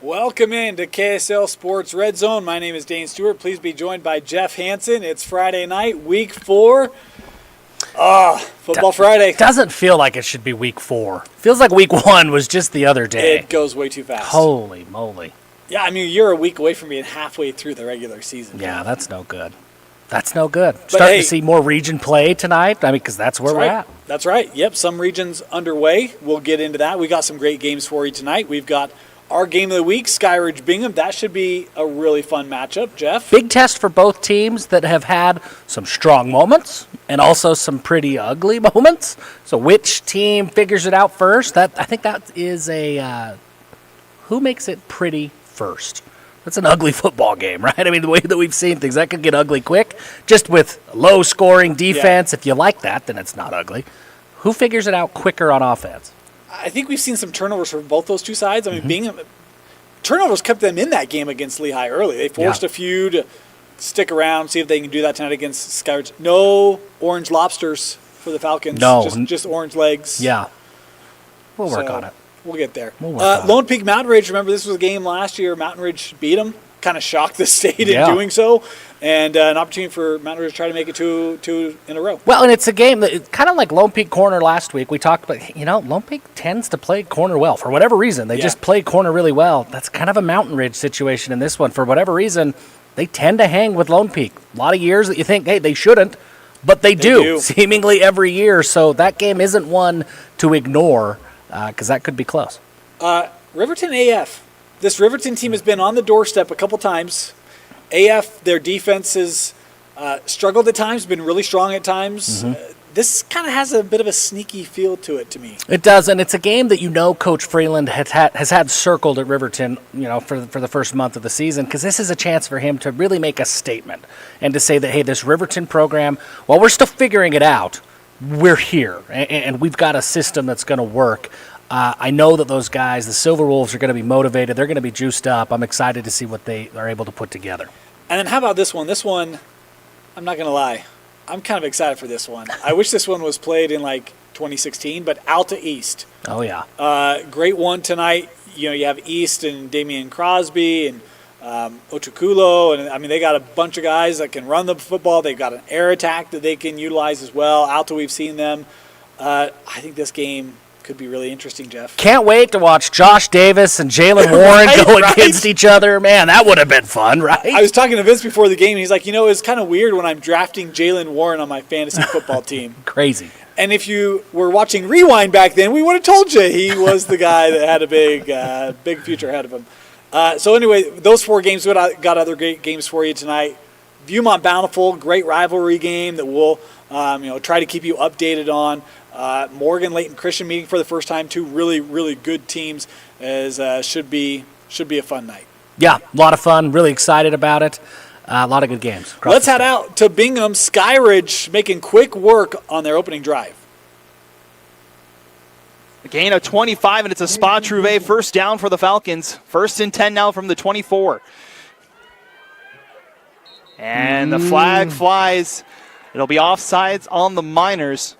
Welcome in to KSL Sports Red Zone. My name is Dane Stewart. Please be joined by Jeff Hansen. It's Friday night, week 4. Football Friday. Doesn't feel like it should be week 4. Feels like week 1 was just the other day. It goes way too fast. Holy moly. Yeah, I mean, you're a week away from being halfway through the regular season. Yeah, that's no good. Starting to see more region play tonight. I mean, because that's where we're at. That's right. Yep, some regions underway. We'll get into that. We got some great games for you tonight. We've got our game of the week, Skyridge Bingham. That should be a really fun matchup, Jeff. Big test for both teams that have had some strong moments and also some pretty ugly moments. So which team figures it out first? I think that is a who makes it pretty first. That's an ugly football game, right? I mean, the way that we've seen things, that could get ugly quick. Just with low-scoring defense, If you like that, then it's not ugly. Who figures it out quicker on offense? I think we've seen some turnovers from both those two sides. I mean, Bingham, turnovers kept them in that game against Lehigh early. They forced a few to stick around, see if they can do that tonight against Skyridge. No orange lobsters for the Falcons. No. Just orange legs. Yeah. We'll work on it. We'll get there. We'll Lone Peak Mountain Ridge, remember this was a game last year. Mountain Ridge beat them, kind of shocked the state in doing so, and an opportunity for Mountain Ridge to try to make it two in a row. Well, and it's a game that kind of like Lone Peak Corner last week. We talked about, Lone Peak tends to play corner well. For whatever reason, they just play corner really well. That's kind of a Mountain Ridge situation in this one. For whatever reason, they tend to hang with Lone Peak. A lot of years that you think, hey, they shouldn't, but they do seemingly every year. So that game isn't one to ignore because that could be close. Riverton AF. This Riverton team has been on the doorstep a couple times. AF, their defense has struggled at times, been really strong at times. This kind of has a bit of a sneaky feel to it to me. It does, and it's a game that Coach Freeland has had circled at Riverton, for the first month of the season, because this is a chance for him to really make a statement and to say that, hey, this Riverton program, while we're still figuring it out, we're here, and we've got a system that's going to work. I know that those guys, the Silver Wolves, are going to be motivated. They're going to be juiced up. I'm excited to see what they are able to put together. And then how about this one? This one, I'm not going to lie, I'm kind of excited for this one. I wish this one was played in 2016, but Alta East. Oh, yeah. Great one tonight. You have East and Damian Crosby and Ochukulo, and I mean, they got a bunch of guys that can run the football. They've got an air attack that they can utilize as well. Alta, we've seen them. I think this game could be really interesting, Jeff. Can't wait to watch Josh Davis and Jalen Warren go against each other. Man, that would have been fun, right? I was talking to Vince before the game, and he's like, it's kind of weird when I'm drafting Jalen Warren on my fantasy football team. Crazy. And if you were watching Rewind back then, we would have told you he was the guy that had a big future ahead of him. So anyway, those 4 games, we got other great games for you tonight. Viewmont Bountiful, great rivalry game that we'll try to keep you updated on. Morgan Layton Christian meeting for the first time. 2 really, really good teams. Should be a fun night. Yeah, a lot of fun. Really excited about it. A lot of good games. Let's head out to Bingham. Skyridge making quick work on their opening drive. A gain of 25, and it's a spot trouvé first down for the Falcons. 1st and 10 now from the 24. And the flag flies. It'll be offsides on the Miners.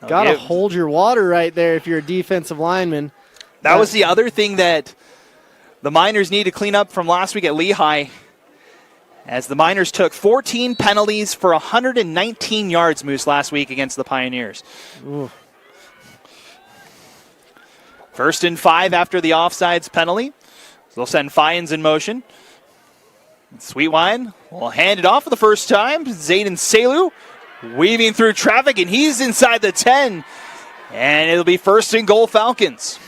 Got to hold your water right there if you're a defensive lineman. That was the other thing that the Miners need to clean up from last week at Lehigh, as the Miners took 14 penalties for 119 yards, Moose, last week against the Pioneers. Ooh. 1st and 5 after the offsides penalty. So they'll send Fyans in motion. Sweetwine will hand it off for the first time. Zayden Salu weaving through traffic, and he's inside the 10. And it'll be 1st and goal Falcons.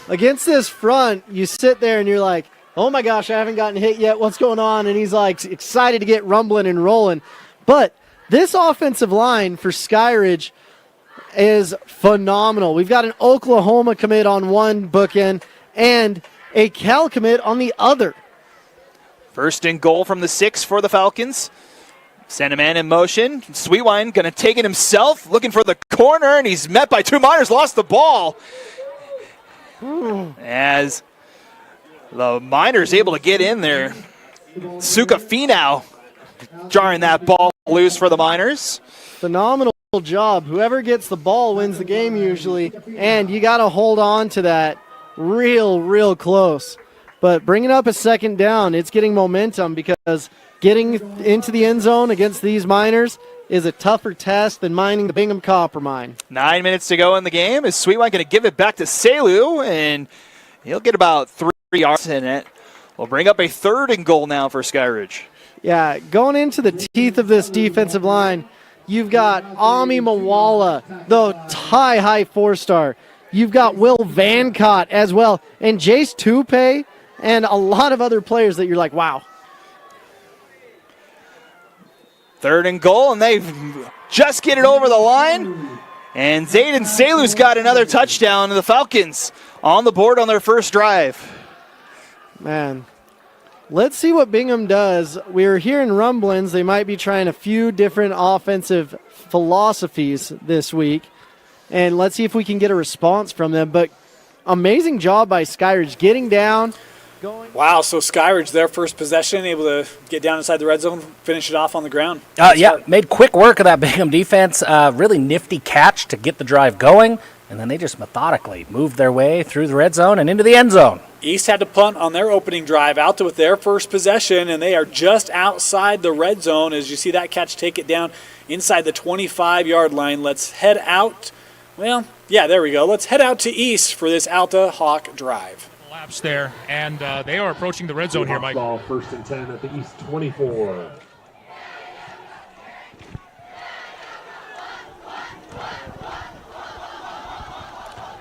Against this front, you sit there and you're like, oh my gosh, I haven't gotten hit yet. What's going on? And he's like excited to get rumbling and rolling. But this offensive line for Skyridge is phenomenal. We've got an Oklahoma commit on one bookend and a Cal commit on the other. 1st and goal from the 6 for the Falcons. Send a man in motion. Sweetwine going to take it himself, looking for the corner, and he's met by 2 Miners, lost the ball. As the Miners able to get in there. Suka Finau jarring that ball loose for the Miners. Phenomenal job. Whoever gets the ball wins the game usually, and you got to hold on to that real close. But bringing up a second down, it's getting momentum because getting into the end zone against these Miners is a tougher test than mining the Bingham Copper Mine. 9 minutes to go in the game. Is Sweetwine going to give it back to Selu, and he'll get about 3 yards in it. We'll bring up a 3rd and goal now for Skyridge. Yeah, going into the teeth of this defensive line, you've got Ami Mawala, the high 4-star. You've got Will Vancott as well, and Jace Tupe, and a lot of other players that you're like, wow. 3rd and goal, and they just get it over the line. And Zayden Salu's got another touchdown, and the Falcons on the board on their first drive. Man, let's see what Bingham does. We're hearing rumblings. They might be trying a few different offensive philosophies this week. And let's see if we can get a response from them. But amazing job by Skyridge getting down. Wow, so Skyridge, their first possession, able to get down inside the red zone, finish it off on the ground. Yeah, made quick work of that Bingham defense. Really nifty catch to get the drive going, and then they just methodically moved their way through the red zone and into the end zone. East had to punt on their opening drive out to with their first possession, and they are just outside the red zone. As you see that catch take it down inside the 25-yard line. Let's head out. Well, yeah, there we go. Let's head out to East for this Alta Hawk drive. Laps there, and they are approaching the red zone here, Mike. Ball 1st and 10 at the East 24.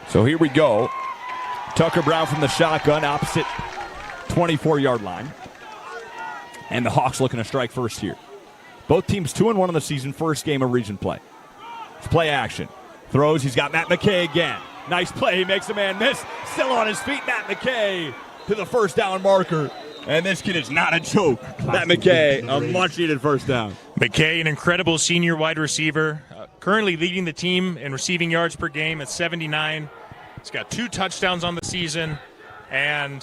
So here we go. Tucker Brown from the shotgun, opposite 24-yard line. And the Hawks looking to strike first here. Both teams 2-1 in the season, first game of region play. It's play action. Throws, he's got Matt McKay again. Nice play, he makes a man miss. Still on his feet, Matt McKay to the first down marker. And this kid is not a joke. Matt McKay, a much-needed first down. McKay, an incredible senior wide receiver, currently leading the team in receiving yards per game at 79. He's got 2 touchdowns on the season, and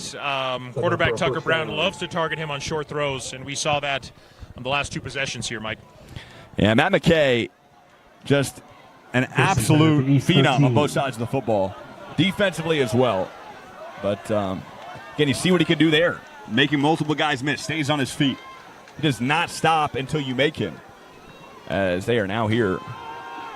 quarterback Tucker Brown loves to target him on short throws, and we saw that on the last 2 possessions here, Mike. Yeah, Matt McKay, just an absolute phenom on both sides of the football, defensively as well. But, again, you see what he can do there, making multiple guys miss, stays on his feet. He does not stop until you make him, as they are now here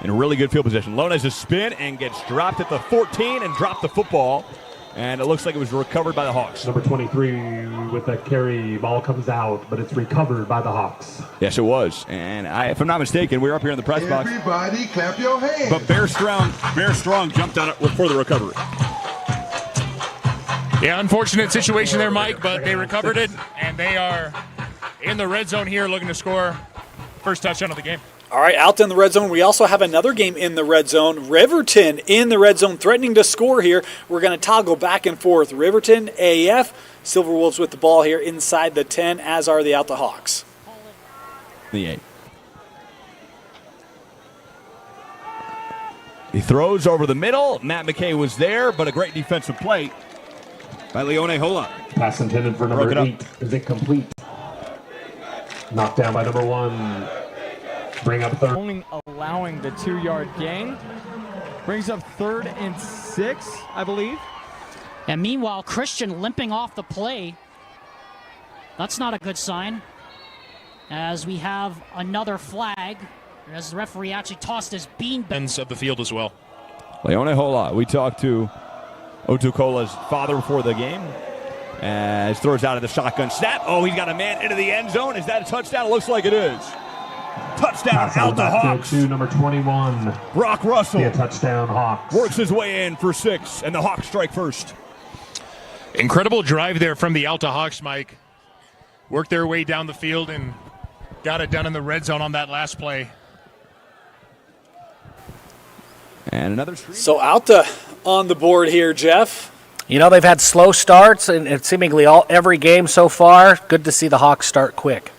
in a really good field position. Lones a spin and gets dropped at the 14 and dropped the football. And it looks like it was recovered by the Hawks. Number 23 with that carry. Ball comes out, but it's recovered by the Hawks. Yes, it was. And if I'm not mistaken, we were up here in the press box. Everybody clap your hands. But Bear Strong jumped on it for the recovery. Yeah, unfortunate situation there, Mike, but they recovered it, and they are in the red zone here looking to score first touchdown of the game. All right, Alta in the red zone. We also have another game in the red zone. Riverton in the red zone, threatening to score here. We're going to toggle back and forth. Riverton, AF, Silverwolves with the ball here inside the 10, as are the Alta Hawks. The 8. He throws over the middle. Matt McKay was there, but a great defensive play by Leone Hola. Pass intended for number 8. Is it complete? Knocked down by number 1. Bring up 3rd. Only allowing the 2-yard gain. Brings up 3rd and 6, I believe. And meanwhile, Christian limping off the play. That's not a good sign. As we have another flag, as the referee actually tossed his beanbag. Ends of the field as well. Leone Hola. We talked to Otukola's father before the game. As throws out of the shotgun snap. Oh, he's got a man into the end zone. Is that a touchdown? It looks like it is. Touchdown, Alta Hawks. To number 21. Brock Russell. Yeah, touchdown, Hawks. Works his way in for 6, and the Hawks strike first. Incredible drive there from the Alta Hawks, Mike. Worked their way down the field and got it done in the red zone on that last play. And another. So Alta on the board here, Jeff. You know, they've had slow starts in seemingly every game so far. Good to see the Hawks start quick.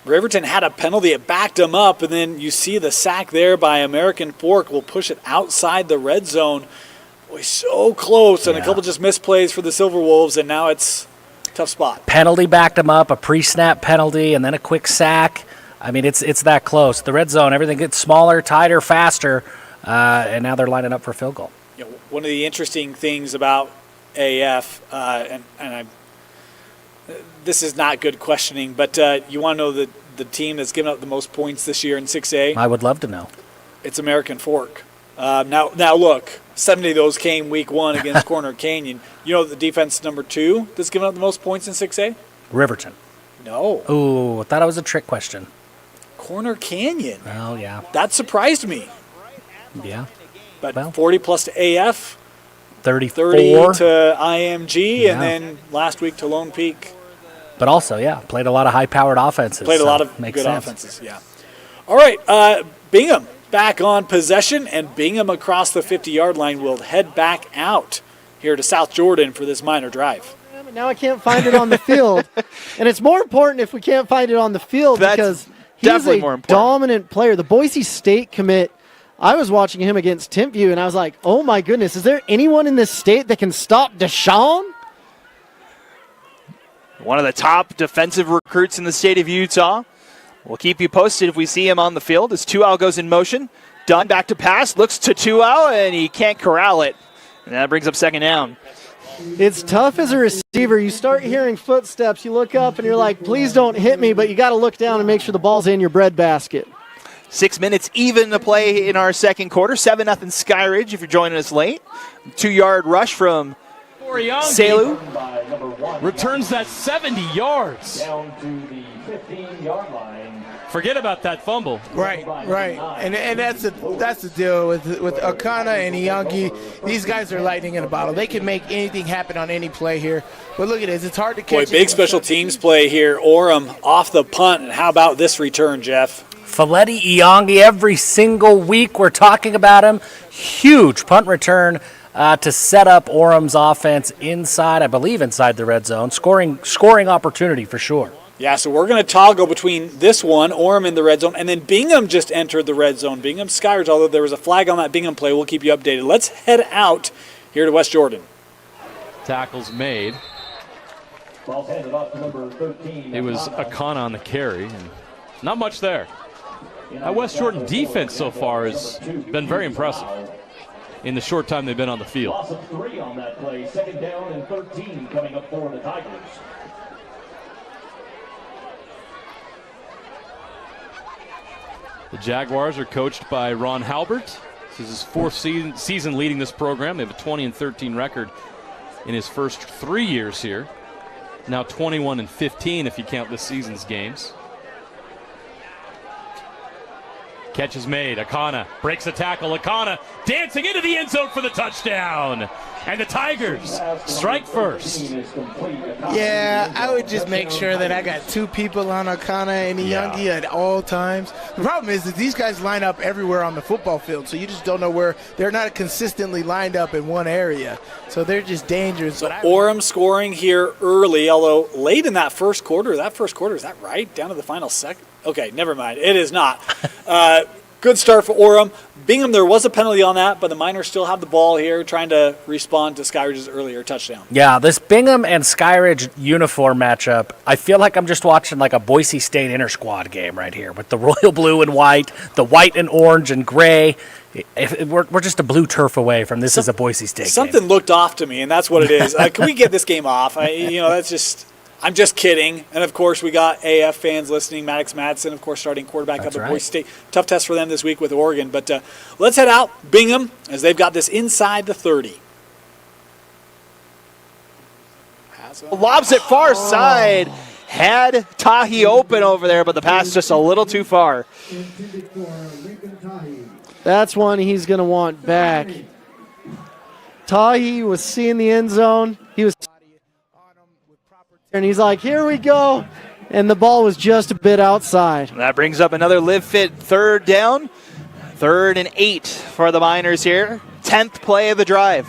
Riverton had a penalty. It backed him up, and then you see the sack there by American Fork. Will push it outside the red zone. Boy, so close, and a couple just misplays for the Silverwolves, and now it's a tough spot. Penalty backed him up, a pre-snap penalty, and then a quick sack. I mean, it's that close. The red zone, everything gets smaller, tighter, faster, and now they're lining up for a field goal. You know, one of the interesting things about AF, and This is not good questioning, but you want to know the team that's given up the most points this year in 6A? I would love to know. It's American Fork. Now look, 70 of those came week 1 against Corner Canyon. You know the defense number 2 that's given up the most points in 6A? Riverton. No. Ooh, I thought it was a trick question. Corner Canyon. Oh, yeah. That surprised me. Yeah. But Well. 40 plus to AF, 34. 30 to IMG, Yeah. and then last week to Lone Peak. But also, yeah, played a lot of high-powered offenses. Played a so lot of makes good sense. offenses, yeah. All right, Bingham back on possession, and Bingham across the 50-yard line will head back out here to South Jordan for this minor drive. Now I can't find it on the field. And it's more important if we can't find it on the field That's because he's definitely a more important. dominant player. The Boise State commit, I was watching him against Timpview, and I was like, oh, my goodness, is there anyone in this state that can stop Deshaun? One of the top defensive recruits in the state of Utah. We'll keep you posted if we see him on the field as Tuau goes in motion. Dunn back to pass, looks to Tuau, and he can't corral it. And that brings up second down. It's tough as a receiver. You start hearing footsteps, you look up, and you're like, please don't hit me, but you got to look down and make sure the ball's in your breadbasket. 6 minutes even to play in our second quarter. 7-0 Skyridge if you're joining us late. 2-yard rush from Selu. Returns that 70 yards. Down to the 15-yard line. Forget about that fumble. Right. And that's the deal with Akana and Iyangi. These guys are lightning in a bottle. They can make anything happen on any play here. But look at this. It's hard to catch. Boy, big special teams play here. Orem off the punt, and how about this return, Jeff? Faletti Iyangi, every single week we're talking about him. Huge punt return to set up Orem's offense inside, I believe inside the red zone. Scoring opportunity for sure. Yeah, so we're going to toggle between this one, Orem in the red zone, and then Bingham just entered the red zone. Bingham Skyridge, although there was a flag on that Bingham play, we'll keep you updated. Let's head out here to West Jordan. Tackles made. Ball's handed off to number 13. It was Akana on the carry, and not much there. That West Jordan defense so far has been very impressive in the short time they've been on the field. Loss of 3 on that play. Second down and 13 coming up for the Tigers. The Jaguars are coached by Ron Halbert. This is his fourth season leading this program. They have a 20-13 record in his first 3 years here. Now 21-15 if you count this season's games. Catch is made. Akana breaks the tackle. Akana dancing into the end zone for the touchdown. And the Tigers strike first. Yeah, I would just make sure that I got 2 people on Akana and Iyangi at all times. The problem is that these guys line up everywhere on the football field, so you just don't know where. They're not consistently lined up in one area, so they're just dangerous. So Orem scoring here early, although late in that first quarter. Is that right? Down to the final second? Okay, never mind. It is not. Good start for Orem. Bingham, there was a penalty on that, but the Miners still have the ball here, trying to respond to Skyridge's earlier touchdown. Yeah, this Bingham and Skyridge uniform matchup, I feel like I'm just watching like a Boise State inter-squad game right here with the royal blue and white, the white and orange and gray. We're just a blue turf away from this is a Boise State Something game. looked off to me, and that's what it is. Can we get this game off? That's just... I'm just kidding. And, of course, we got AF fans listening. Maddox Madsen, of course, starting quarterback up at Boise State. Tough test for them this week with Oregon. But let's head out. Bingham, as they've got this inside the 30. Lobs it far side. Had Tahi open over there, but the pass just a little too far. That's one he's going to want back. Tahi was seeing the end zone. He was... And he's like, here we go. And the ball was just a bit outside. That brings up another live fit third down. 3rd and 8 for the Miners here. 10th play of the drive.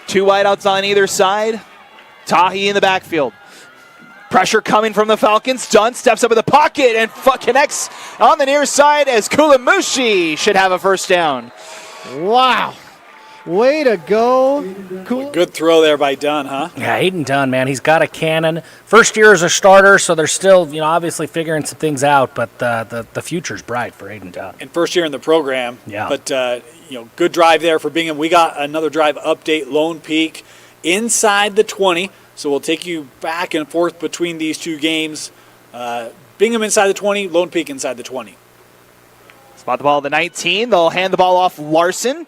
2 wideouts on either side. Tahi in the backfield. Pressure coming from the Falcons. Dunn steps up in the pocket and connects on the near side as Kulamushi should have a first down. Wow. Way to go. Cool. Good throw there by Dunn, huh? Yeah, Hayden Dunn, man. He's got a cannon. First year as a starter, so they're still, obviously figuring some things out, but the future's bright for Hayden Dunn. And first year in the program. Yeah. But, good drive there for Bingham. We got another drive update, Lone Peak. inside the 20. So we'll take you back and forth between these two games. Bingham inside the 20, Lone Peak inside the 20. Spot the ball at the 19. They'll hand the ball off Larson.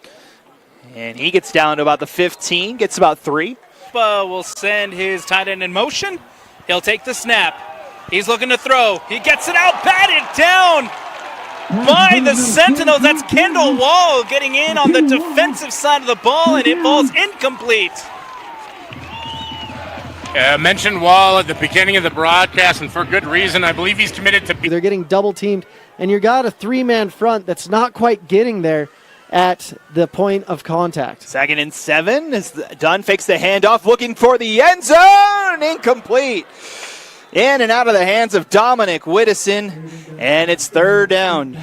And he gets down to about the 15, gets about 3. Will send his tight end in motion. He'll take the snap. He's looking to throw. He gets it out, batted down by the Sentinels. That's Kendall Wall getting in on the defensive side of the ball, and it falls incomplete. Mentioned Wall at the beginning of the broadcast, and for good reason. I believe he's committed to be. They're getting double teamed, and you got a 3-man front that's not quite getting there at the point of contact. 2nd and 7 as Dunn fakes the handoff, looking for the end zone. Incomplete. In and out of the hands of Dominic Whittison, and it's 3rd down.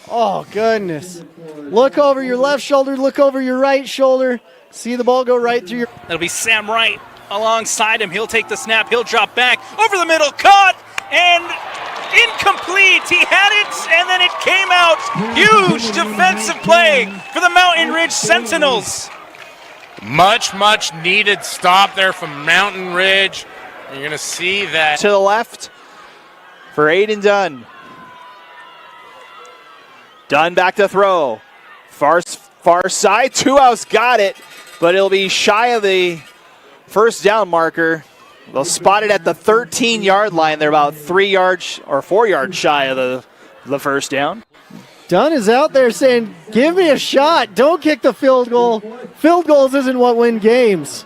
Oh, goodness. Look over your left shoulder, look over your right shoulder. See the ball go right through your... It'll be Sam Wright alongside him. He'll take the snap. He'll drop back. Over the middle. Caught. And incomplete. He had it, and then it came out. Huge defensive play for the Mountain Ridge Sentinels. Much needed stop there from Mountain Ridge. You're going to see that. To the left for Aiden Dunn. Dunn back to throw. Far side. Two outs, got it, but it'll be shy of the first down marker. They'll spot it at the 13-yard line. They're about 3 yards or 4 yards shy of the first down. Dunn is out there saying, give me a shot. Don't kick the field goal. Field goals isn't what win games.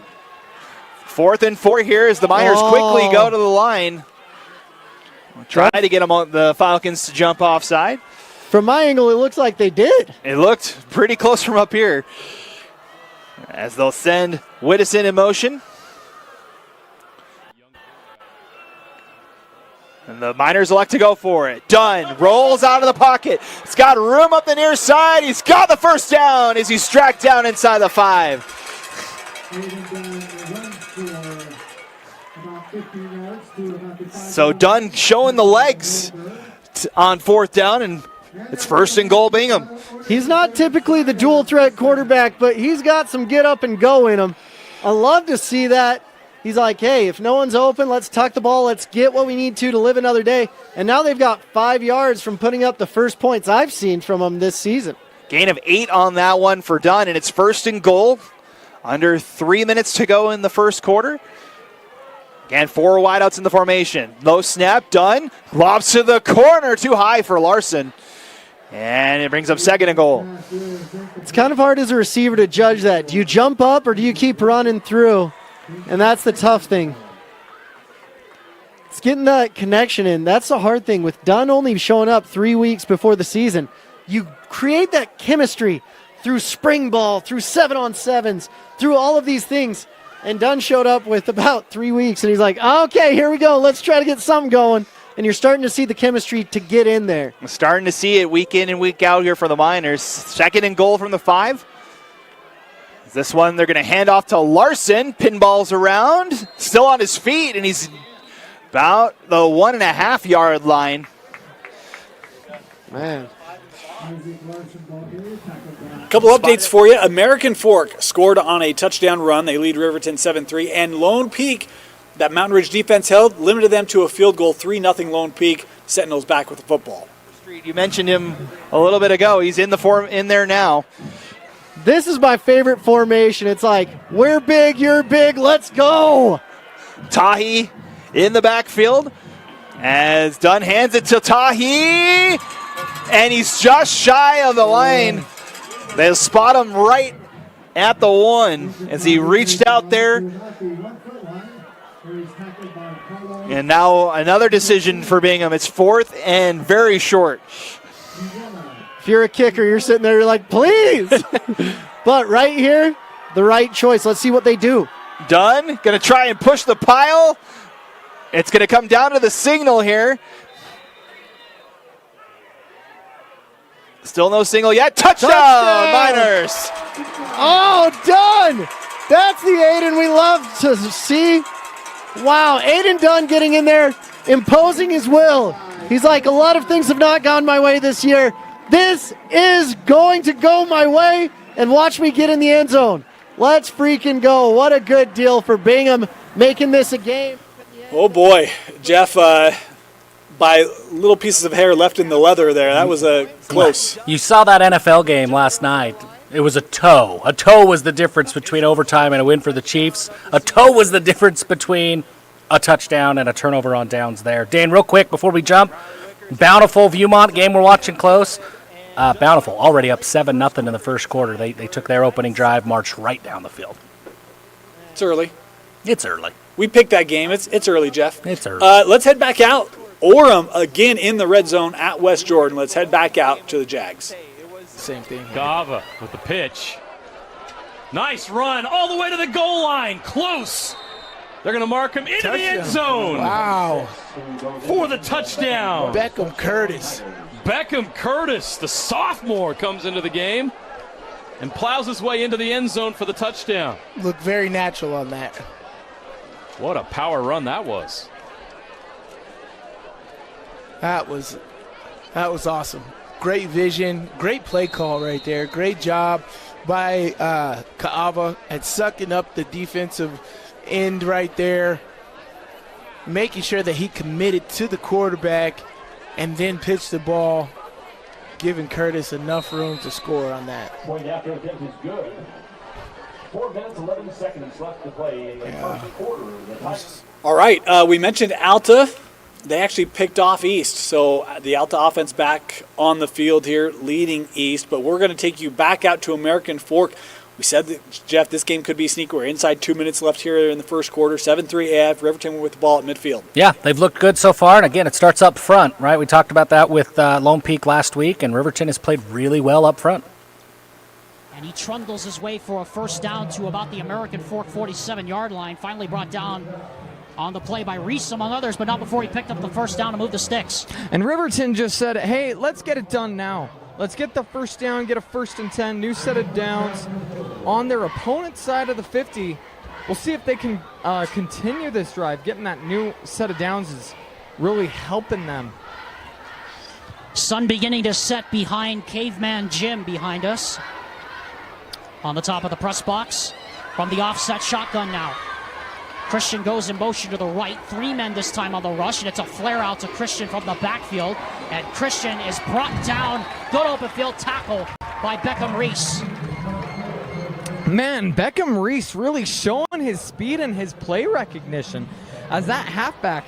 4th and 4 here as the Miners quickly go to the line. Try to get the Falcons to jump offside. From my angle, it looks like they did. It looked pretty close from up here. As they'll send Whittison in motion. And the Miners elect to go for it. Dunn rolls out of the pocket. He's got room up the near side. He's got the first down as he's tracked down inside the 5. So Dunn showing the legs on 4th down, and it's 1st and goal Bingham. He's not typically the dual threat quarterback, but he's got some get up and go in him. I love to see that. He's like, hey, if no one's open, let's tuck the ball. Let's get what we need to live another day. And now they've got 5 yards from putting up the first points I've seen from them this season. Gain of 8 on that one for Dunn, and it's 1st and goal. Under 3 minutes to go in the first quarter. Again, 4 wideouts in the formation. Low snap, Dunn. Lobs to the corner, too high for Larson. And it brings up 2nd and goal. It's kind of hard as a receiver to judge that. Do you jump up or do you keep running through? And that's the tough thing. It's getting that connection in. That's the hard thing. With Dunn only showing up 3 weeks before the season, you create that chemistry through spring ball, through 7-on-7s, through all of these things. And Dunn showed up with about 3 weeks, and he's like, okay, here we go. Let's try to get something going. And you're starting to see the chemistry to get in there. I'm starting to see it week in and week out here for the Miners. 2nd and goal from the 5. This one they're going to hand off to Larson. Pinballs around. Still on his feet, and he's about the 1.5 yard line. Man. A couple updates for you. American Fork scored on a touchdown run. They lead Riverton 7-3. And Lone Peak, that Mountain Ridge defense held, limited them to a field goal, 3-0 Lone Peak. Sentinels back with the football. You mentioned him a little bit ago. He's in there now. This is my favorite formation. It's like, we're big, you're big, let's go. Tahi in the backfield as Dunn hands it to Tahi. And he's just shy of the line. They'll spot him right at the 1 as he reached out there. And now another decision for Bingham. It's 4th and very short. If you're a kicker, you're sitting there, you're like, please. But right here, the right choice. Let's see what they do. Dunn going to try and push the pile. It's going to come down to the signal here. Still no signal yet. Touchdown, Miners. Oh, Dunn. That's the Aiden we love to see. Wow, Aiden Dunn getting in there, imposing his will. He's like, a lot of things have not gone my way this year. This is going to go my way, and watch me get in the end zone. Let's freaking go. What a good deal for Bingham, making this a game. Oh, boy. Jeff, by little pieces of hair left in the leather there, that was close. You saw that NFL game last night. It was a toe. A toe was the difference between overtime and a win for the Chiefs. A toe was the difference between a touchdown and a turnover on downs there. Dan, real quick before we jump, Bountiful Viewmont game we're watching close. Bountiful already up 7-0 in the first quarter. They took their opening drive, marched right down the field. It's early. It's early. We picked that game. It's early, Jeff. It's early. Let's head back out. Orem again in the red zone at West Jordan. Let's head back out to the Jags. Same thing. Gava with the pitch. Nice run all the way to the goal line. Close. They're going to mark him into the end zone. Wow. For the touchdown. Beckham Curtis. Beckham Curtis, the sophomore, comes into the game and plows his way into the end zone for the touchdown. Looked very natural on that. What a power run that was. That was awesome. Great vision, great play call right there. Great job by Kaava at sucking up the defensive end right there, making sure that he committed to the quarterback and then pitched the ball, giving Curtis enough room to score on that. Point after attempt is good. 4 minutes, 11 seconds left to play in the first quarter. All right, we mentioned Alta. They actually picked off East, so the Alta offense back on the field here, leading East. But we're going to take you back out to American Fork. We said that, Jeff, this game could be sneaky. We're inside 2 minutes left here in the first quarter. 7-3 AF, Riverton with the ball at midfield. Yeah, they've looked good so far. And again, it starts up front, right? We talked about that with Lone Peak last week, and Riverton has played really well up front. And he trundles his way for a first down to about the American Fork 47-yard line. Finally brought down on the play by Reese, among others, but not before he picked up the first down to move the sticks. And Riverton just said, hey, let's get it done now. Let's get the first down, get a 1st and 10, new set of downs on their opponent's side of the 50. We'll see if they can continue this drive. Getting that new set of downs is really helping them. Sun beginning to set behind Caveman Jim behind us. On the top of the press box from the offset shotgun now. Christian goes in motion to the right. 3 men this time on the rush, and it's a flare out to Christian from the backfield. And Christian is brought down. Good open field tackle by Beckham Reese. Man, Beckham Reese really showing his speed and his play recognition as that halfback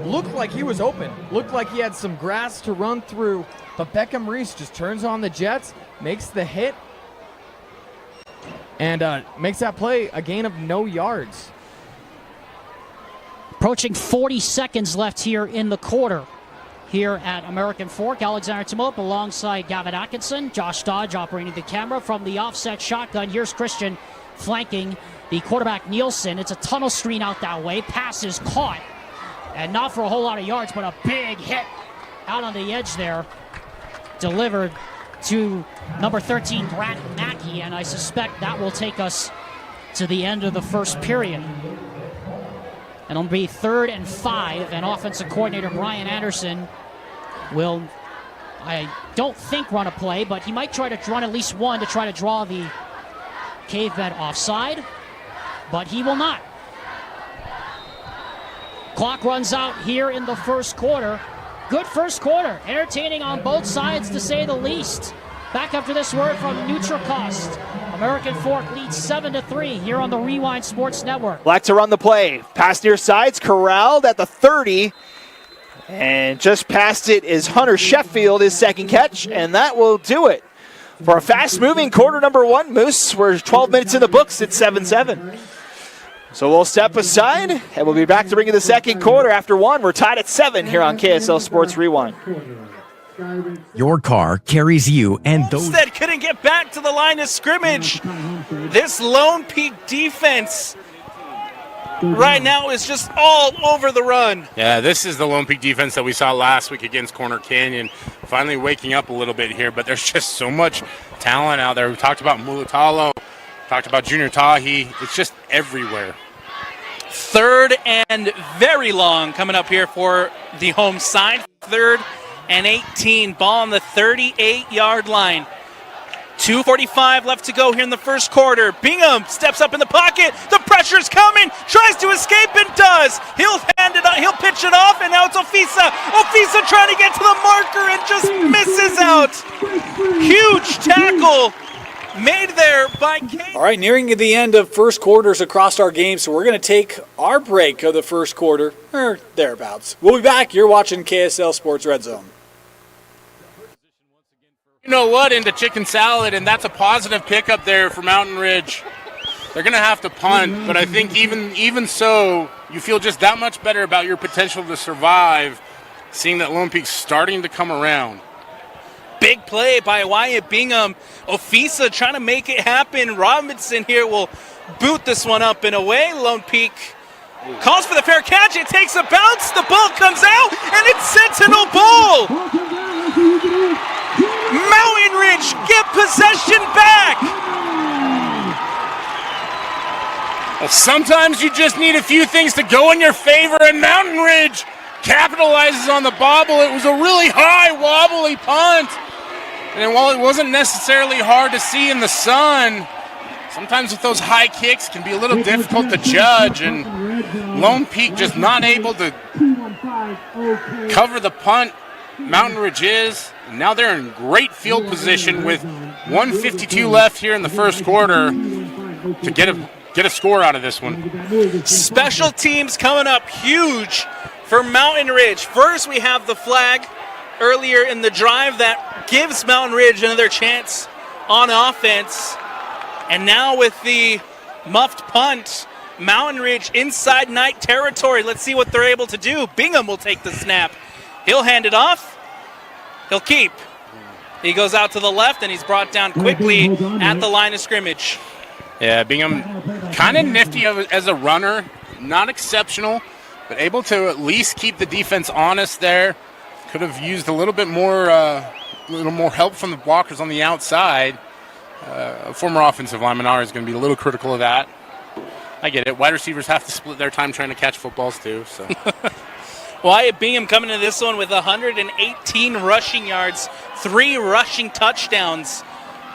looked like he was open. Looked like he had some grass to run through. But Beckham Reese just turns on the jets, makes the hit, and makes that play a gain of no yards. Approaching 40 seconds left here in the quarter. Here at American Fork, Alexander Timop alongside Gavin Atkinson. Josh Dodge operating the camera from the offset shotgun. Here's Christian flanking the quarterback Nielsen. It's a tunnel screen out that way. Pass is caught. And not for a whole lot of yards, but a big hit out on the edge there. Delivered to number 13, Brad Mackey. And I suspect that will take us to the end of the first period. And it'll be 3rd and 5, and offensive coordinator Brian Anderson will, I don't think, run a play, but he might try to run at least one to try to draw the Cavemen offside, but he will not. Clock runs out here in the first quarter. Good first quarter, entertaining on both sides to say the least. Back after this word from Nutricost. American Fork leads 7-3 here on the Rewind Sports Network. Black to run the play. Pass near sides, corralled at the 30. And just past it is Hunter Sheffield, his second catch, and that will do it. For a fast-moving quarter number 1, Moose, we're 12 minutes in the books at 7-7. So we'll step aside, and we'll be back to bring you the second quarter after 1. We're tied at 7 here on KSL Sports Rewind. Your car carries you and those. Olmsted couldn't get back to the line of scrimmage. This Lone Peak defense right now is just all over the run. Yeah, this is the Lone Peak defense that we saw last week against Corner Canyon. Finally waking up a little bit here, but there's just so much talent out there. We talked about Mulatalo, talked about Junior Tahi. It's just everywhere. 3rd and very long coming up here for the home side. 3rd and 18. Ball on the 38-yard line. 2:45 left to go here in the first quarter. Bingham steps up in the pocket. The pressure's coming. Tries to escape and does. He'll hand it. He'll pitch it off, and now it's Ofisa. Ofisa trying to get to the marker and just misses out. Huge tackle made there by Kate. All right, nearing the end of first quarters across our game, so we're going to take our break of the first quarter, or thereabouts. We'll be back. You're watching KSL Sports Red Zone. You know what? Into chicken salad, and that's a positive pickup there for Mountain Ridge. They're going to have to punt, but I think even so, you feel just that much better about your potential to survive, seeing that Lone Peak's starting to come around. Big play by Wyatt Bingham. Ofisa trying to make it happen. Robinson here will boot this one up and away. Lone Peak calls for the fair catch. It takes a bounce. The ball comes out, and it's Sentinel ball. Mountain Ridge get possession back. Well, sometimes you just need a few things to go in your favor, and Mountain Ridge capitalizes on the bobble. It was a really high, wobbly punt. And while it wasn't necessarily hard to see in the sun, sometimes with those high kicks can be a little difficult to judge, and Lone Peak just not able to cover the punt. Mountain Ridge is. And now they're in great field position with 1:52 left here in the first quarter to get a score out of this one. Special teams coming up huge for Mountain Ridge. First, we have the flag earlier in the drive that gives Mountain Ridge another chance on offense. And now with the muffed punt, Mountain Ridge inside night territory. Let's see what they're able to do. Bingham will take the snap. He'll hand it off. He'll keep. He goes out to the left, and he's brought down quickly at the line of scrimmage. Yeah, Bingham kind of nifty as a runner. Not exceptional, but able to at least keep the defense honest there. Could have used a little bit more, help from the blockers on the outside. A former offensive lineman is going to be a little critical of that. I get it. Wide receivers have to split their time trying to catch footballs too. So. Wyatt Bingham coming into this one with 118 rushing yards, 3 rushing touchdowns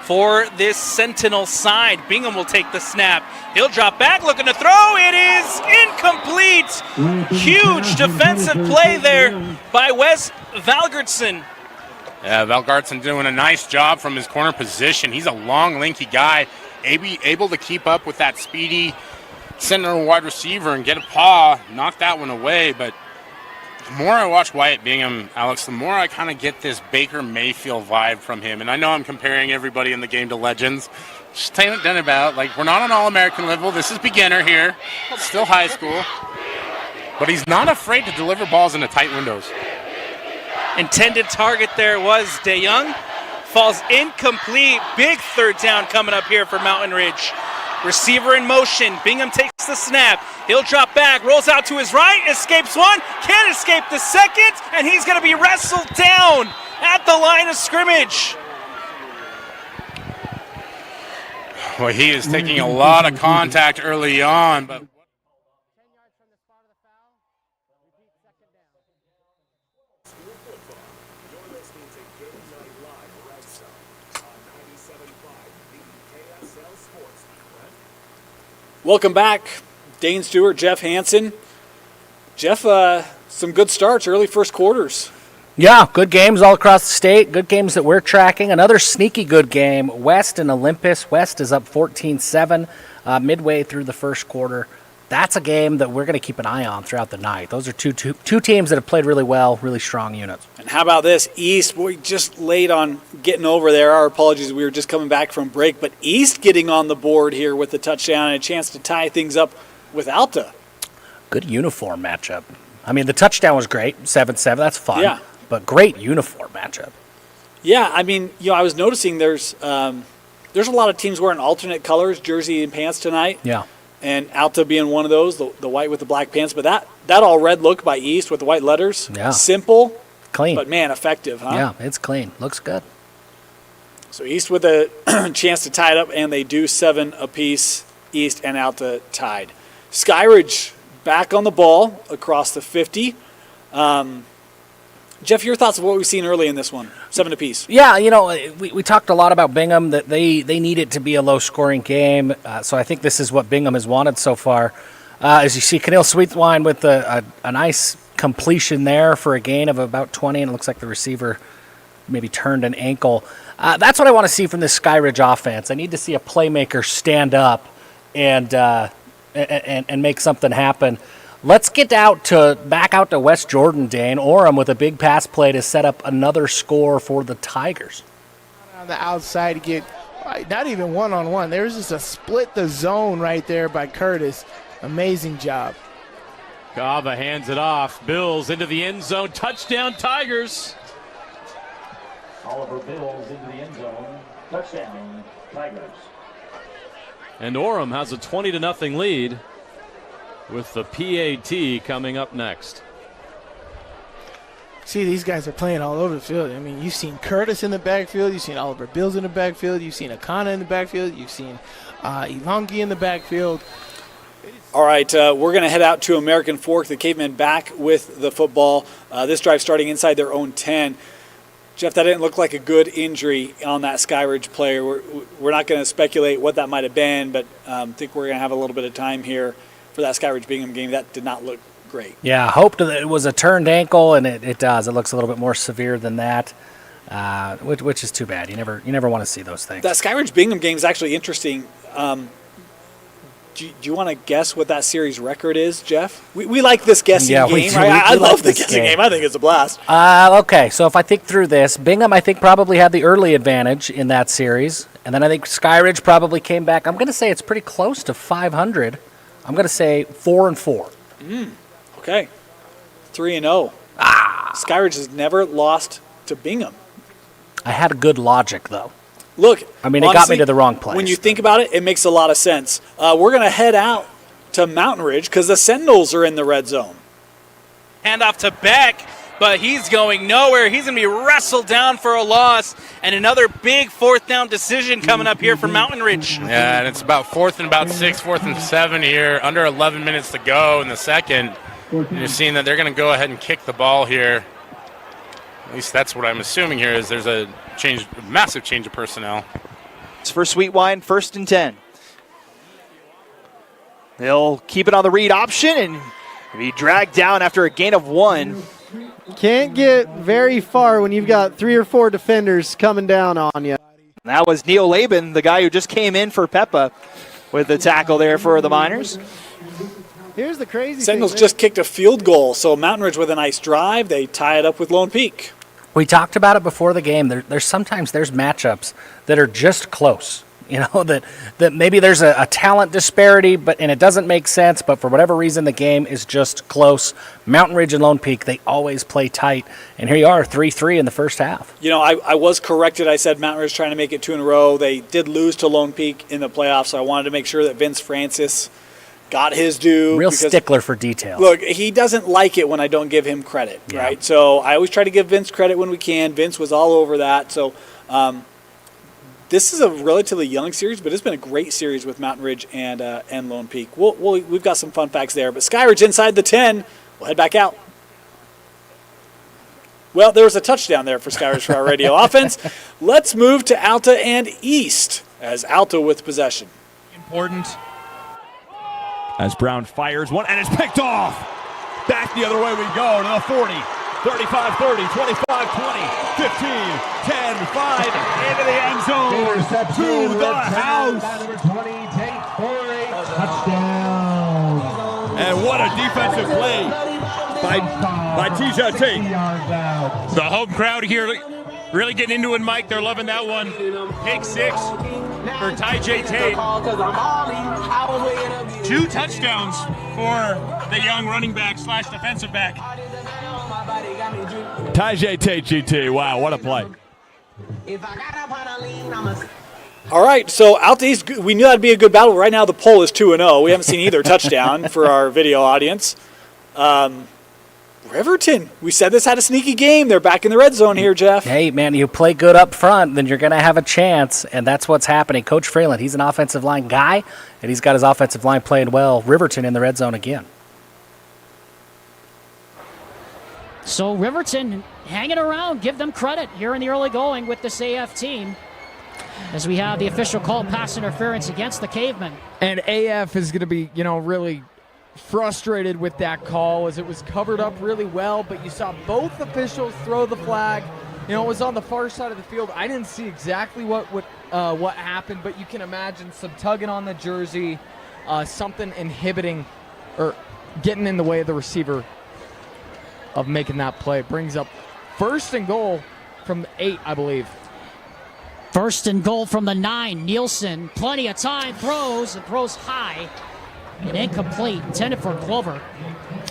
for this Sentinel side. Bingham will take the snap. He'll drop back, looking to throw. It is incomplete. Huge defensive play there by Wes Valgertson. Yeah, Valgertson doing a nice job from his corner position. He's a long, lanky guy, able to keep up with that speedy Sentinel wide receiver and get a paw, knock that one away. But the more I watch Wyatt Bingham, Alex, the more I kind of get this Baker Mayfield vibe from him. And I know I'm comparing everybody in the game to legends. Just ain't done about. Like, we're not on All-American level. This is beginner here. Still high school. But he's not afraid to deliver balls into tight windows. Intended target there was DeYoung. Falls incomplete. Big third down coming up here for Mountain Ridge. Receiver in motion. Bingham takes the snap. He'll drop back, rolls out to his right, escapes one, can't escape the second, and he's going to be wrestled down at the line of scrimmage. Well, he is taking a lot of contact early on, but Welcome back, Dane Stewart, Jeff Hansen. Jeff, some good starts, early first quarters. Yeah, good games all across the state. Good games that we're tracking. Another sneaky good game, West and Olympus. West is up 14-7 midway through the first quarter. That's a game that we're going to keep an eye on throughout the night. Those are two teams that have played really well, really strong units. And how about this? East, we just late on getting over there. Our apologies, we were just coming back from break. But East getting on the board here with the touchdown and a chance to tie things up with Alta. Good uniform matchup. I mean, the touchdown was great, 7-7. That's fun. Yeah. But great uniform matchup. Yeah, I mean, I was noticing there's a lot of teams wearing alternate colors, jersey and pants tonight. Yeah. And Alta being one of those, the white with the black pants. But that all red look by East with the white letters, yeah. Simple, clean. But man, effective, huh? Yeah, it's clean. Looks good. So East with a chance to tie it up, and they do 7 apiece. East and Alta tied. Skyridge back on the ball across the 50. Jeff, your thoughts of what we've seen early in this one? 7 apiece. Yeah, we talked a lot about Bingham, that they need it to be a low-scoring game. So I think this is what Bingham has wanted so far. As you see, Keneal Sweetwine with a nice completion there for a gain of about 20, and it looks like the receiver maybe turned an ankle. That's what I want to see from this Skyridge offense. I need to see a playmaker stand up and make something happen. Let's get back out to West Jordan, Dane. Orem with a big pass play to set up another score for the Tigers. On the outside to get not even one-on-one. There's just a split the zone right there by Curtis. Amazing job. Kava hands it off. Bills into the end zone. Touchdown, Tigers. Oliver Bills into the end zone. Touchdown, Tigers. And Orem has a 20-0 lead with the PAT coming up next. See, these guys are playing all over the field. I mean, you've seen Curtis in the backfield. You've seen Oliver Bills in the backfield. You've seen Akana in the backfield. You've seen Ilongi in the backfield. All right, we're going to head out to American Fork. The Cavemen back with the football. This drive starting inside their own 10. Jeff, that didn't look like a good injury on that Skyridge player. We're not going to speculate what that might have been, but I think we're going to have a little bit of time here for that Skyridge Bingham game. That did not look great. Yeah, I hoped that it was a turned ankle, and it does. It looks a little bit more severe than that, which is too bad. You never want to see those things. That Skyridge Bingham game is actually interesting. Do you want to guess what that series record is, Jeff? We like this guessing game, right? I love the guessing game. I think it's a blast. Okay, so if I think through this, Bingham, I think, probably had the early advantage in that series. And then I think Skyridge probably came back. I'm going to say it's pretty close to 500. I'm going to say 4-4. Okay. 3-0. Skyridge has never lost to Bingham. I had a good logic, though. Look, I mean, honestly, it got me to the wrong place. When you think about it, it makes a lot of sense. We're going to head out to Mountain Ridge because the Sentinels are in the red zone. Hand off to Beck, but he's going nowhere. He's going to be wrestled down for a loss, and another big fourth down decision coming up here for Mountain Ridge. Yeah, and it's about 4th and about 6, 4th and 7 here, under 11 minutes to go in the second. And you're seeing that they're going to go ahead and kick the ball here. At least that's what I'm assuming here is there's a massive change of personnel. It's for Sweetwine, 1st and 10. They'll keep it on the read option and be dragged down after a gain of 1. Can't get very far when you've got 3 or 4 defenders coming down on you. That was Neil Laban, the guy who just came in for Peppa with the tackle there for the Miners. Here's the crazy Sentinels thing. just kicked a field goal, so Mountain Ridge with a nice drive. They tie it up with Lone Peak. We talked about it before the game. There's sometimes matchups that are just close. That maybe there's a talent disparity, and it doesn't make sense, but for whatever reason, the game is just close. Mountain Ridge and Lone Peak, they always play tight. And here you are, 3-3 in the first half. I was corrected. I said Mountain Ridge trying to make it 2 in a row. They did lose to Lone Peak in the playoffs, so I wanted to make sure that Vince Francis got his due. Real stickler for detail. Look, he doesn't like it when I don't give him credit, right? So I always try to give Vince credit when we can. Vince was all over that. So this is a relatively young series, but it's been a great series with Mountain Ridge and Lone Peak. We've got some fun facts there. But Skyridge inside the 10. We'll head back out. Well, there was a touchdown there for Skyridge for our radio offense. Let's move to Alta and East as Alta with possession. Important. As Brown fires one, and it's picked off. Back the other way we go to the 40, 35-30, 25-20, 15, 10, 5, into the end zone, to the house. Number 20, Tate for a touchdown. And what a defensive play by TJ Tate. The home crowd here really getting into it, Mike. They're loving that one. Pick 6 for TJ Tate. 2 touchdowns for the young running back / defensive back. TJ Tate, GT. Wow, what a play. All right, so Alta East, we knew that'd be a good battle. Right now the poll is 2-0. We haven't seen either touchdown for our video audience. Riverton, we said this had a sneaky game. They're back in the red zone here, Jeff. Hey, man, you play good up front, then you're going to have a chance, and that's what's happening. Coach Freeland, he's an offensive line guy, and he's got his offensive line playing well. Riverton in the red zone again. So Riverton hanging around. Give them credit here in the early going with this AF team, as we have the official call pass interference against the Cavemen. And AF is going to be, really frustrated with that call, as it was covered up really well, but you saw both officials throw the flag. It was on the far side of the field. I didn't see exactly what happened, but you can imagine some tugging on the jersey, something inhibiting or getting in the way of the receiver of making that play. Brings up 1st and goal from the 8, I believe. 1st and goal from the 9. Nielsen, plenty of time, throws high and incomplete, intended for Clover.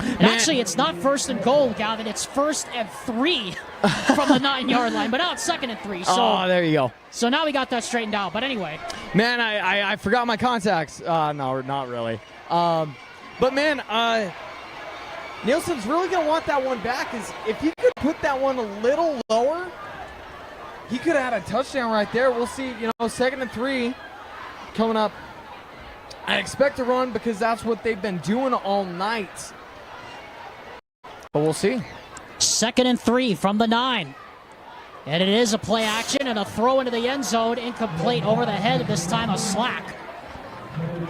And actually, it's not 1st and goal, Gavin. It's 1st and 3 from the 9-yard line, but now it's 2nd and 3. So, there you go. So now we got that straightened out. But anyway. Man, I forgot my contacts. No, not really. But, man, Nielsen's really going to want that one back. If he could put that one a little lower, he could have had a touchdown right there. We'll see, 2nd and 3 coming up. I expect to run because that's what they've been doing all night. But we'll see. 2nd and 3 from the 9. And it is a play action and a throw into the end zone. Incomplete over the head, this time a slack.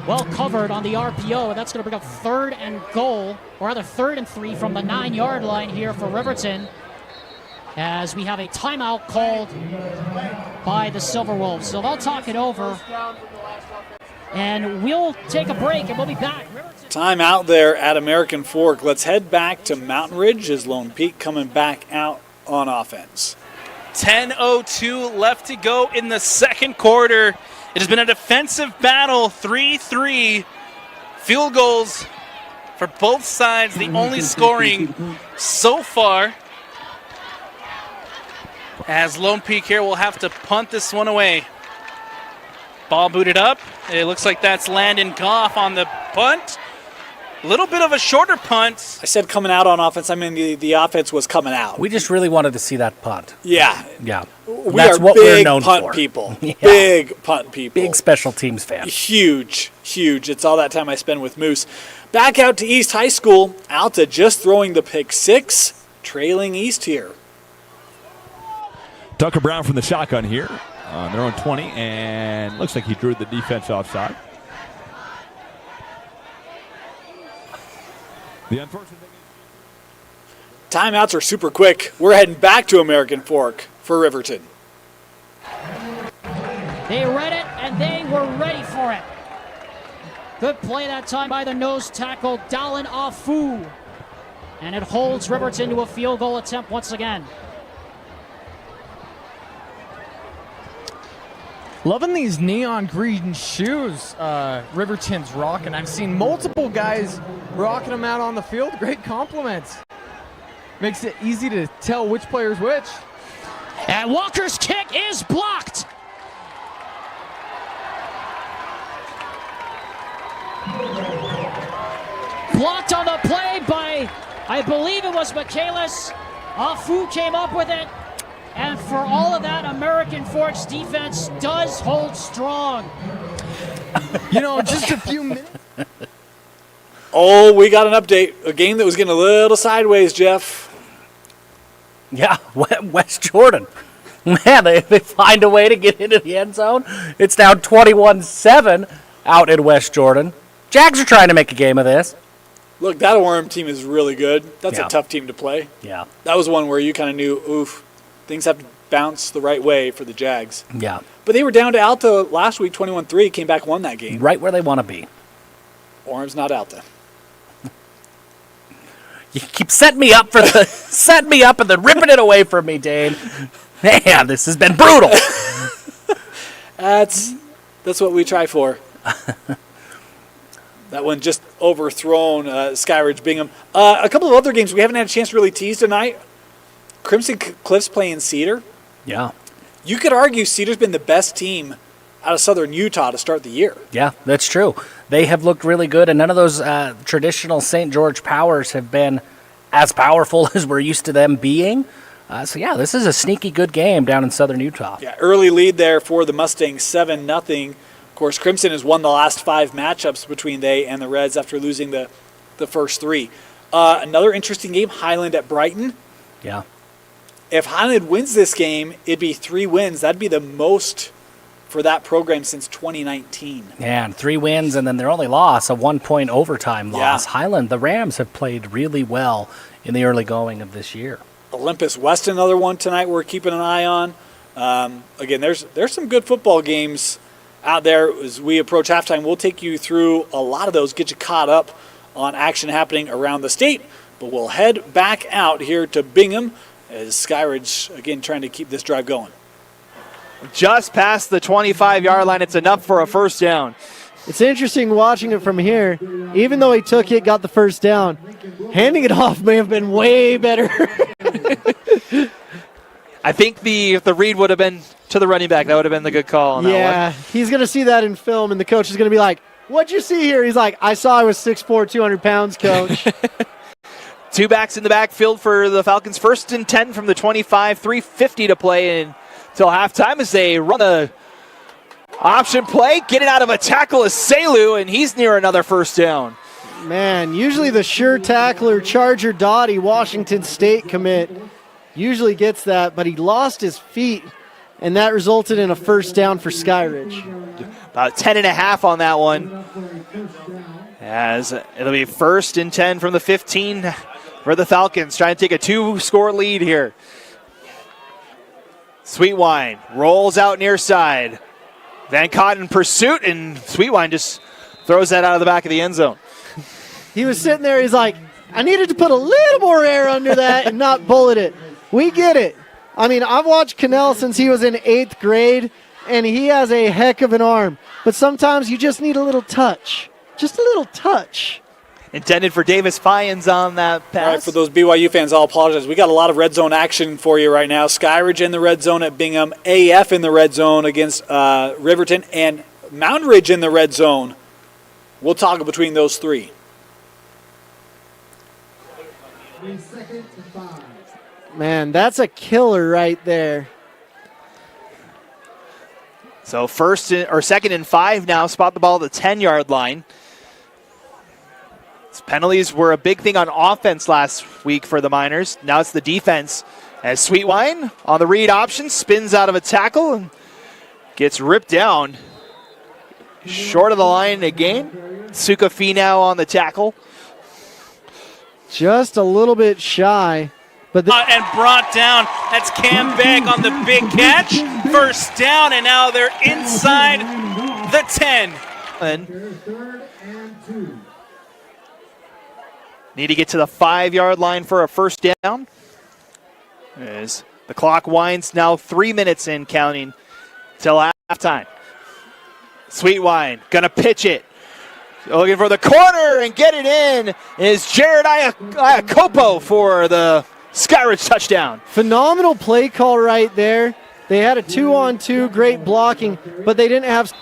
Well covered on the RPO. That's going to bring up 3rd and goal, or rather 3rd and 3 from the 9-yard line here for Riverton, as we have a timeout called by the Silver Wolves. So they'll talk it over, and we'll take a break, and we'll be back. Time out there at American Fork. Let's head back to Mountain Ridge as Lone Peak coming back out on offense. 10:02 left to go in the second quarter. It has been a defensive battle, 3-3. Field goals for both sides, the only scoring so far. As Lone Peak here will have to punt this one away. Ball booted up. It looks like that's Landon Goff on the punt. A little bit of a shorter punt. I said coming out on offense. I mean, the offense was coming out. We just really wanted to see that punt. Yeah. Yeah. That's what we're known for. Punt people. Yeah. Big punt people. Big special teams fans. Huge. It's all that time I spend with Moose. Back out to East High School. Alta just throwing the pick 6, trailing East here. Tucker Brown from the shotgun here on their own 20, and looks like he drew the defense offside. The unfortunate thing is timeouts are super quick. We're heading back to American Fork for Riverton. They read it, and they were ready for it. Good play that time by the nose tackle, Dallin Afu. And it holds Riverton to a field goal attempt once again. Loving these neon green shoes Riverton's rocking. I've seen multiple guys rocking them out on the field. Great compliments. Makes it easy to tell which player's which. And Walker's kick is blocked. Blocked on the play by, I believe it was Michaelis. Afu came up with it. And for all of that, American Fork's defense does hold strong. Just a few minutes. Oh, we got an update. A game that was getting a little sideways, Jeff. Yeah, West Jordan. Man, they find a way to get into the end zone. It's now 21-7 out in West Jordan. Jags are trying to make a game of this. Look, that Orem team is really good. That's a tough team to play. Yeah. That was one where you kind of knew, oof, things have to bounce the right way for the Jags. Yeah. But they were down to Alta last week, 21-3, came back, won that game. Right where they want to be. Orem's not Alta. You keep setting me up and then ripping it away from me, Dane. Man, this has been brutal. That's what we try for. That one just overthrown Skyridge Bingham. A couple of other games we haven't had a chance to really tease tonight. Crimson Cliffs playing Cedar. Yeah. You could argue Cedar's been the best team out of Southern Utah to start the year. Yeah, that's true. They have looked really good, and none of those traditional St. George powers have been as powerful as we're used to them being. This is a sneaky good game down in Southern Utah. Yeah, early lead there for the Mustangs, 7-0. Of course, Crimson has won the last 5 matchups between they and the Reds after losing the first 3. Another interesting game, Highland at Brighton. Yeah. if Highland wins this game, it'd be 3 wins. That'd be the most for that program since 2019. Yeah, and 3 wins, and then their only loss, a 1-point overtime loss. Yeah. Highland, the Rams have played really well in the early going of this year. Olympus West, another one tonight we're keeping an eye on. Again, there's some good football games out there. As we approach halftime, we'll take you through a lot of those, get you caught up on action happening around the state. But we'll head back out here to Bingham as Skyridge, again, trying to keep this drive going. Just past the 25-yard line, it's enough for a first down. It's interesting watching it from here. Even though he took it, got the first down, handing it off may have been way better. I think if the read would have been to the running back, that would have been the good call on that one. He's going to see that in film, and the coach is going to be like, "What'd you see here?" He's like, "I saw I was 6'4", 200 pounds, coach." 2 backs in the backfield for the Falcons. 1st and 10 from the 25, 3:50 to play until halftime as they run a option play. Getting out of a tackle is Selu, and he's near another first down. Man, usually the sure tackler, Charger Dottie, Washington State commit, usually gets that, but he lost his feet, and that resulted in a first down for Skyridge. About 10.5 on that one. As it'll be 1st and 10 from the 15 for the Falcons, trying to take a 2-score lead here. Sweetwine rolls out near side. Van Cott in pursuit, and Sweetwine just throws that out of the back of the end zone. He was sitting there, he's like, I needed to put a little more air under that and not bullet it. We get it. I mean, I've watched Cannell since he was in 8th grade, and he has a heck of an arm. But sometimes you just need a little touch. Just a little touch. Intended for Davis Fyans on that pass. All right, for those BYU fans, I'll apologize. We got a lot of red zone action for you right now. Skyridge in the red zone at Bingham, AF in the red zone against Riverton, and Mountain Ridge in the red zone. We'll toggle between those 3. Man, that's a killer right there. So 2nd and 5 now. Spot the ball at the 10-yard line. Penalties were a big thing on offense last week for the Miners. Now it's the defense as Sweetwine on the read option spins out of a tackle and gets ripped down. Short of the line again. Suka Finau on the tackle. Just a little bit shy. But and brought down. That's Cam Begg on the big catch. First down, and now they're inside the 10. Need to get to the 5-yard line for a first down. As the clock winds, now 3 minutes in counting till halftime. Sweetwine gonna pitch it. Looking for the corner and get it in is Jared Iacopo for the Skyridge touchdown. Phenomenal play call right there. They had a 2-on-2, great blocking, but they didn't have...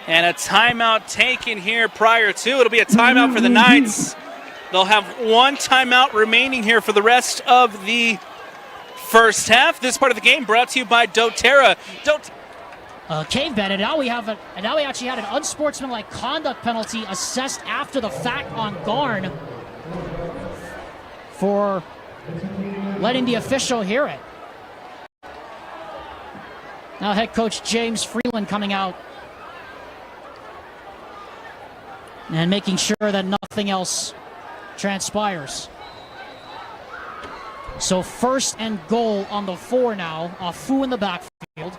And a timeout taken here prior to. It'll be a timeout for the Knights. They'll have 1 timeout remaining here for the rest of the first half. This part of the game brought to you by doTERRA. Cave Bennett, now we actually had an unsportsmanlike conduct penalty assessed after the fact on Garn for letting the official hear it. Now head coach James Freeland coming out and making sure that nothing else transpires. So 1st and goal on the 4 now. Afu in the backfield.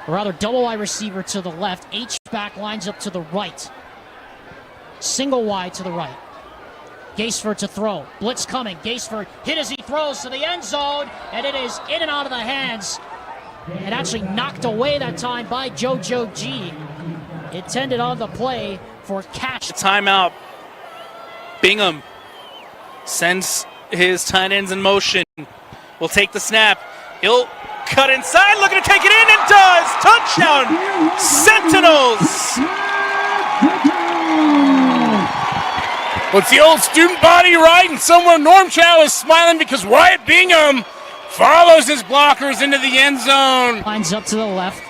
Or rather, double wide receiver to the left. H-back lines up to the right. Single wide to the right. Gaisford to throw. Blitz coming. Gaisford hit as he throws to the end zone, and it is in and out of the hands. And actually knocked away that time by JoJo G. Intended on the play for catch. Timeout. Bingham sends his tight ends in motion. Will take the snap. He'll cut inside, looking to take it in, and does! Touchdown! Sentinels! Well, it's the old student body, right? And somewhere Norm Chow is smiling because Wyatt Bingham follows his blockers into the end zone. Lines up to the left.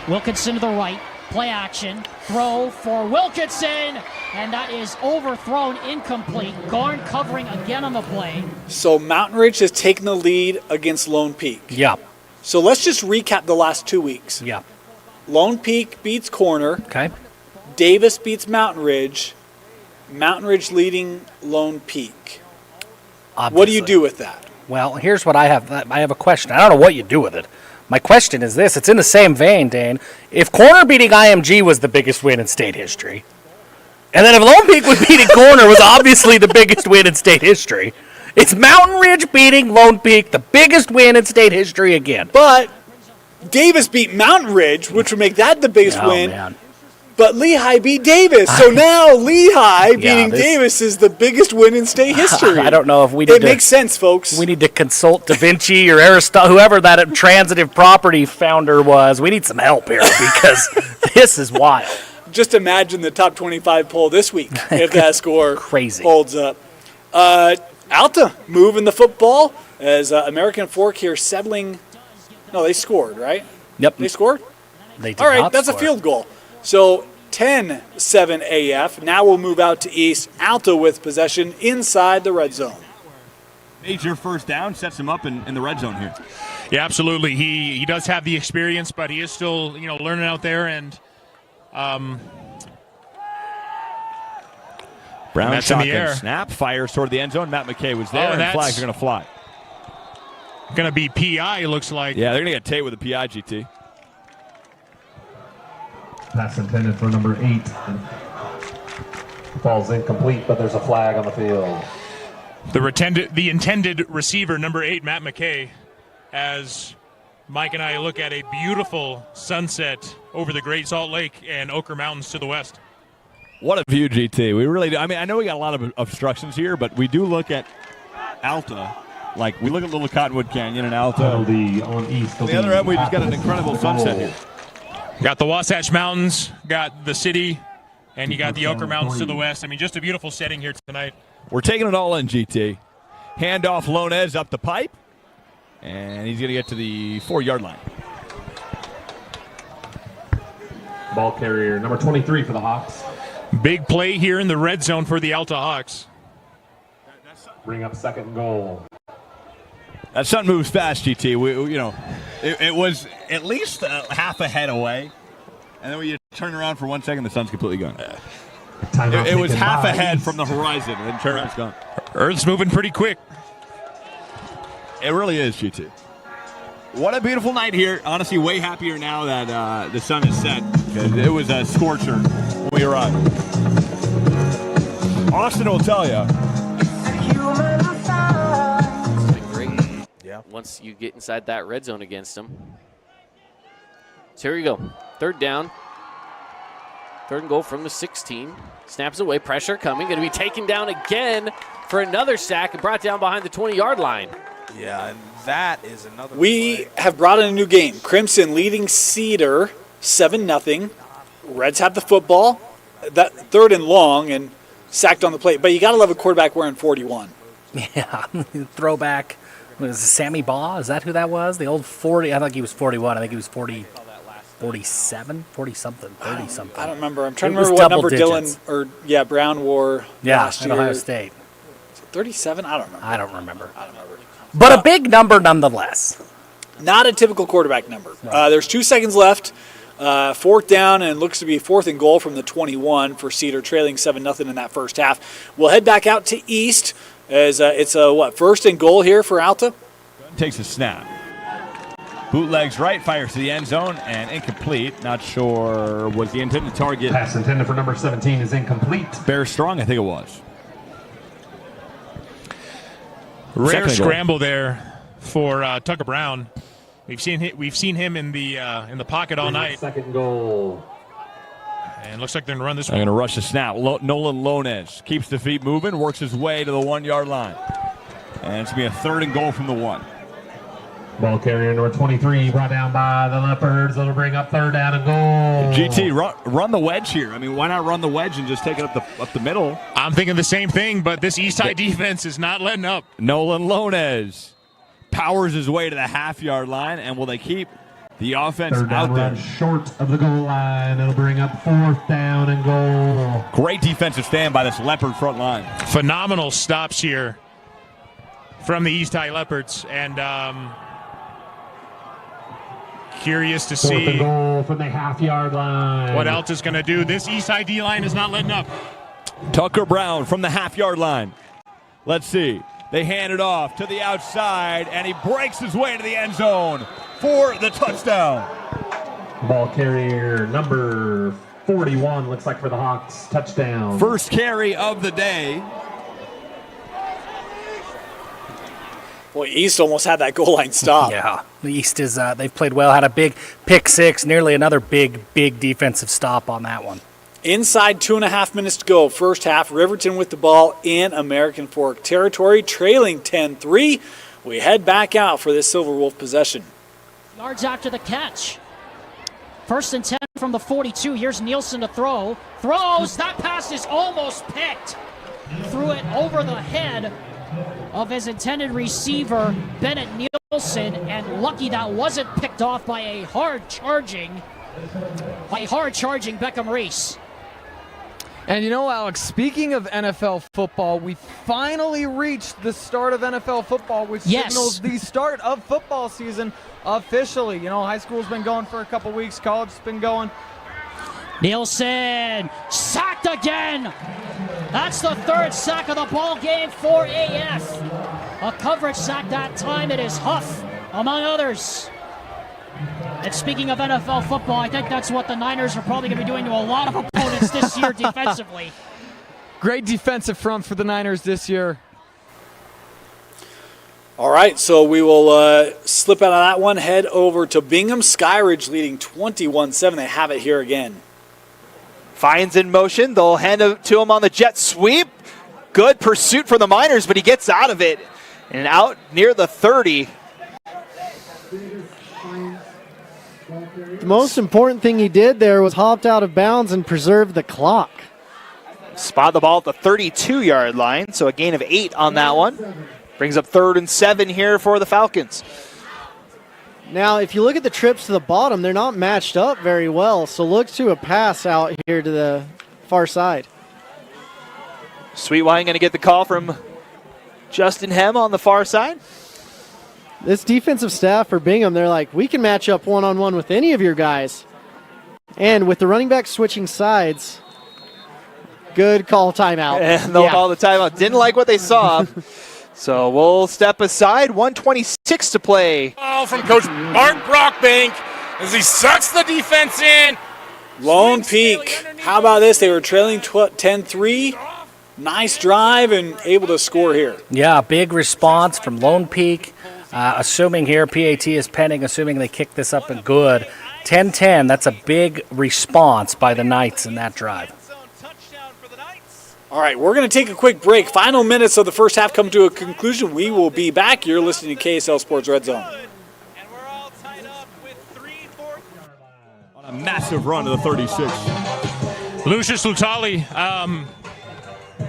Wilkinson to the right. Play action. Throw for Wilkinson. And that is overthrown, incomplete. Garn covering again on the play. So Mountain Ridge has taken the lead against Lone Peak. Yeah. So let's just recap the last 2 weeks. Yeah. Lone Peak beats Corner. Okay. Davis beats Mountain Ridge. Mountain Ridge leading Lone Peak. Obviously. What do you do with that? Well, here's what I have. I have a question. I don't know what you do with it. My question is this. It's in the same vein, Dane. If Corner beating IMG was the biggest win in state history, and then if Lone Peak was beating Corner was obviously the biggest win in state history, it's Mountain Ridge beating Lone Peak, the biggest win in state history again. But Davis beat Mountain Ridge, which would make that the biggest win. Man. But Lehigh beat Davis. So now Lehigh beating Davis is the biggest win in state history. I don't know if we need It makes sense, folks. We need to consult Da Vinci or Aristotle, whoever that transitive property founder was. We need some help here because this is wild. Just imagine the top 25 poll this week if that score holds up. Alta moving the football as American Fork here settling. No, they scored, right? Yep. They scored? They did All right, not that's score. a field goal. So 10-7 AF. Now we'll move out to East. Alta with possession inside the red zone. Major first down sets him up in the red zone here. Yeah, absolutely. He does have the experience, but he is still learning out there. And Brown that's in the shotgun air. snap, fires toward the end zone. Matt McKay was there, and flags are going to fly. Going to be PI, looks like. Yeah, they're going to get Tate with a PI, GT. Pass intended for number 8. Falls incomplete, but there's a flag on the field. The intended receiver, number 8, Matt McKay, as Mike and I look at a beautiful sunset over the Great Salt Lake and Ochre Mountains to the west. What a view, GT. We really do. I mean, I know we got a lot of obstructions here, but we do look at Alta. Like, we look at Little Cottonwood Canyon and Alta. On east. On the other end, we just got an incredible sunset here. Got the Wasatch Mountains, got the city, and you got the Ochre Mountains to the west. I mean, just a beautiful setting here tonight. We're taking it all in, GT. Handoff Lonez up the pipe, and he's going to get to the 4-yard line. Ball carrier, number 23 for the Hawks. Big play here in the red zone for the Alta Hawks. Bring up second and goal. That sun moves fast, GT. It was at least half a head away, and then when you turn around for 1 second, the sun's completely gone. It was half a head from the horizon, and then turn it's gone. Earth's moving pretty quick. It really is, GT. What a beautiful night here. Honestly, way happier now that the sun is set, because it was a scorcher when we arrived. Austin will tell you. Yeah. Once you get inside that red zone against them. So here you go. Third down. Third and goal from the 16. Snaps away. Pressure coming. Going to be taken down again for another sack and brought down behind the 20-yard line. Yeah, and that is another. We have brought in a new game. Crimson leading Cedar 7-0. Reds have the football. That third and long and sacked on the plate. But you got to love a quarterback wearing 41. Yeah, throwback. Was it Sammy Baugh? Is that who that was? The old 40. I think he was 41. I think he was 40, 47, 40-something, 30-something. I don't remember. I'm trying to remember what number Dylan Brown wore last year. at Ohio State. 37? I don't remember. I don't remember. But a big number nonetheless. Not a typical quarterback number. Right. There's 2 seconds left. Fourth down, and looks to be fourth and goal from the 21 for Cedar, trailing 7-0 in that first half. We'll head back out to East as it's a, first and goal here for Alta? Takes a snap. Bootlegs right, fires to the end zone, and incomplete. Not sure was the intended target. Pass intended for number 17 is incomplete. Bear Strong, I think it was. Rare scramble there for Tucker Brown. We've seen him in the pocket all night. Second goal. And looks like they're going to run this one. I'm going to rush the snap. Nolan Lonez keeps the feet moving, works his way to the 1-yard line. And it's going to be a third and goal from the 1. Ball carrier number 23 brought down by the Leopards. That'll bring up third down and goal. GT, run the wedge here. I mean, why not run the wedge and just take it up the middle? I'm thinking the same thing, but this East High defense is not letting up. Nolan Lonez powers his way to the half-yard line, and will they keep The offense Third out down there. run short of the goal line. It'll bring up 4th down and goal. Great defensive stand by this Leopard front line. Phenomenal stops here from the East High Leopards, and curious to 4th and see goal from the half-yard line. what else is going to do. This East High D line is not letting up. Tucker Brown from the half-yard line. Let's see. They hand it off to the outside, and he breaks his way into the end zone for the touchdown. Ball carrier number 41, looks like for the Hawks. Touchdown. First carry of the day. Boy, East almost had that goal line stop. Yeah, the East is they've played well. Had a big pick six, nearly another big defensive stop on that one. Inside 2.5 minutes to go, first half. Riverton with the ball in American Fork territory, trailing 10-3. We head back out for this Silver Wolf possession. Yards after the catch. 1st and 10 from the 42. Here's Nielsen to throw. Throws. That pass is almost picked. Threw it over the head of his intended receiver, Bennett Nielsen, and lucky that wasn't picked off by a hard-charging Beckham Reese. And you know, Alex, speaking of NFL football, we finally reached the start of NFL football, which signals the start of football season officially. You know, high school's been going for a couple weeks, college's been going. Nielsen sacked again. That's the 3rd sack of the ball game for AF. A coverage sack that time. It is Huff, among others. And speaking of NFL football, I think that's what the Niners are probably going to be doing to a lot of opponents this year defensively. Great defensive front for the Niners this year. All right, so we will slip out of that one, head over to Bingham. Skyridge leading 21-7. They have it here again. Finds in motion. They'll hand it to him on the jet sweep. Good pursuit for the Miners, but he gets out of it and out near the 30. The most important thing he did there was hopped out of bounds and preserved the clock. Spot the ball at the 32-yard line, so a gain of 8 on that one. Brings up 3rd and 7 here for the Falcons. Now, if you look at the trips to the bottom, they're not matched up very well, so look to a pass out here to the far side. Sweetwine going to get the call from Justin Hem on the far side. This defensive staff for Bingham, they're like, we can match up one-on-one with any of your guys. And with the running back switching sides, good call timeout. And they'll call the timeout. Didn't like what they saw. So we'll step aside. 1:26 to play. Ball from Coach Mark Brockbank as he sucks the defense in. Lone Peak. How about this? They were trailing 10-3. Nice drive and able to score here. Yeah, big response from Lone Peak. Assuming here PAT is pending, assuming they kick this up and good. 10-10, that's a big response by the Knights in that drive. All right, we're going to take a quick break. Final minutes of the first half come to a conclusion. We will be back. You're listening to KSL Sports Red Zone. On a massive run to the 36. Lucius Lutali,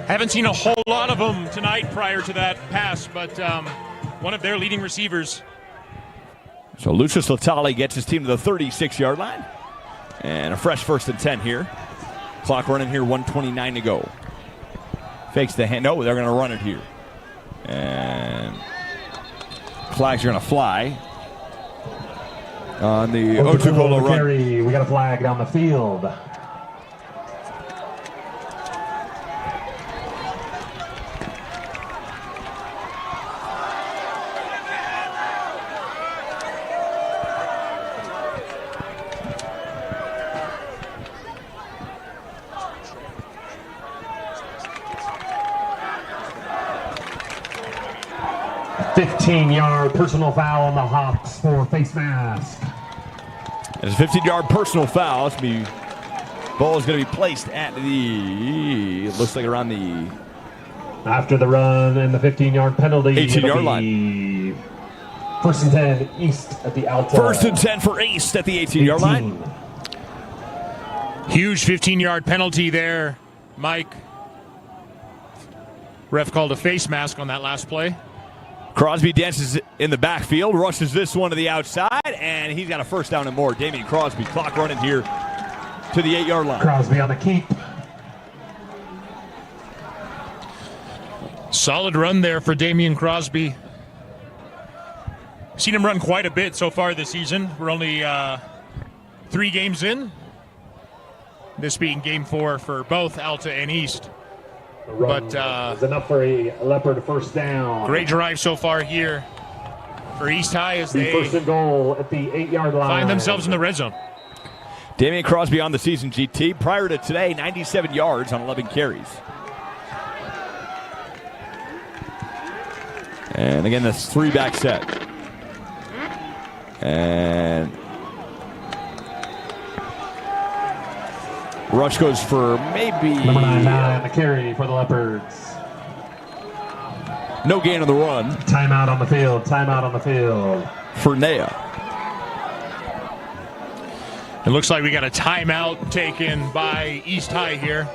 haven't seen a whole lot of them tonight prior to that pass, but one of their leading receivers. So Lucius Latali gets his team to the 36-yard line. And a fresh 1st and 10 here. Clock running here, 1:29 to go. Fakes the hand. No, they're going to run it here. And flags are going to fly on the Otukolo run. Carry. We got a flag down the field. Yard personal foul on the Hawks for face mask. It's a 15-yard personal foul. It's be ball is going to be placed at the. It looks like around the. After the run and the 15-yard penalty. 18-yard line. 1st and 10 East at the Alta. 1st and 10 for East at the 18-yard line. Huge 15-yard penalty there, Mike. Ref called a face mask on that last play. Crosby dances in the backfield, rushes this one to the outside, and and he's got a first down and more. Damian Crosby, clock running here to the 8-yard line. Crosby on the keep. Solid run there for Damian Crosby. Seen him run quite a bit so far this season. We're only 3 games in. This being game 4 for both Alta and East. But is enough for a Leopard first down. great drive so far here for East High as they First and goal at the 8-yard line. find themselves in the red zone. Damian Crosby on the season, GT. Prior to today, 97 yards on 11 carries. And again, this 3-back set. And rush goes for maybe Number 9 the carry for the Leopards. no gain on the run. Timeout on the field. Timeout on the field. For Nea. It looks like we got a timeout taken by East High here.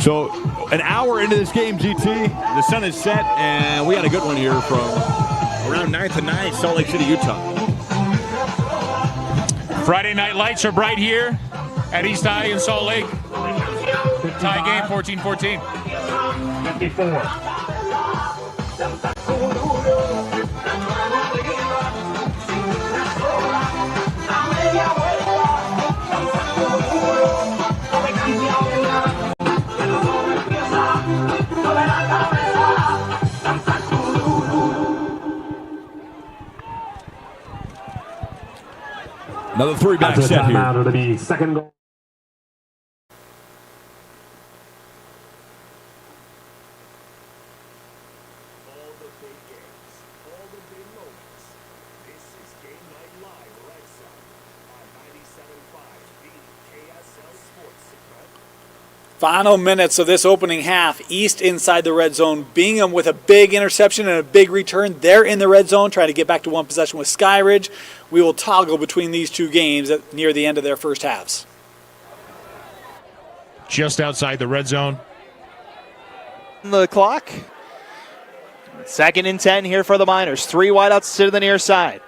So an hour into this game, GT, the sun is set, and we got a good one here from around 9th and 9th, Salt Lake City, Utah. Friday night lights are bright here at East High in Salt Lake. Tie game 14-14. 54. Another 3-back set here. It'll be second goal. Final minutes of this opening half. East inside the red zone. Bingham with a big interception and a big return. They're in the red zone trying to get back to one possession with Skyridge. We will toggle between these two games near the end of their first halves. Just outside the red zone. The clock. 2nd and 10 here for the Miners. 3 wideouts to the near side.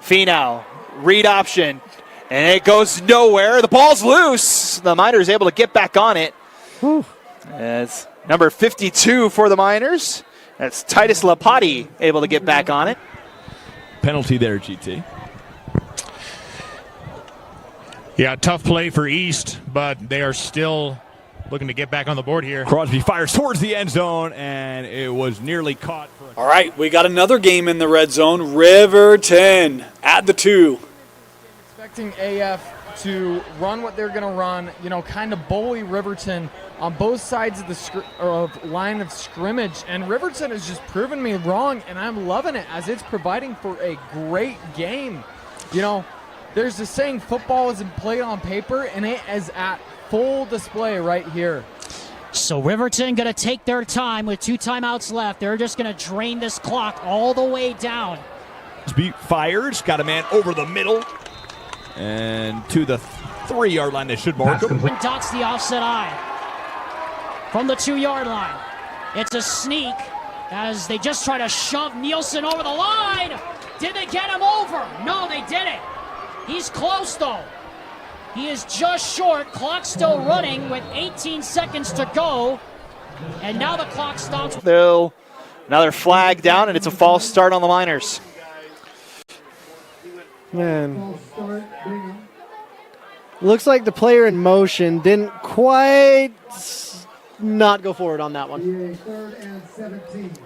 Finau, read option. And it goes nowhere. The ball's loose. The Miners able to get back on it. It's number 52 for the Miners. That's Titus Lapati able to get back on it. Penalty there, GT. Yeah, tough play for East, but they are still looking to get back on the board here. Crosby fires towards the end zone, and it was nearly caught. All right, we got another game in the red zone. Riverton at the 2. Expecting AF to run what they're going to run, kind of bully Riverton on both sides of the line of scrimmage. And Riverton has just proven me wrong, and I'm loving it as it's providing for a great game. There's a saying, football isn't played on paper, and it is at full display right here. So Riverton going to take their time with 2 timeouts left. They're just going to drain this clock all the way down. Crosby fires, got a man over the middle. And to the 3-yard line, they should mark him. Dots the offset eye from the 2-yard line. It's a sneak as they just try to shove Nielsen over the line. Did they get him over? No, they didn't. He's close, though. He is just short. Clock still running with 18 seconds to go. And now the clock stops. Another flag down, and it's a false start on the Miners. Man. Looks like the player in motion didn't quite not go forward on that one.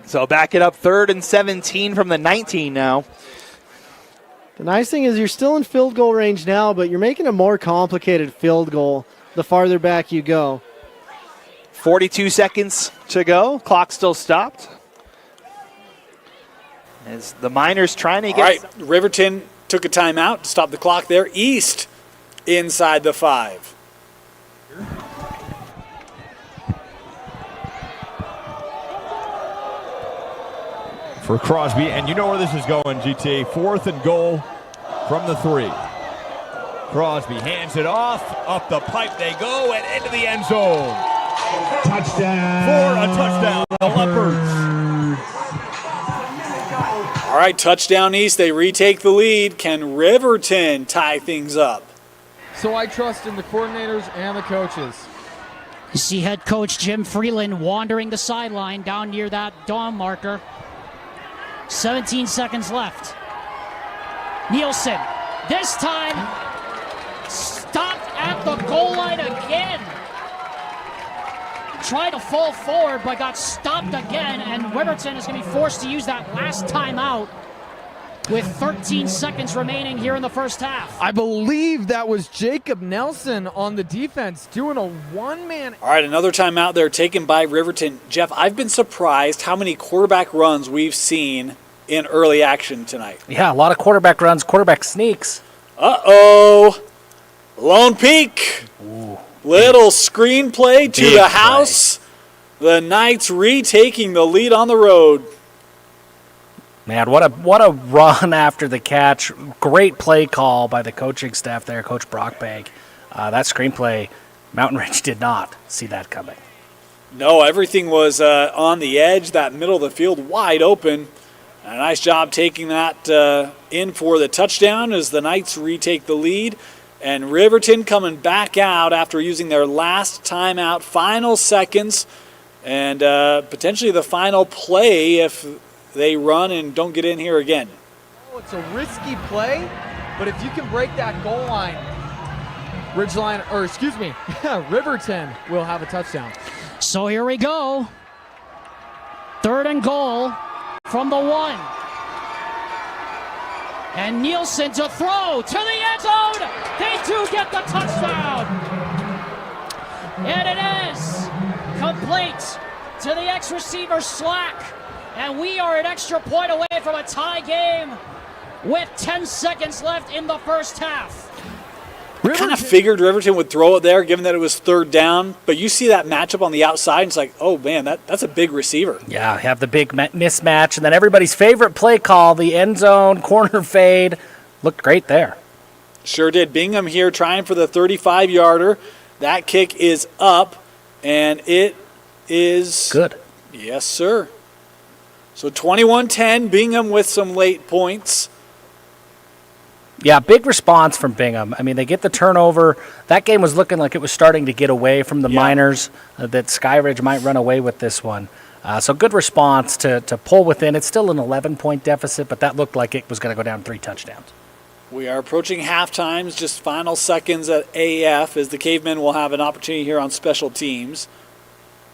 So back it up, 3rd and 17 from the 19 now. The nice thing is you're still in field goal range now, but you're making a more complicated field goal the farther back you go. 42 seconds to go. Clock still stopped. As the Miners trying to get... All right, Riverton took a timeout to stop the clock there. East inside the 5. For Crosby, and you know where this is going, GT. 4th and goal from the 3. Crosby hands it off, up the pipe they go, and into the end zone. Touchdown. For a touchdown, the Leopards. All right, touchdown East. They retake the lead. Can Riverton tie things up? So I trust in the coordinators and the coaches. You see head coach Jim Freeland wandering the sideline down near that dawn marker. 17 seconds left. Nielsen, this time, stopped at the goal line again. Tried to fall forward, but got stopped again, and Riverton is going to be forced to use that last timeout with 13 seconds remaining here in the first half. I believe that was Jacob Nelson on the defense doing a one-man. All right, another timeout there taken by Riverton. Jeff, I've been surprised how many quarterback runs we've seen in early action tonight. Yeah, a lot of quarterback runs, quarterback sneaks. Uh-oh. Lone peak. Ooh. Little screenplay to the house. The Knights retaking the lead on the road. Man, what a run after the catch. Great play call by the coaching staff there, Coach Brockbank. That screenplay, Mountain Ridge did not see that coming. No, everything was on the edge, that middle of the field wide open. A nice job taking that in for the touchdown as the Knights retake the lead. And Riverton coming back out after using their last timeout, final seconds, and potentially the final play if they run and don't get in here again. Oh, it's a risky play, but if you can break that goal line, Riverton will have a touchdown. So here we go. 3rd and goal from the 1. And Nielsen to throw to the end zone. They do get the touchdown. And it is complete to the ex-receiver Slack. And we are an extra point away from a tie game with 10 seconds left in the first half. I kind of figured Riverton would throw it there, given that it was 3rd down. But you see that matchup on the outside, and it's like, oh, man, that's a big receiver. Yeah, you have the big mismatch. And then everybody's favorite play call, the end zone corner fade. Looked great there. Sure did. Bingham here trying for the 35-yarder. That kick is up, and it is good. Yes, sir. So 21-10, Bingham with some late points. Yeah, big response from Bingham. I mean, they get the turnover. That game was looking like it was starting to get away from the Miners, that Skyridge might run away with this one. So good response to pull within. It's still an 11-point deficit, but that looked like it was going to go down 3 touchdowns. We are approaching halftimes, just final seconds at AF as the Cavemen will have an opportunity here on special teams.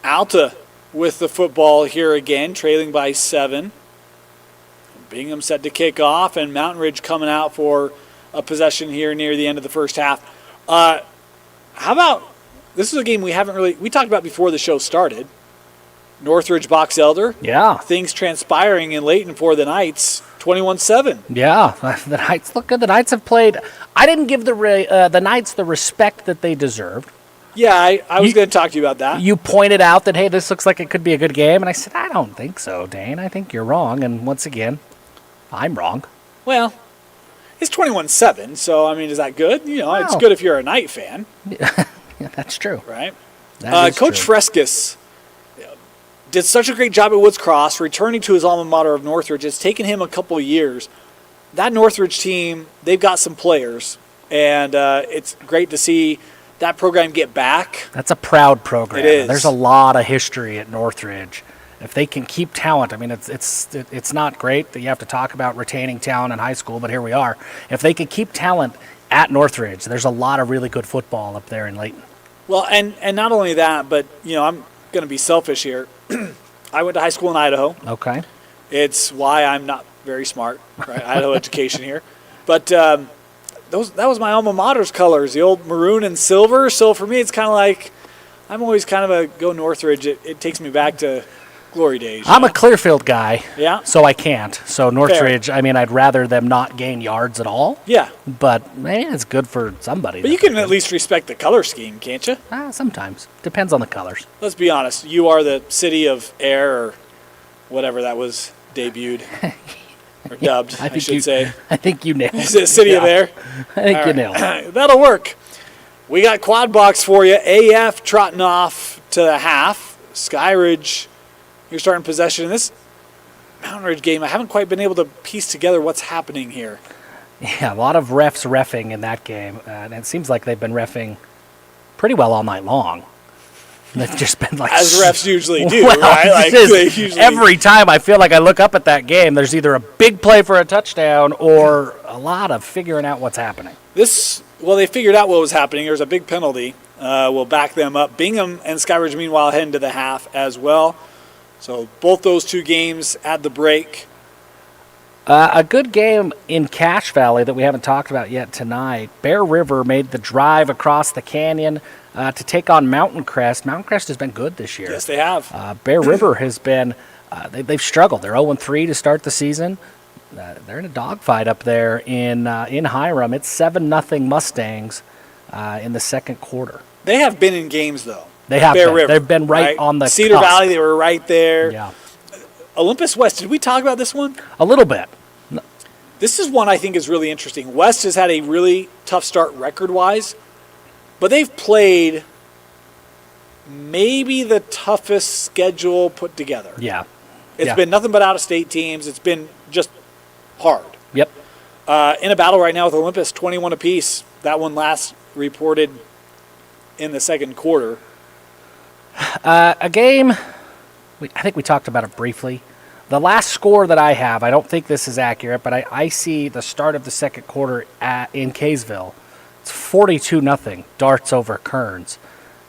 Alta with the football here again, trailing by 7. Bingham set to kick off, and Mountain Ridge coming out for a possession here near the end of the first half. How about, this is a game we talked about before the show started. Northridge Box Elder. Yeah. Things transpiring in Layton for the Knights, 21-7. Yeah, the Knights look good. The Knights have played. I didn't give the Knights the respect that they deserved. Yeah, I was going to talk to you about that. You pointed out that, hey, this looks like it could be a good game, and I said, I don't think so, Dane. I think you're wrong, and once again, I'm wrong. Well, it's 21-7, so, I mean, is that good? You know, it's good if you're a Knight fan. Yeah, that's true. Right? true. Coach Frescus did such a great job at Woods Cross, returning to his alma mater of Northridge. It's taken him a couple years. That Northridge team, they've got some players, and it's great to see that program get back. That's a proud program. It is. There's a lot of history at Northridge. If they can keep talent, I mean, it's not great that you have to talk about retaining talent in high school, but here we are. If they can keep talent at Northridge, there's a lot of really good football up there in Layton. Well, and not only that, but, you know, I'm going to be selfish here. I went to high school in Idaho. Okay. It's why I'm not very smart, right? Idaho education here. But that was my alma mater's colors, the old maroon and silver. So for me, it's kind of like I'm always kind of a go Northridge. It takes me back to glory days. I'm a Clearfield guy, yeah, so I can't. So Northridge, I mean, I'd rather them not gain yards at all. Yeah. But maybe it's good for somebody. But you can at least respect the color scheme, can't you? Sometimes. Depends on the colors. Let's be honest. You are the city of air or whatever that was debuted. Or dubbed, I should say. I think you nailed it. Is it City of Air? I think you nailed it. That'll work. We got quad box for you. AF trotting off to the half. Skyridge, you're starting possession. This Mountain Ridge game, I haven't quite been able to piece together what's happening here. Yeah, a lot of refs reffing in that game, and it seems like they've been reffing pretty well all night long. They've just been like, as refs usually do, well, right? Like they usually, every time I feel like I look up at that game, there's either a big play for a touchdown or a lot of figuring out what's happening. Well, they figured out what was happening. There's a big penalty. Will back them up. Bingham and Skyridge, meanwhile, head into the half as well. So both those two games at the break. A good game in Cache Valley that we haven't talked about yet tonight. Bear River made the drive across the canyon to take on Mountain Crest. Mountain Crest has been good this year. Yes, they have. Bear River has been, they've struggled. They're 0-3 to start the season. They're in a dogfight up there in Hiram. It's 7-0 Mustangs in the second quarter. They have been in games, though. They have Bear been. River, They've been right on the Cedar cusp. Valley, they were right there. Yeah. Olympus West, did we talk about this one? A little bit. This is one I think is really interesting. West has had a really tough start record-wise, but they've played maybe the toughest schedule put together. Yeah. It's been nothing but out-of-state teams. It's been just hard. Yep. In a battle right now with Olympus, 21 apiece. That one last reported in the second quarter. A game, I think we talked about it briefly. The last score that I have, I don't think this is accurate, but I see the start of the second quarter in Kaysville. It's 42-0 Darts over Kearns.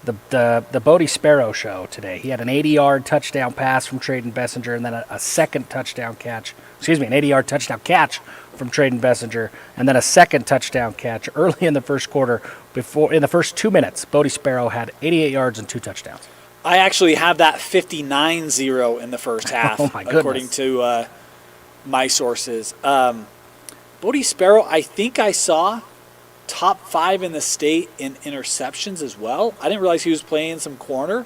The Bodie Sparrow show today. He had an 80-yard touchdown pass from Traden Bessinger and then a second touchdown catch. Excuse me, an 80-yard touchdown catch from Traden Bessinger and then a second touchdown catch early in the first quarter. In the first 2 minutes, Bodie Sparrow had 88 yards and 2 touchdowns. I actually have that 59-0 in the first half, Oh my goodness. according to my sources. Bodie Sparrow, I think I saw top 5 in the state in interceptions as well. I didn't realize he was playing some corner.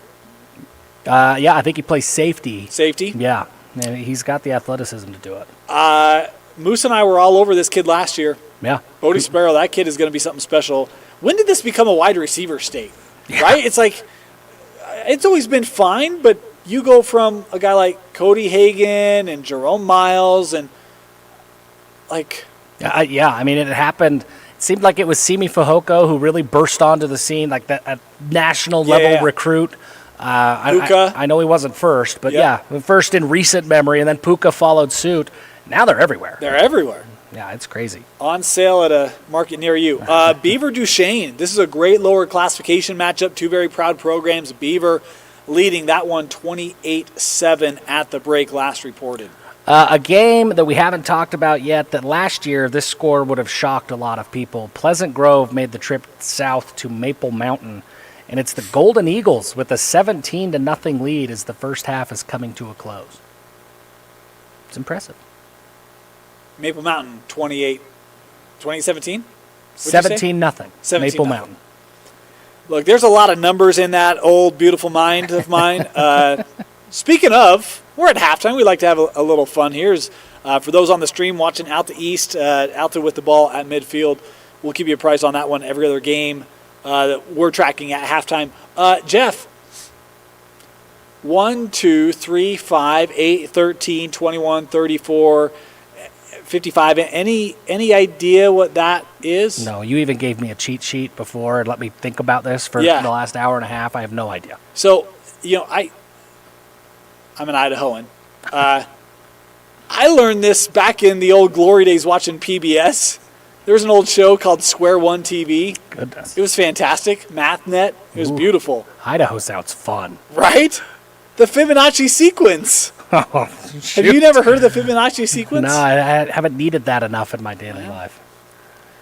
Yeah, I think he plays safety. Safety? Yeah, and he's got the athleticism to do it. Moose and I were all over this kid last year. Yeah. Bodie Sparrow, that kid is going to be something special. When did this become a wide receiver state? Yeah. Right? It's like, it's always been fine, but you go from a guy like Cody Hagan and Jerome Miles and like... Yeah, I mean, it happened... It seemed like it was Simi Fahoko who really burst onto the scene, like that national level recruit. I know he wasn't first, but first in recent memory, and then Puka followed suit. Now they're everywhere. They're everywhere. Yeah, it's crazy. On sale at a market near you. Beaver Duchesne. This is a great lower classification matchup. Two very proud programs. Beaver leading that one 28-7 at the break last reported. A game that we haven't talked about yet that last year this score would have shocked a lot of people. Pleasant Grove made the trip south to Maple Mountain, and it's the Golden Eagles with a 17-0 lead as the first half is coming to a close. It's impressive. Maple Mountain 2017? 17-0. Maple Mountain. Look, there's a lot of numbers in that old beautiful mind of mine. Speaking of, we're at halftime. We like to have a little fun here. For those on the stream watching Alta East, Alta with the ball at midfield, we'll give you a prize on that one every other game that we're tracking at halftime. Jeff, 1, 2, 3, 5, 8, 13, 21, 34, 55. Any idea what that is? No, you even gave me a cheat sheet before and let me think about this for the last hour and a half. I have no idea. So, I'm an Idahoan. I learned this back in the old glory days watching PBS. There was an old show called Square One TV. Goodness. It was fantastic. MathNet. It was beautiful. Idaho sounds fun. Right? The Fibonacci sequence. Oh, have you never heard of the Fibonacci sequence? No, I haven't needed that enough in my daily life.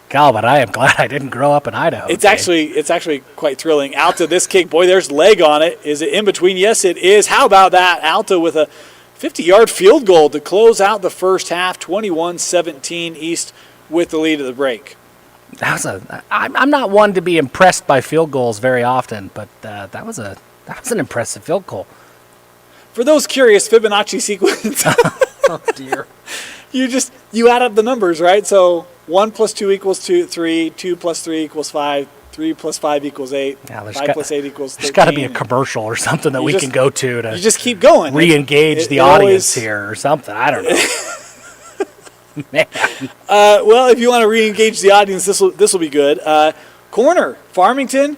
God, but I am glad I didn't grow up in Idaho. It's actually quite thrilling. Alta, this kick, boy, there's leg on it. Is it in between? Yes, it is. How about that? Alta with a 50-yard field goal to close out the first half, 21-17 East with the lead of the break. I'm not one to be impressed by field goals very often, but that was an impressive field goal. For those curious, Fibonacci sequence. Oh dear. You add up the numbers, right? So 1 + 2 = 3, 2 + 3 = 5, 3 plus 5 equals 8. Yeah, 5 plus 8 equals 13. There's got to be a commercial or something that You we just- can go to you just keep going. Re-engage the It audience always- here or something. I don't know. Man. Well, if you want to re-engage the audience, this will be good. Corner, Farmington,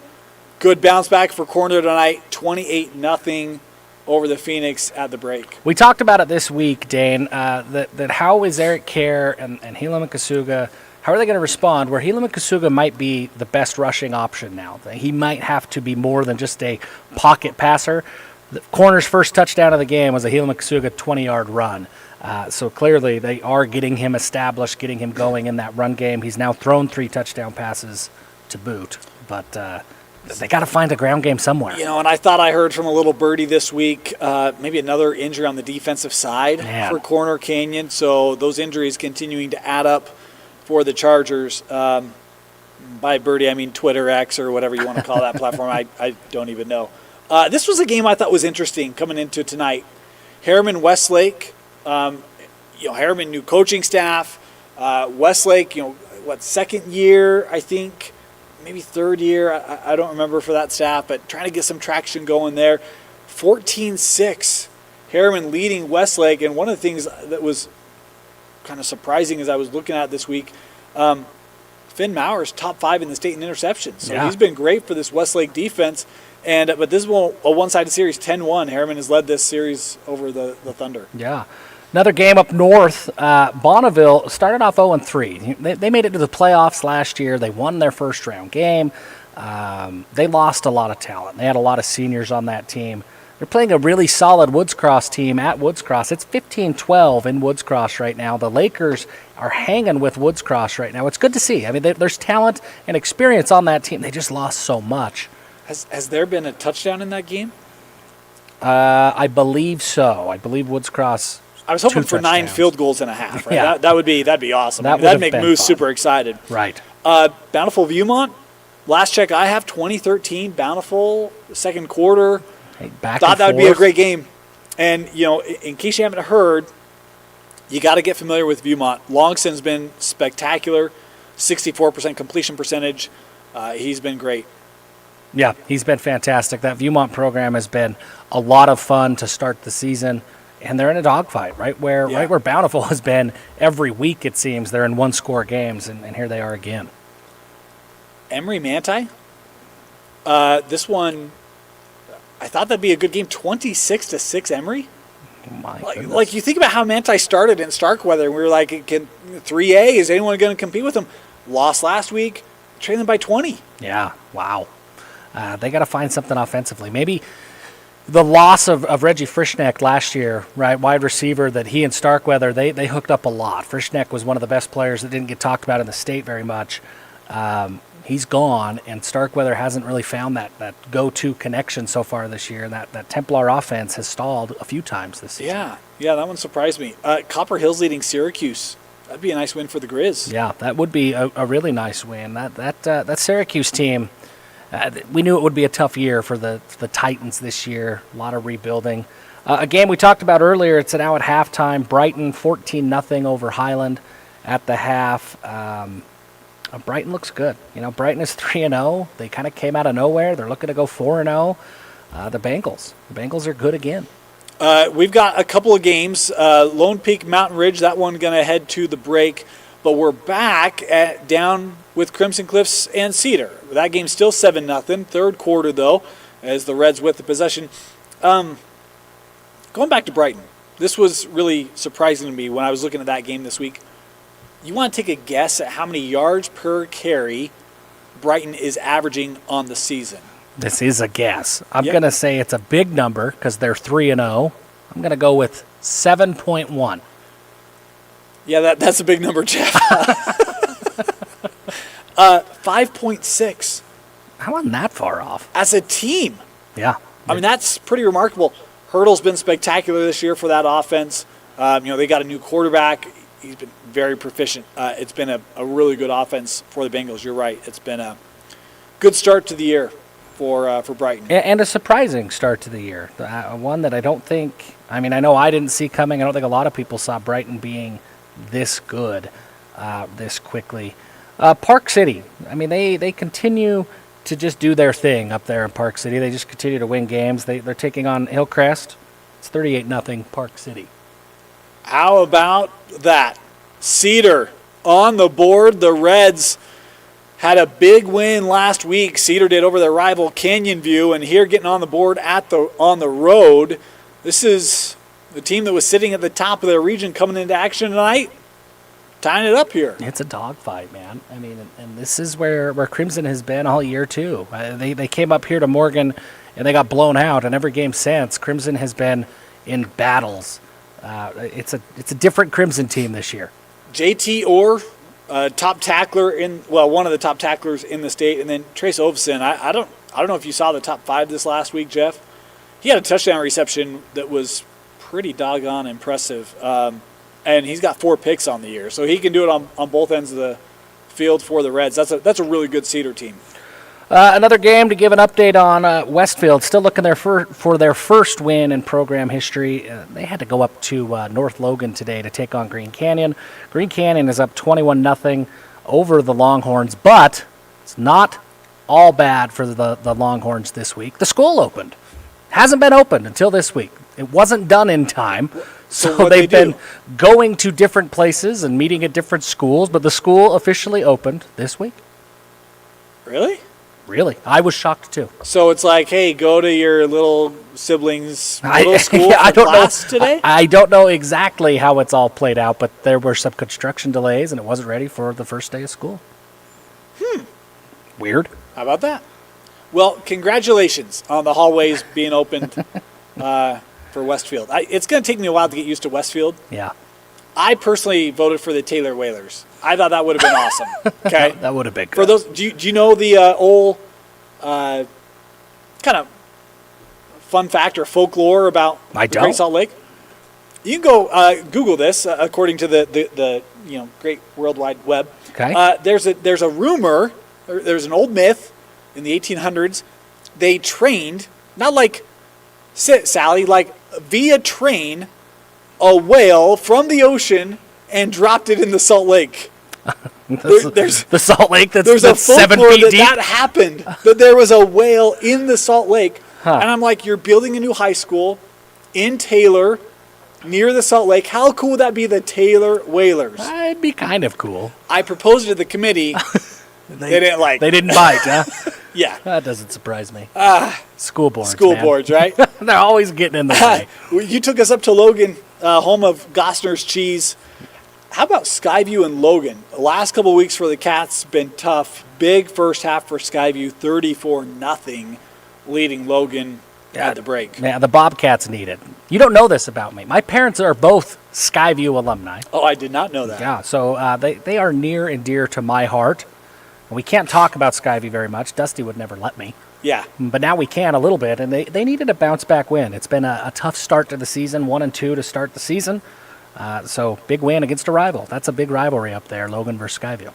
good bounce back for Corner tonight. 28-0 over the Phoenix at the break. We talked about it this week, Dane, that how is Eric Kerr and Hila Kasuga, how are they going to respond where Hila Kasuga might be the best rushing option now? He might have to be more than just a pocket passer. The Corner's first touchdown of the game was a Hila Kasuga 20-yard run. So clearly they are getting him established, getting him going in that run game. He's now thrown 3 touchdown passes to boot, but they got to find a ground game somewhere. You know, and I thought I heard from a little birdie this week, maybe another injury on the defensive side for Corner Canyon. So those injuries continuing to add up for the Chargers. By birdie, I mean Twitter, X, or whatever you want to call that platform. I don't even know. This was a game I thought was interesting coming into tonight. Harriman Westlake, Harriman new coaching staff. Westlake, second year, I think, maybe third year. I don't remember for that staff, but trying to get some traction going there. 14-6, Harriman leading Westlake. And one of the things that was kind of surprising as I was looking at this week, Finn Mauer's top 5 in the state in interceptions. So he's been great for this Westlake defense. But this is a one-sided series, 10-1. Harriman has led this series over the Thunder. Yeah. Another game up north, Bonneville started off 0-3. They made it to the playoffs last year. They won their first-round game. They lost a lot of talent. They had a lot of seniors on that team. They're playing a really solid Woods Cross team at Woods Cross. It's 15-12 in Woods Cross right now. The Lakers are hanging with Woods Cross right now. It's good to see. I mean, there's talent and experience on that team. They just lost so much. Has there been a touchdown in that game? I believe so. I believe Woods Cross. I was hoping for 9 field goals and a half. Right? That'd be awesome. That'd make Moose super excited. Right. Bountiful Viewmont. Last check I have 2013 Bountiful second quarter. Thought that would be a great game. And in case you haven't heard, you got to get familiar with Viewmont. Longson's been spectacular. 64% completion percentage. He's been great. Yeah, he's been fantastic. That Viewmont program has been a lot of fun to start the season, and they're in a dogfight, right where Bountiful has been every week. It seems they're in 1-score games, and here they are again. Emory Manti. This one, I thought that'd be a good game. 26-6 Emory. Like you think about how Manti started in Starkweather, and we were like, "Can 3A? Is anyone going to compete with them?" Lost last week, trailing by 20. Yeah, wow. They got to find something offensively. Maybe the loss of Reggie Frischneck last year, right, wide receiver, that he and Starkweather, they hooked up a lot. Frischneck was one of the best players that didn't get talked about in the state very much. He's gone, and Starkweather hasn't really found that go-to connection so far this year. That Templar offense has stalled a few times this season. Yeah, that one surprised me. Copper Hill's leading Syracuse. That'd be a nice win for the Grizz. Yeah, that would be a really nice win. That Syracuse team, we knew it would be a tough year for the Titans this year. A lot of rebuilding. A game we talked about earlier, it's now at halftime. Brighton 14-0 over Highland at the half. Brighton looks good. Brighton is 3-0. They kind of came out of nowhere. They're looking to go 4-0. The Bengals are good again. We've got a couple of games. Lone Peak, Mountain Ridge, that one going to head to the break. But we're back down with Crimson Cliffs and Cedar. That game's still 7-0. Third quarter, though, as the Reds with the possession. Going back to Brighton, this was really surprising to me when I was looking at that game this week. You want to take a guess at how many yards per carry Brighton is averaging on the season? This is a guess. I'm going to say it's a big number because they're 3-0. I'm going to go with 7.1. Yeah, that's a big number, Jeff. 5.6. How wasn't that far off? As a team. Yeah. I mean, that's pretty remarkable. Hurdle's been spectacular this year for that offense. They got a new quarterback. He's been very proficient. It's been a really good offense for the Bengals. You're right. It's been a good start to the year for Brighton. And a surprising start to the year. One that I don't think, I know I didn't see coming. I don't think a lot of people saw Brighton being this good this quickly. Park City, they continue to just do their thing up there in Park City. They just continue to win games. They're taking on Hillcrest. It's 38-0 Park City. How about that? Cedar on the board. The Reds had a big win last week. Cedar did over their rival Canyon View, and here getting on the board on the road. This is the team that was sitting at the top of their region coming into action tonight. Tying it up here. It's a dogfight, man. I mean, and this is where Crimson has been all year, too. They came up here to Morgan, and they got blown out. And every game since, Crimson has been in battles. It's a different Crimson team this year. JT Orr, top tackler one of the top tacklers in the state, and then Trace Ovesen. I don't know if you saw the top 5 this last week, Jeff. He had a touchdown reception that was pretty doggone impressive, and he's got 4 picks on the year, so he can do it on both ends of the field for the Reds. That's a really good Cedar team. Another game to give an update on. Westfield still looking there for their first win in program history. They had to go up to North Logan today to take on Green Canyon. Green Canyon is up 21-0 over the Longhorns, but it's not all bad for the Longhorns this week. The school opened. Hasn't been opened until this week. It wasn't done in time, so they've been going to different places and meeting at different schools, but the school officially opened this week. Really? Really. I was shocked, too. So it's like, hey, go to your little siblings' middle school for class today? I don't know exactly how it's all played out, but there were some construction delays, and it wasn't ready for the first day of school. Weird. How about that? Well, congratulations on the hallways being opened for Westfield. It's going to take me a while to get used to Westfield. Yeah. I personally voted for the Taylor Whalers. I thought that would have been awesome. Okay, that would have been good. For those, do you know the old kind of fun fact or folklore about the Great Salt Lake? You can go Google this. According to the great World Wide Web, okay. There's a rumor. There's an old myth in the 1800s. They trained not like Sally, like via train, a whale from the ocean and dropped it in the Salt Lake. There's the Salt Lake there's that's a 7 folklore feet deep. that happened, that there was a whale in the Salt Lake. And I'm like, you're building a new high school in Taylor near the Salt Lake. How cool would that be, the Taylor Whalers? It'd be kind of cool. I proposed it to the committee. They didn't like it. They didn't bite, huh? Yeah. That doesn't surprise me. School boards, boards, right? They're always getting in the way. You took us up to Logan, home of Gostner's Cheese. How about Skyview and Logan? The last couple of weeks for the Cats been tough. Big first half for Skyview, 34-0, leading Logan at the break. Yeah, the Bobcats need it. You don't know this about me. My parents are both Skyview alumni. Oh, I did not know that. Yeah, so they are near and dear to my heart. We can't talk about Skyview very much. Dusty would never let me. Yeah. But now we can a little bit, and they needed a bounce-back win. It's been a tough start to the season, 1-2 to start the season. So big win against a rival. That's a big rivalry up there, Logan versus Skyview.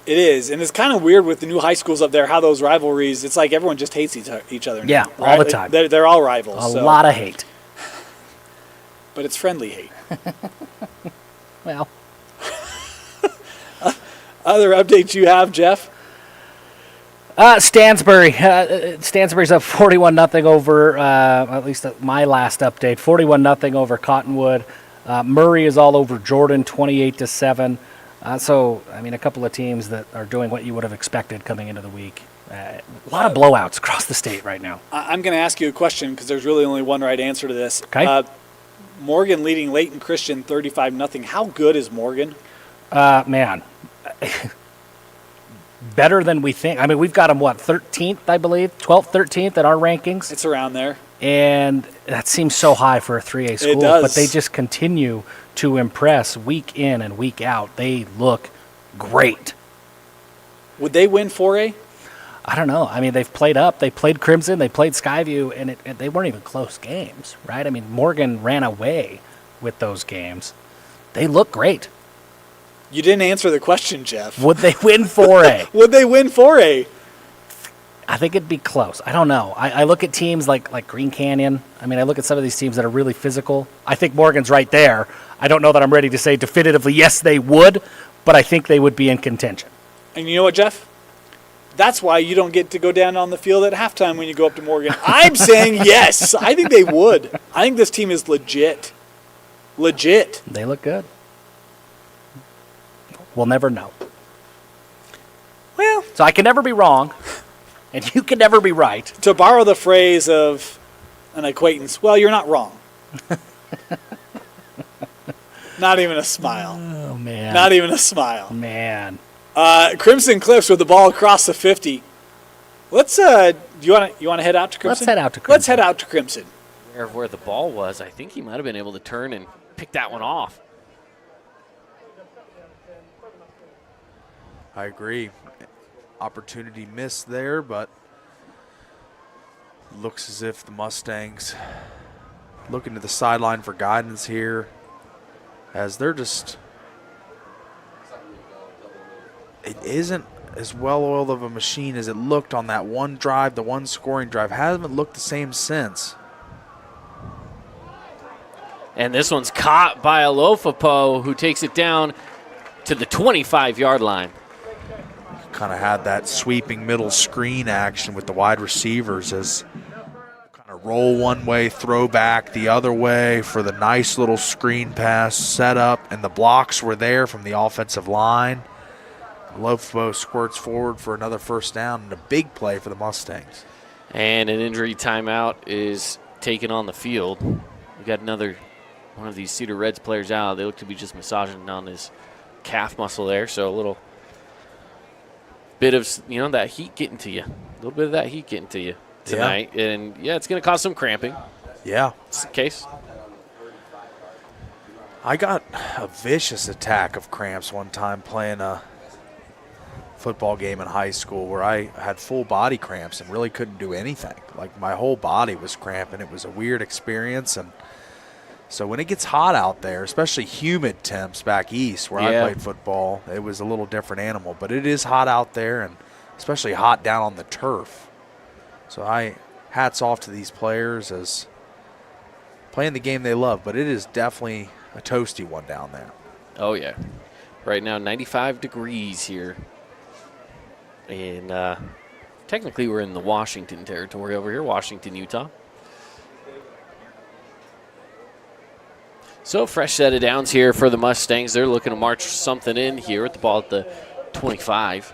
It is, and it's kind of weird with the new high schools up there, how those rivalries, it's like everyone just hates each other now, Yeah, right? all the time. They're all rivals. A lot of hate. But it's friendly hate. Well. Other updates you have, Jeff? Stansbury. Stansbury's up 41-0 over, at least my last update, 41-0 over Cottonwood. Murray is all over Jordan, 28-7. So, I mean, a couple of teams that are doing what you would have expected coming into the week. A lot of blowouts across the state right now. I'm going to ask you a question because there's really only one right answer to this. Okay. Morgan leading Layton Christian 35-0. How good is Morgan? Man. Better than we think. I mean, we've got them, 13th, I believe? 12th, 13th at our rankings? It's around there. And that seems so high for a 3A school. It does. But they just continue to impress week in and week out. They look great. Would they win 4A? I don't know. I mean, they've played up. They played Crimson. They played Skyview. And they weren't even close games, right? I mean, Morgan ran away with those games. They look great. You didn't answer the question, Jeff. Would they win 4A? Would they win 4A? I think it'd be close. I don't know. I look at teams like Green Canyon. I mean, I look at some of these teams that are really physical. I think Morgan's right there. I don't know that I'm ready to say definitively, yes, they would, but I think they would be in contention. And you know what, Jeff? That's why you don't get to go down on the field at halftime when you go up to Morgan. I'm saying yes. I think they would. I think this team is legit. Legit. They look good. We'll never know. Well, so I can never be wrong, and you can never be right. To borrow the phrase of an acquaintance, well, you're not wrong. Not even a smile. Oh, man. Not even a smile. Man. Crimson Cliffs with the ball across the 50. Let's. Do you want to head out to Crimson? Let's head out to Crimson. Let's head out to Crimson. Where the ball was, I think he might have been able to turn and pick that one off. I agree. Opportunity missed there, but looks as if the Mustangs looking to the sideline for guidance here, as they're just. It isn't as well-oiled of a machine as it looked on that one drive, the one scoring drive. Hasn't looked the same since. And this one's caught by Alofapo, who takes it down to the 25-yard line. Kind of had that sweeping middle screen action with the wide receivers as kind of roll one way, throw back the other way for the nice little screen pass set up, and the blocks were there from the offensive line. Alofapo squirts forward for another first down and a big play for the Mustangs. And an injury timeout is taken on the field. We got another one of these Cedar Reds players out. They look to be just massaging on his calf muscle there, so a little bit of, that heat getting to you. A little bit of that heat getting to you tonight. Yeah. And, it's going to cause some cramping. Yeah. It's the case. I got a vicious attack of cramps one time playing a football game in high school where I had full body cramps and really couldn't do anything. Like, my whole body was cramping. It was a weird experience. And so when it gets hot out there, especially humid temps back east where I played football, it was a little different animal. But it is hot out there, and especially hot down on the turf. So hats off to these players as playing the game they love. But it is definitely a toasty one down there. Oh, yeah. Right now, 95 degrees here. And technically we're in the Washington territory over here, Washington, Utah. So fresh set of downs here for the Mustangs. They're looking to march something in here with the ball at the 25.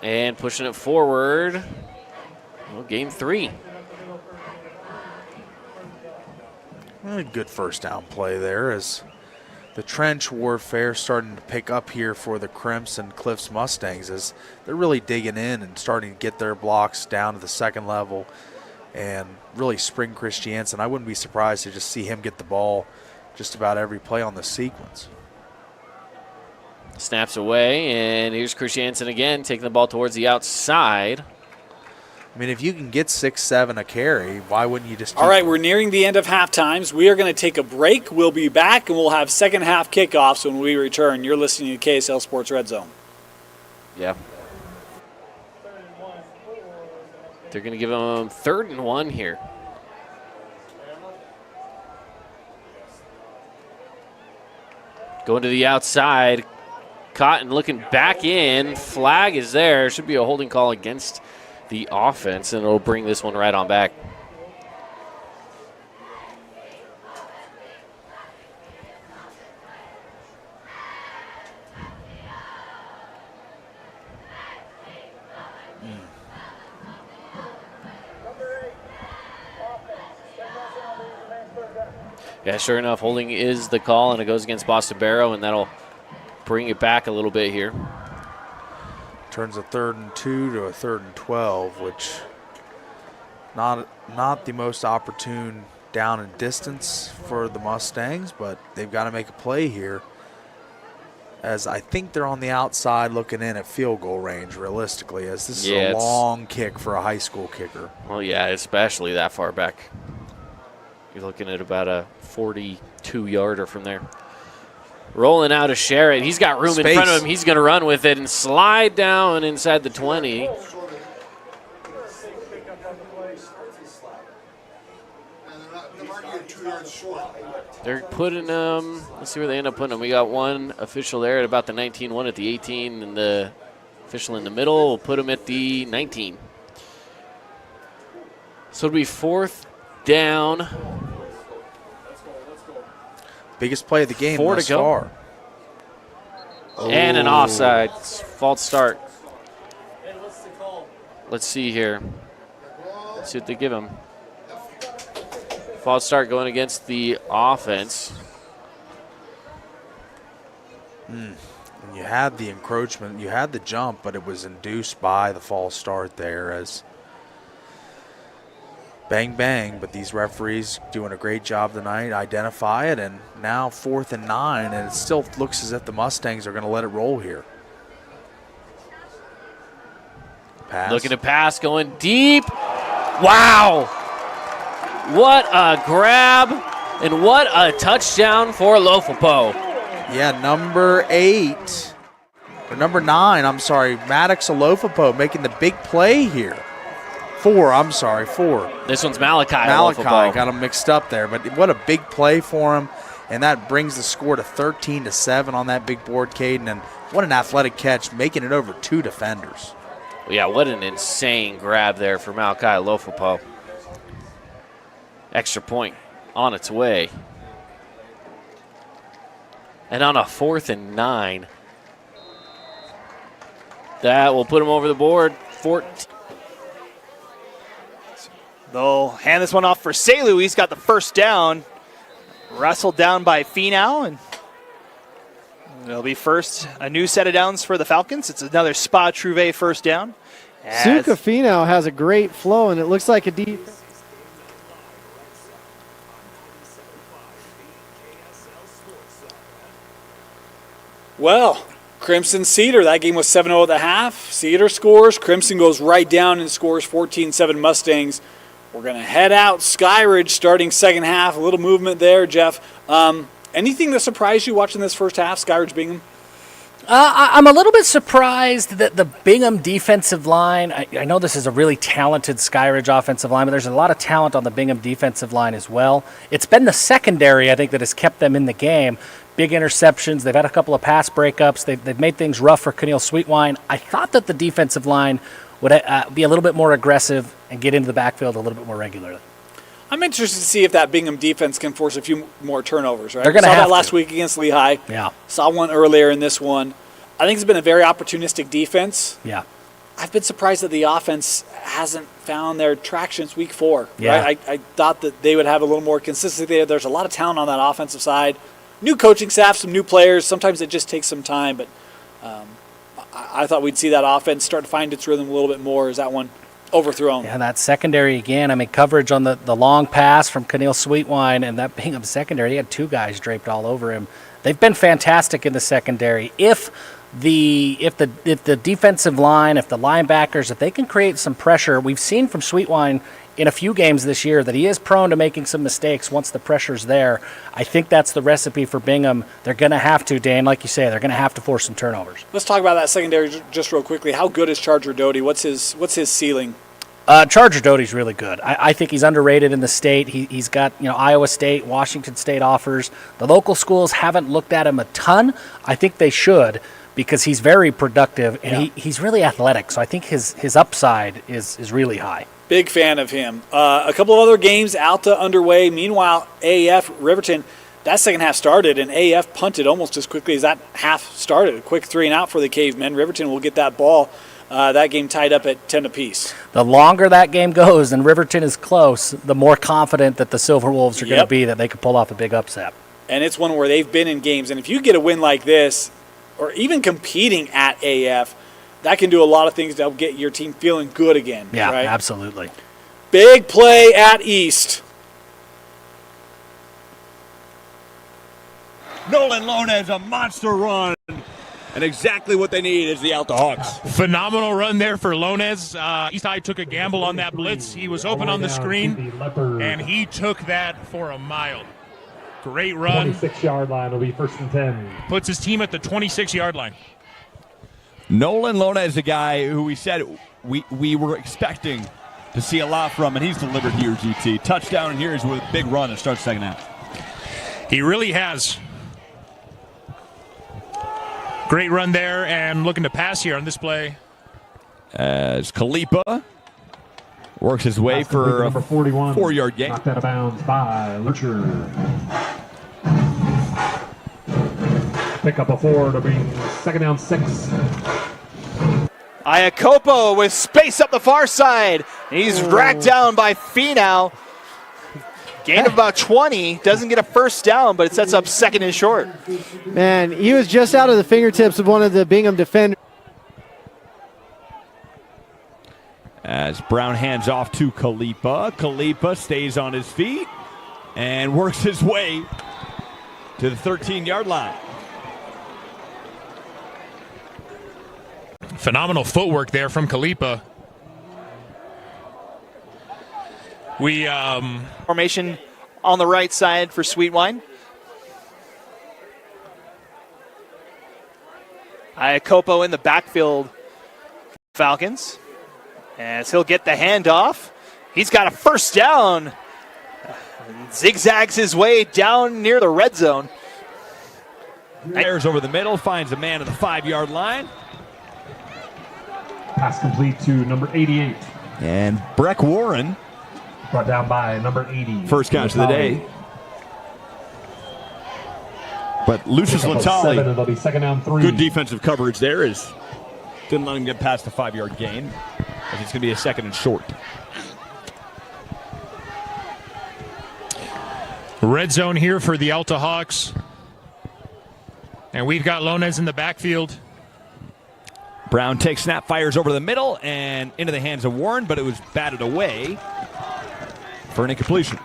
And pushing it forward. Well, game 3. A good first down play there as the trench warfare starting to pick up here for the Crimson Cliffs Mustangs as they're really digging in and starting to get their blocks down to the second level and really spring Christiansen. I wouldn't be surprised to just see him get the ball just about every play on the sequence. Snaps away, and here's Christiansen again, taking the ball towards the outside. I mean, if you can get 6-7 a carry, why wouldn't you just All right, we're nearing the end of half times. We are going to take a break. We'll be back, and we'll have second half kickoffs when we return. You're listening to KSL Sports Red Zone. Yeah. They're going to give them 3rd and 1 here. Going to the outside. Cotton looking back in. Flag is there. Should be a holding call against the offense, and it'll bring this one right on back. Yeah, sure enough, holding is the call, and it goes against Boston Barrow, and that'll bring it back a little bit here. Turns a 3rd and 2 to a 3rd and 12, which not the most opportune down and distance for the Mustangs, but they've got to make a play here, as I think they're on the outside looking in at field goal range realistically, as this is a long kick for a high school kicker. Well, yeah, especially that far back. You're looking at about a 42-yarder from there. Rolling out of Sherritt. He's got room in front of him. He's going to run with it and slide down inside the 20. They're putting them, let's see where they end up putting them. We got one official there at about the 19, one at the 18, and the official in the middle will put them at the 19. So it'll be 4th down. Biggest play of the game 4 thus to go. far. And an offside. False start. Let's see here. Let's see what they give him. False start going against the offense. And you had the encroachment, you had the jump, but it was induced by the false start there as bang, bang. But these referees doing a great job tonight, identify it, and now 4th and 9, and it still looks as if the Mustangs are going to let it roll here. Pass. Looking to pass, going deep. Wow. What a grab and what a touchdown for Lofopo. Yeah, number 9, I'm sorry, Maddox Alofopo making the big play here. 4. This one's Malachi Malachi Alofopo. got him mixed up there, but what a big play for him, and that brings the score to 13-7 on that big board, Caden, and what an athletic catch, making it over 2 defenders. Yeah, what an insane grab there for Malachi Alofopo. Extra point on its way. And on a 4th and 9, that will put him over the board. 14. They'll hand this one off for Selu. He's got the first down. Wrestled down by Finau, and it'll be a new set of downs for the Falcons. It's another Spa Trouvé first down. Suka Finau has a great flow, and it looks like a deep. Well, Crimson Cedar, that game was 7-0 at the half. Cedar scores. Crimson goes right down and scores 14-7 Mustangs. We're going to head out Skyridge starting second half. A little movement there, Jeff. Anything that surprised you watching this first half, Skyridge Bingham? I'm a little bit surprised that the Bingham defensive line, I know this is a really talented Skyridge offensive line, but there's a lot of talent on the Bingham defensive line as well. It's been the secondary, I think, that has kept them in the game. Big interceptions. They've had a couple of pass breakups. They've made things rough for Keneal Sweetwine. I thought that the defensive line would be a little bit more aggressive and get into the backfield a little bit more regularly. I'm interested to see if that Bingham defense can force a few more turnovers, right? They're going to have have that last week against Lehigh. Yeah. Saw one earlier in this one. I think it's been a very opportunistic defense. Yeah. I've been surprised that the offense hasn't found their traction since week 4. Yeah. Right? I thought that they would have a little more consistency there. There's a lot of talent on that offensive side. New coaching staff, some new players. Sometimes it just takes some time, but I thought we'd see that offense start to find its rhythm a little bit more as that one overthrown. Yeah, that secondary again. I mean, coverage on the long pass from Keneal Sweetwine, and that Bingham secondary, he had 2 guys draped all over him. They've been fantastic in the secondary. If the defensive line, if the linebackers, if they can create some pressure, we've seen from Sweetwine in a few games this year that he is prone to making some mistakes once the pressure's there. I think that's the recipe for Bingham. They're going to have to, Dan, like you say, they're going to have to force some turnovers. Let's talk about that secondary just real quickly. How good is Charger Doty? What's his ceiling? Charger Doty's really good. I think he's underrated in the state. He's got Iowa State, Washington State offers. The local schools haven't looked at him a ton. I think they should because he's very productive and he's really athletic. So I think his upside is really high. Big fan of him. A couple of other games, Alta underway. Meanwhile, AF Riverton, that second half started, and AF punted almost as quickly as that half started. A quick 3-and-out for the Cavemen. Riverton will get that ball. That game tied up at 10 apiece. The longer that game goes and Riverton is close, the more confident that the Silver Wolves are going to be that they could pull off a big upset. And it's one where they've been in games. And if you get a win like this, or even competing at AF, that can do a lot of things to help get your team feeling good again. Yeah, right? Absolutely. Big play at East. Nolan Lonez, a monster run. And exactly what they need is the Alta Hawks. Phenomenal run there for Lonez. East High took a gamble on that blitz. He was open on the screen, and he took that for a mile. Great run. 26-yard line will be 1st and 10. Puts his team at the 26-yard line. Nolan Lonez is a guy who we said we were expecting to see a lot from, and he's delivered here, GT. Touchdown, and here's with a big run to start second half. He really has. Great run there and looking to pass here on this play. As Khalipa works his way for a 41, 4-yard gain. Knocked out of bounds by Lurcher. Pick up a 4 to bring second down 6. Iacopo with space up the far side. He's dragged down by Finau. Gain of about 20. Doesn't get a first down, but it sets up second and short. Man, he was just out of the fingertips of one of the Bingham defenders. As Brown hands off to Khalipa. Khalipa stays on his feet and works his way to the 13-yard line. Phenomenal footwork there from Khalipa. We formation on the right side for Sweetwine. Iacopo in the backfield, Falcons. As he'll get the handoff. He's got a first down. Zigzags his way down near the red zone. Airs over the middle, finds a man at the 5-yard line. Pass complete to number 88. And Breck Warren. Brought down by number 80. First catch of the day. But Lucius Latali, it'll be second down 3. good defensive coverage there. Didn't let him get past the 5-yard gain. But it's going to be a second and short. Red zone here for the Alta Hawks. And we've got Lonez in the backfield. Brown takes snap, fires over the middle, and into the hands of Warren, but it was batted away for an incompletion.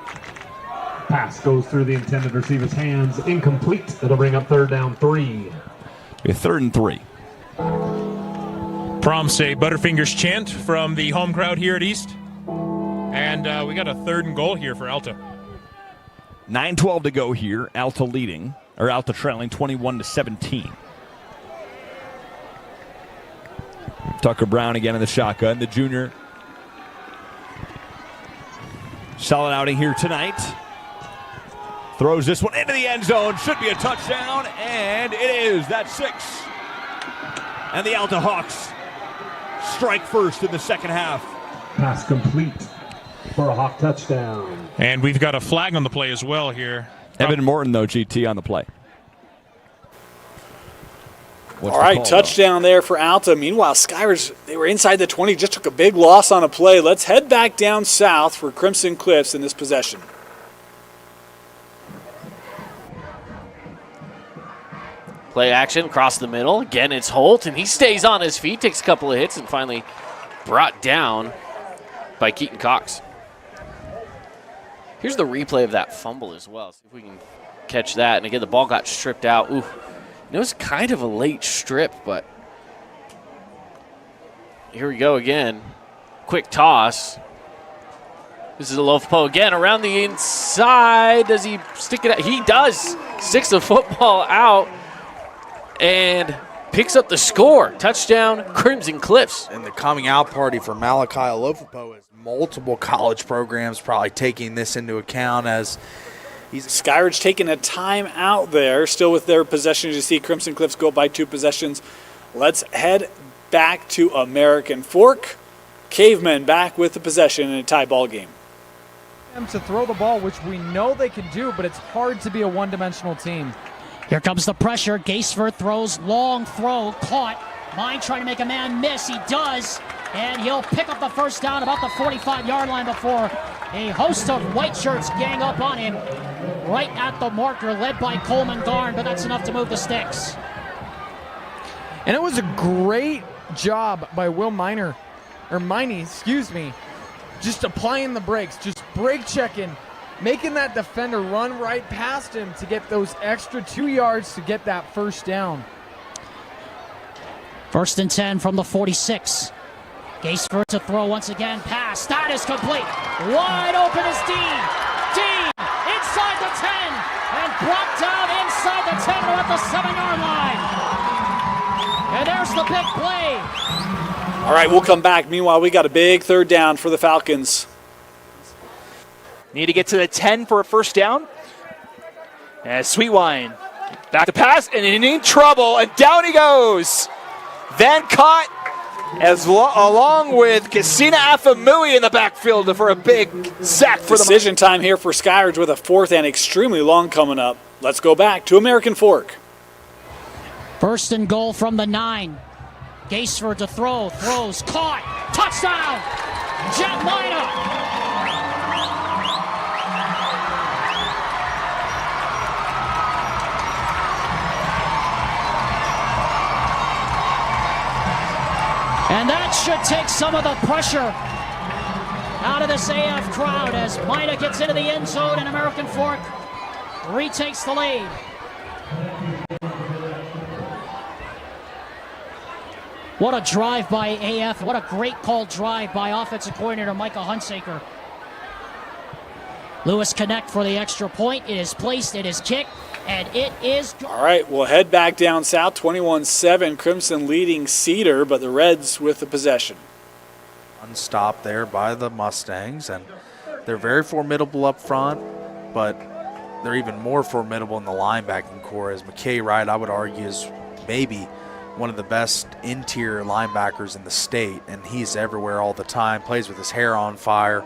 Pass goes through the intended receiver's hands. Incomplete. It'll bring up third down 3. A 3rd and 3. Prompts a Butterfingers chant from the home crowd here at East. And we got a 3rd and goal here for Alta. 9:12 to go here. Alta trailing 21-17. Tucker Brown again in the shotgun. The junior. Solid outing here tonight. Throws this one into the end zone. Should be a touchdown, and it is. That's 6. And the Alta Hawks strike first in the second half. Pass complete for a Hawk touchdown. And we've got a flag on the play as well here. Evan Morton, though, GT on the play. All right, touchdown there for Alta. Meanwhile, Skyridge, they were inside the 20, just took a big loss on a play. Let's head back down south for Crimson Cliffs in this possession. Play action across the middle. Again, it's Holt, and he stays on his feet, takes a couple of hits, and finally brought down by Keaton Cox. Here's the replay of that fumble as well. See if we can catch that. And again, the ball got stripped out. Ooh, it was kind of a late strip, but here we go again. Quick toss. This is a low post again around the inside. Does he stick it out? He does. Sticks the football out and picks up the score. Touchdown, Crimson Cliffs. And the coming out party for Malachi Alofopo is multiple college programs probably taking this into account as Skyridge taking a time out there, still with their possession. You see Crimson Cliffs go by 2 possessions. Let's head back to American Fork. Cavemen back with the possession in a tie ball game. To throw the ball, which we know they can do, but it's hard to be a one-dimensional team. Here comes the pressure. Gaisford throws, long throw, caught. Mine trying to make a man miss. He does, and he'll pick up the first down about the 45-yard line before a host of white shirts gang up on him right at the marker, led by Coleman Garn, but that's enough to move the sticks. And it was a great job by Will Miney, just applying the brakes, just brake checking, making that defender run right past him to get those extra 2 yards to get that first down. 1st and 10 from the 46. Gaisford to throw once again. Pass. That is complete. Wide open is Dean. Dean inside the 10 and brought down inside the 10 or at the 7-yard line. And there's the big play. All right, we'll come back. Meanwhile, we got a big 3rd down for the Falcons. Need to get to the 10 for a first down. As Sweetwine back to pass, and in trouble, and down he goes. Then caught along with Casina Afamui in the backfield for a big sack for the Decision time here for Skyridge with a fourth and extremely long coming up. Let's go back to American Fork. First and goal from the 9. Gaisford to throw, throws, caught, touchdown, Jet Mina. And that should take some of the pressure out of this AF crowd as Mina gets into the end zone and American Fork retakes the lead. What a drive by AF. What a great call drive by offensive coordinator Micah Hunsaker. Lewis Connect for the extra point. It is placed, it is kicked, and it is... All right, we'll head back down south, 21-7. Crimson leading Cedar, but the Reds with the possession. Unstopped there by the Mustangs, and they're very formidable up front, but they're even more formidable in the linebacking core, as McKay Wright, I would argue, is maybe one of the best interior linebackers in the state, and he's everywhere all the time, plays with his hair on fire.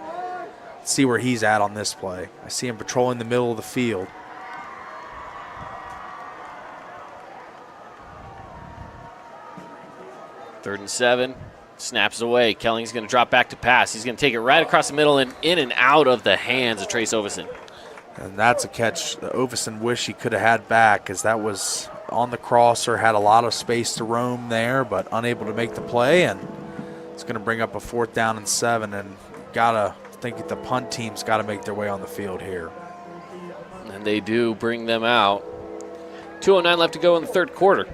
Let's see where he's at on this play. I see him patrolling the middle of the field. Third and 7. Snaps away. Kelling's going to drop back to pass. He's going to take it right across the middle and in and out of the hands of Trace Ovison. And that's a catch that Ovison wish he could have had back, because that was on the crosser, had a lot of space to roam there, but unable to make the play. And it's going to bring up a 4th down and 7. And I think the punt team's got to make their way on the field here. And they do bring them out. 2:09 left to go in the third quarter.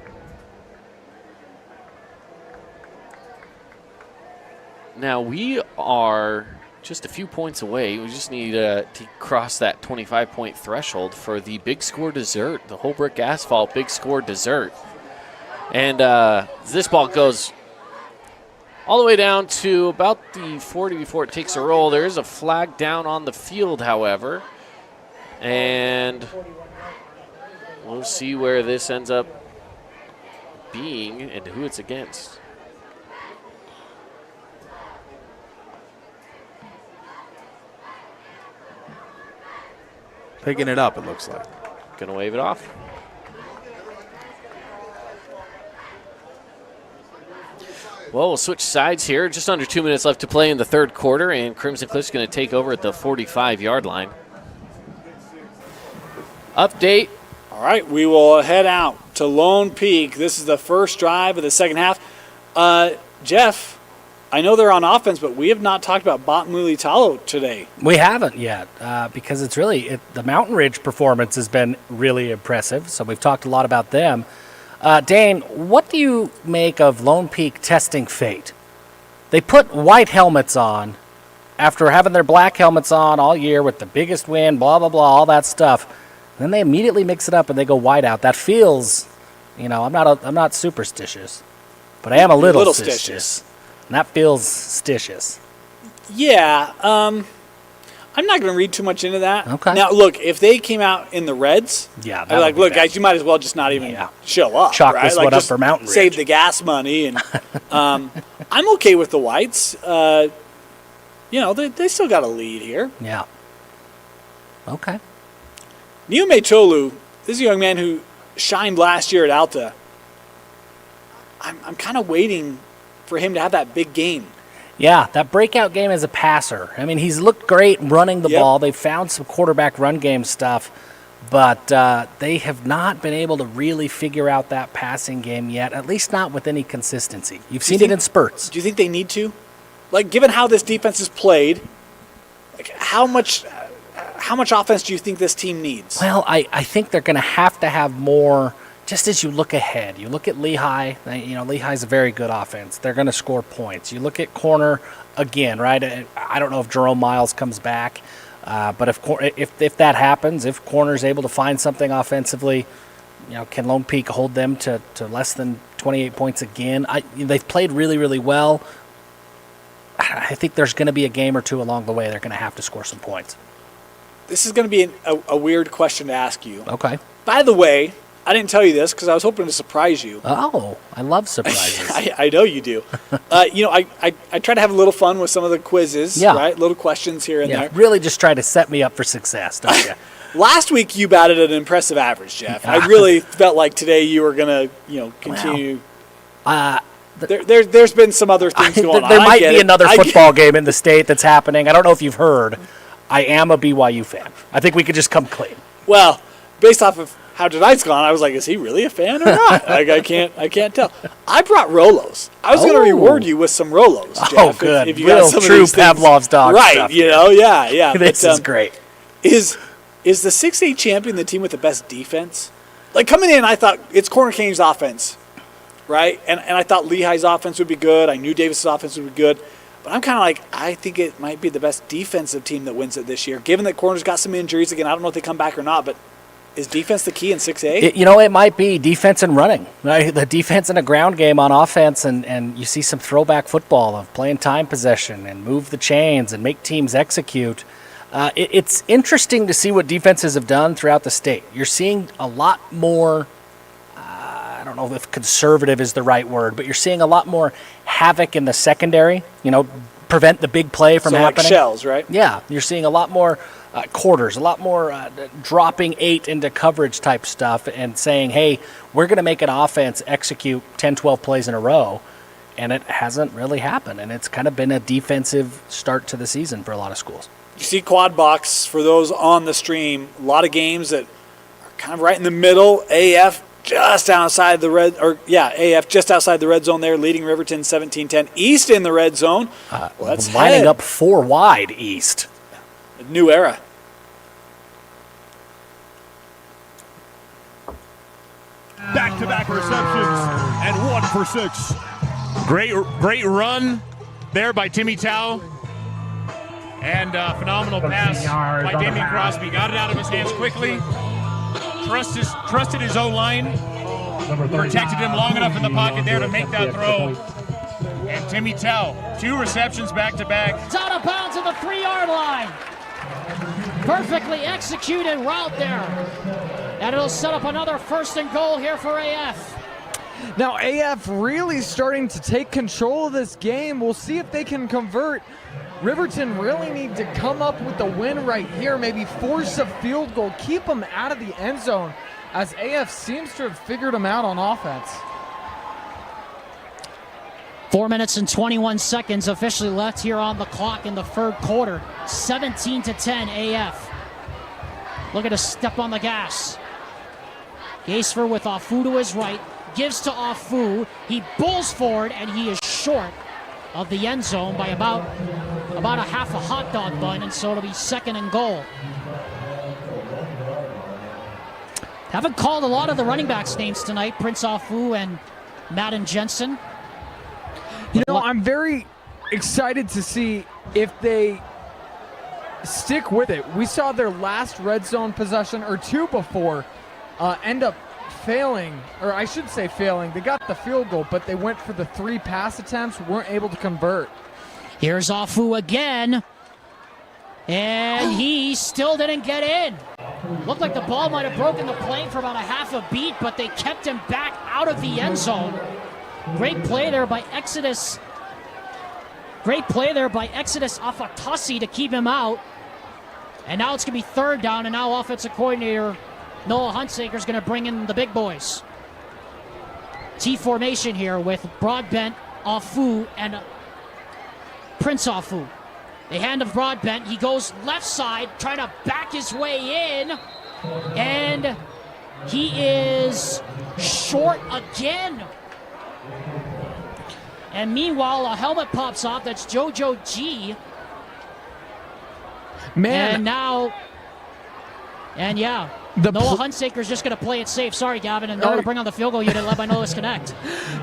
Now we are just a few points away. We just need to cross that 25-point threshold for the big score dessert, the whole brick asphalt big score dessert. And this ball goes all the way down to about the 40 before it takes a roll. There is a flag down on the field, however. And we'll see where this ends up being and who it's against. Picking it up, it looks like. Gonna wave it off. Well, we'll switch sides here. Just under 2 minutes left to play in the third quarter, and Crimson Cliff's going to take over at the 45-yard line. Update. All right, we will head out to Lone Peak. This is the first drive of the second half. Jeff, I know they're on offense, but we have not talked about Bot Mulitalo today. We haven't yet because it's really the Mountain Ridge performance has been really impressive, so we've talked a lot about them. Dane, what do you make of Lone Peak testing fate? They put white helmets on after having their black helmets on all year with the biggest win, blah, blah, blah, all that stuff. Then they immediately mix it up and they go white out. That feels, I'm not superstitious, but I am a little stitious. And that feels stitious. Yeah, I'm not going to read too much into that. Okay. Now, look, if they came out in the Reds, I'd be like, look, guys, you might as well just not even show up. Chalk right? this like, one up just for Mountain Ridge. Save the gas money. And I'm okay with the Whites. They still got a lead here. Yeah. Okay. Niume Tolu, this is a young man who shined last year at Alta. I'm kind of waiting for him to have that big game. Yeah, that breakout game as a passer. I mean, he's looked great running the ball. They've found some quarterback run game stuff, but they have not been able to really figure out that passing game yet, at least not with any consistency. You've seen it in spurts. Do you think they need to? Like, given how this defense is played, like how much offense do you think this team needs? Well, I think they're going to have more. Just as you look ahead, you look at Lehigh. Lehigh's a very good offense. They're going to score points. You look at corner again, right? I don't know if Jerome Miles comes back, but if that happens, if corner's able to find something offensively, can Lone Peak hold them to less than 28 points again? They've played really, really well. I think there's going to be a game or two along the way they're going to have to score some points. this is going to be a weird question to ask you. Okay. By the way, I didn't tell you this because I was hoping to surprise you. Oh, I love surprises. I know you do. I try to have a little fun with some of the quizzes, right? Little questions here and there. Really just try to set me up for success, don't you? Last week you batted an impressive average, Jeff. I really felt like today you were going to, continue. There's been some other things going on. There might be another football game in the state that's happening. I don't know if you've heard. I am a BYU fan. I think we could just come clean. Well, based off of how tonight's gone, I was like, is he really a fan or not? I can't tell. I brought Rolos. I was going to reward you with some Rolos, Jeff. Oh, good. If you Real got some true of these Pavlov's dog right, stuff. Yeah. This is great. Is the 6A champion the team with the best defense? Like, coming in, I thought it's Corner Canyon's offense, right? And I thought Lehigh's offense would be good. I knew Davis's offense would be good. But I'm kind of like, I think it might be the best defensive team that wins it this year. Given that Corner's got some injuries, again, I don't know if they come back or not, but is defense the key in 6A? It might be defense and running. Right? The defense and a ground game on offense, and you see some throwback football of playing time possession and move the chains and make teams execute. It's interesting to see what defenses have done throughout the state. You're seeing a lot more, I don't know if conservative is the right word, but you're seeing a lot more havoc in the secondary, prevent the big play from happening. Like shells, right? Yeah, you're seeing a lot more quarters, a lot more dropping 8 into coverage type stuff and saying, hey, we're going to make an offense execute 10, 12 plays in a row, and it hasn't really happened, and it's kind of been a defensive start to the season for a lot of schools. You see Quad Box, for those on the stream, a lot of games that are kind of right in the middle. AF just outside the AF just outside the red zone there, leading Riverton 17-10. East in the red zone. That's lining up 4 wide East. A new era. Back-to-back receptions and 1 for 6. Great run there by Timmy Tao. And phenomenal pass by Damien Crosby. Got it out of his hands quickly. Trusted his O-line. Protected him long enough in the pocket there to make that throw. And Timmy Tao, 2 receptions back-to-back. It's out of bounds at the 3-yard line. Perfectly executed route there. And it'll set up another 1st and goal here for AF. Now AF really starting to take control of this game. We'll see if they can convert. Riverton really need to come up with the win right here, maybe force a field goal, keep them out of the end zone, as AF seems to have figured them out on offense. 4 minutes and 21 seconds officially left here on the clock in the 3rd quarter. 17-10 AF. Look at a step on the gas. Gaisfer with Afu to his right, gives to Afu. He bulls forward, and he is short of the end zone by about a half a hot dog bun, and so it'll be 2nd and goal. Haven't called a lot of the running backs' names tonight, Prince Afu and Madden Jensen. I'm very excited to see if they stick with it. We saw their last red zone possession, or 2 before, end up failing, or I should say failing. They got the field goal, but they went for the 3 pass attempts, weren't able to convert. Here's Afu again, and he still didn't get in. Looked like the ball might have broken the plane for about a half a beat, but they kept him back out of the end zone. Great play there by Exodus. Great play there by Exodus Afatasi to keep him out. And now it's going to be 3rd down, and now offensive coordinator Noah Hunsaker is going to bring in the big boys. T formation here with Broadbent, Afu, and Prince Afu. They hand to Broadbent. He goes left side, trying to back his way in. And he is short again. And meanwhile, a helmet pops off. That's JoJo G. Man. And now, Noah Hunsaker's just going to play it safe. Sorry, Gavin. And they're going to bring on the field goal unit led by Noah's Connect.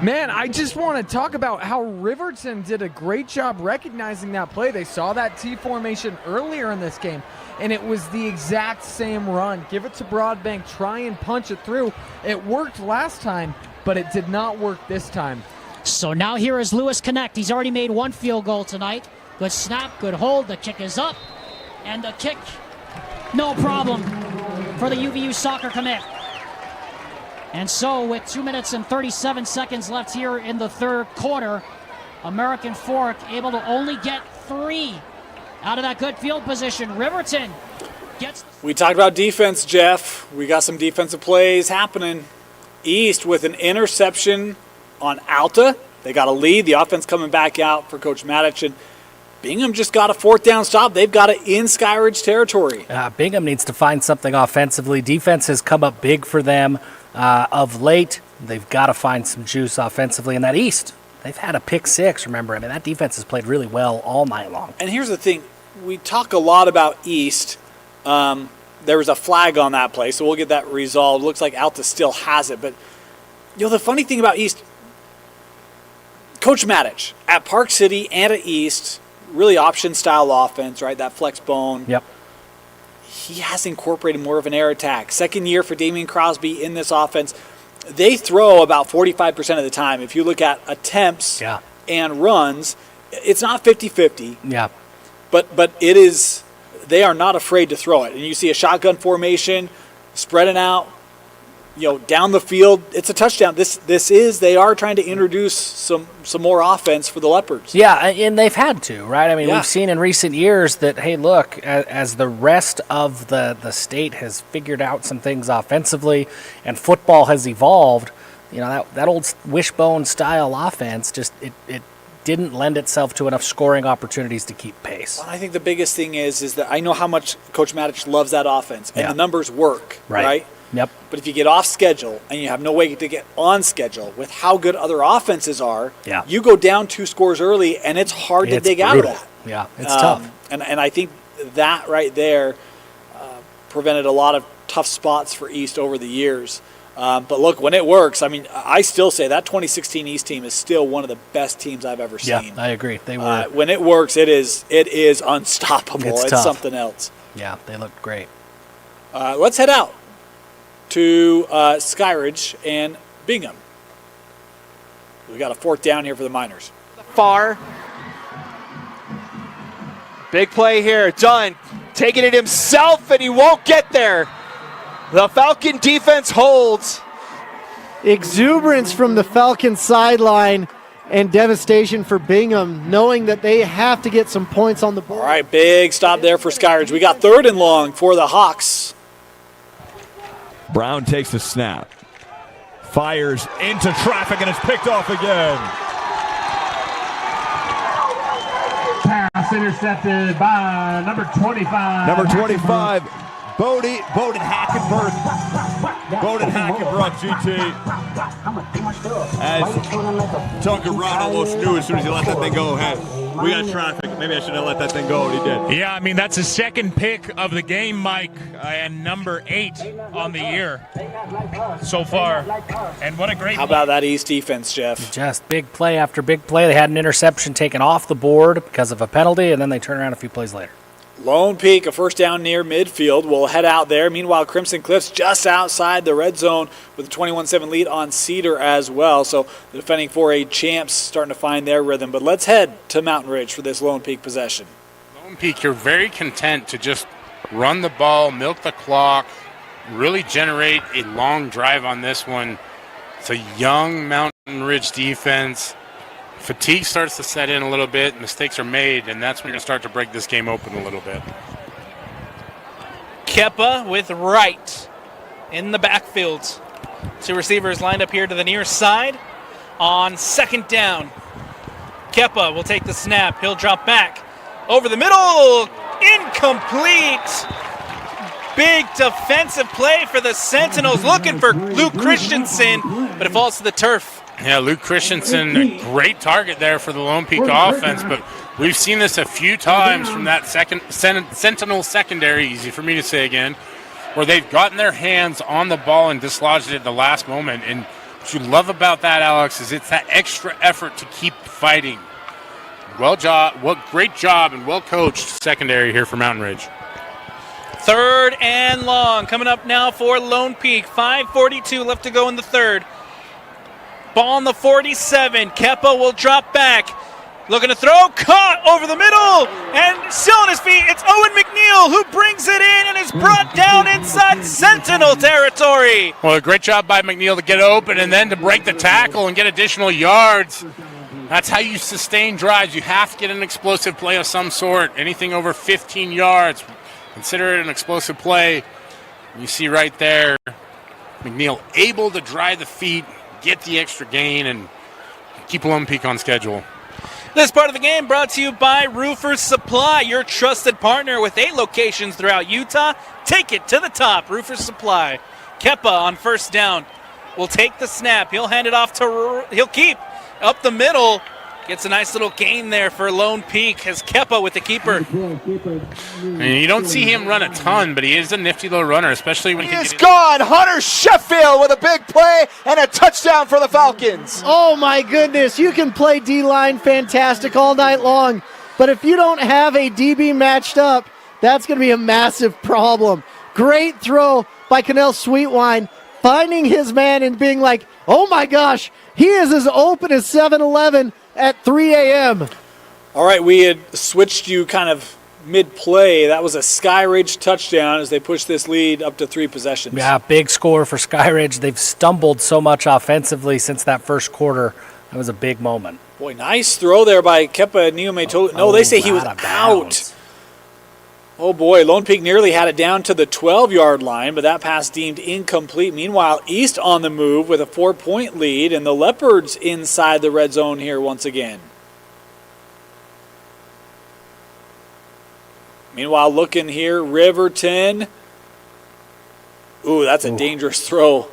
Man, I just want to talk about how Riverton did a great job recognizing that play. They saw that T formation earlier in this game, and it was the exact same run. Give it to Broadbank, try and punch it through. It worked last time, but it did not work this time. So now here is Lewis Connect. He's already made 1 field goal tonight. Good snap, good hold. The kick is up, and the kick No problem for the UVU soccer commit. And so with 2 minutes and 37 seconds left here in the third quarter, American Fork able to only get 3 out of that good field position. Riverton gets... We talked about defense, Jeff. We got some defensive plays happening. East with an interception on Alta. They got a lead. The offense coming back out for Coach Madich. And Bingham just got a 4th down stop. They've got it in Skyridge territory. Bingham needs to find something offensively. Defense has come up big for them of late. They've got to find some juice offensively. And that East, they've had a pick 6, remember. I mean, that defense has played really well all night long. And here's the thing. We talk a lot about East. There was a flag on that play, so we'll get that resolved. Looks like Alta still has it. But, the funny thing about East, Coach Madich at Park City and at East, really option-style offense, right? That flex bone. Yep. He has incorporated more of an air attack. Second year for Damian Crosby in this offense. They throw about 45% of the time. If you look at attempts and runs, it's not 50-50. Yeah. But it is, they are not afraid to throw it. And you see a shotgun formation, spreading out, down the field. It's a touchdown. They are trying to introduce some more offense for the Leopards. Yeah, and they've had to, right? I mean, we've seen in recent years that, hey, look, as the rest of the state has figured out some things offensively and football has evolved, that old wishbone style offense just, it didn't lend itself to enough scoring opportunities to keep pace. Well, I think the biggest thing is that I know how much Coach Madich loves that offense, and the numbers work, right? Yep. But if you get off schedule and you have no way to get on schedule with how good other offenses are, you go down 2 scores early, and it's hard to dig out of that. Yeah, it's tough. And I think that right there prevented a lot of tough spots for East over the years. But look, when it works, I mean, I still say that 2016 East team is still one of the best teams I've ever seen. Yeah, I agree. They were. When it works, it is unstoppable. It's something else. Yeah, they looked great. Let's head out to Skyridge and Bingham. We got a 4th down here for the Miners. Far. Big play here. Dunn taking it himself, and he won't get there. The Falcon defense holds. Exuberance from the Falcon sideline and devastation for Bingham, knowing that they have to get some points on the board. All right, big stop there for Skyridge. We got 3rd and long for the Hawks. Brown takes the snap. Fires into traffic, and it's picked off again. Pass intercepted by number 25. Number 25, Bowden Hackenberg. Bowden Hackenberg, GT. As Tucker Brown almost knew as soon as he let that thing go ahead. We got traffic. Maybe I should have let that thing go, and he did. Yeah, I mean, that's the 2nd pick of the game, Mike, and number 8 on the year so far. And what a great How about that East defense, Jeff? Just big play after big play. They had an interception taken off the board because of a penalty, and then they turn around a few plays later. Lone Peak, a 1st down near midfield. We'll head out there. Meanwhile, Crimson Cliffs just outside the red zone with a 21-7 lead on Cedar as well. So the defending 4A champs starting to find their rhythm. But let's head to Mountain Ridge for this Lone Peak possession. Lone Peak, you're very content to just run the ball, milk the clock, really generate a long drive on this one. It's a young Mountain Ridge defense. Fatigue starts to set in a little bit, mistakes are made, and that's when you're going to start to break this game open a little bit. Keppa with Wright in the backfield. 2 receivers lined up here to the near side on 2nd down. Keppa will take the snap. He'll drop back over the middle. Incomplete. Big defensive play for the Sentinels, looking for Luke Christensen, but it falls to the turf. Yeah, Luke Christensen, a great target there for the Lone Peak offense, but we've seen this a few times from that Sentinel secondary, easy for me to say again, where they've gotten their hands on the ball and dislodged it at the last moment. And what you love about that, Alex, is it's that extra effort to keep fighting. Great job and well-coached secondary here for Mountain Ridge. 3rd and long coming up now for Lone Peak. 5:42 left to go in the 3rd. Ball on the 47. Keppa will drop back. Looking to throw, caught over the middle, and still on his feet. It's Owen McNeil who brings it in and is brought down inside Sentinel territory. Well, a great job by McNeil to get open and then to break the tackle and get additional yards. That's how you sustain drives. You have to get an explosive play of some sort. Anything over 15 yards, consider it an explosive play. You see right there, McNeil able to drive the feet, get the extra gain, and keep Lone Peak on schedule. This part of the game brought to you by Roofers Supply, your trusted partner with 8 locations throughout Utah. Take it to the top, Roofers Supply. Kepa on first down will take the snap. He'll hand it off to, he'll keep up the middle. Gets a nice little gain there for Lone Peak as Kepa with the keeper. And you don't see him run a ton, but he is a nifty little runner, especially when he is gone. Hunter Sheffield with a big play and a touchdown for the Falcons. Oh my goodness, you can play D-line fantastic all night long, but if you don't have a DB matched up, that's going to be a massive problem. Great throw by Cannell Sweetwine, finding his man and being like, oh my gosh, he is as open as 7-Eleven at 3 a.m. All right, we had switched you kind of mid-play. That was a Skyridge touchdown as they pushed this lead up to 3 possessions. Yeah, big score for Skyridge. They've stumbled so much offensively since that first quarter. That was a big moment. Boy, nice throw there by Kepa Niume. No, they say he was out. Oh, boy, Lone Peak nearly had it down to the 12-yard line, but that pass deemed incomplete. Meanwhile, East on the move with a 4-point lead, and the Leopards inside the red zone here once again. Meanwhile, looking here, Riverton. Ooh, that's a dangerous throw.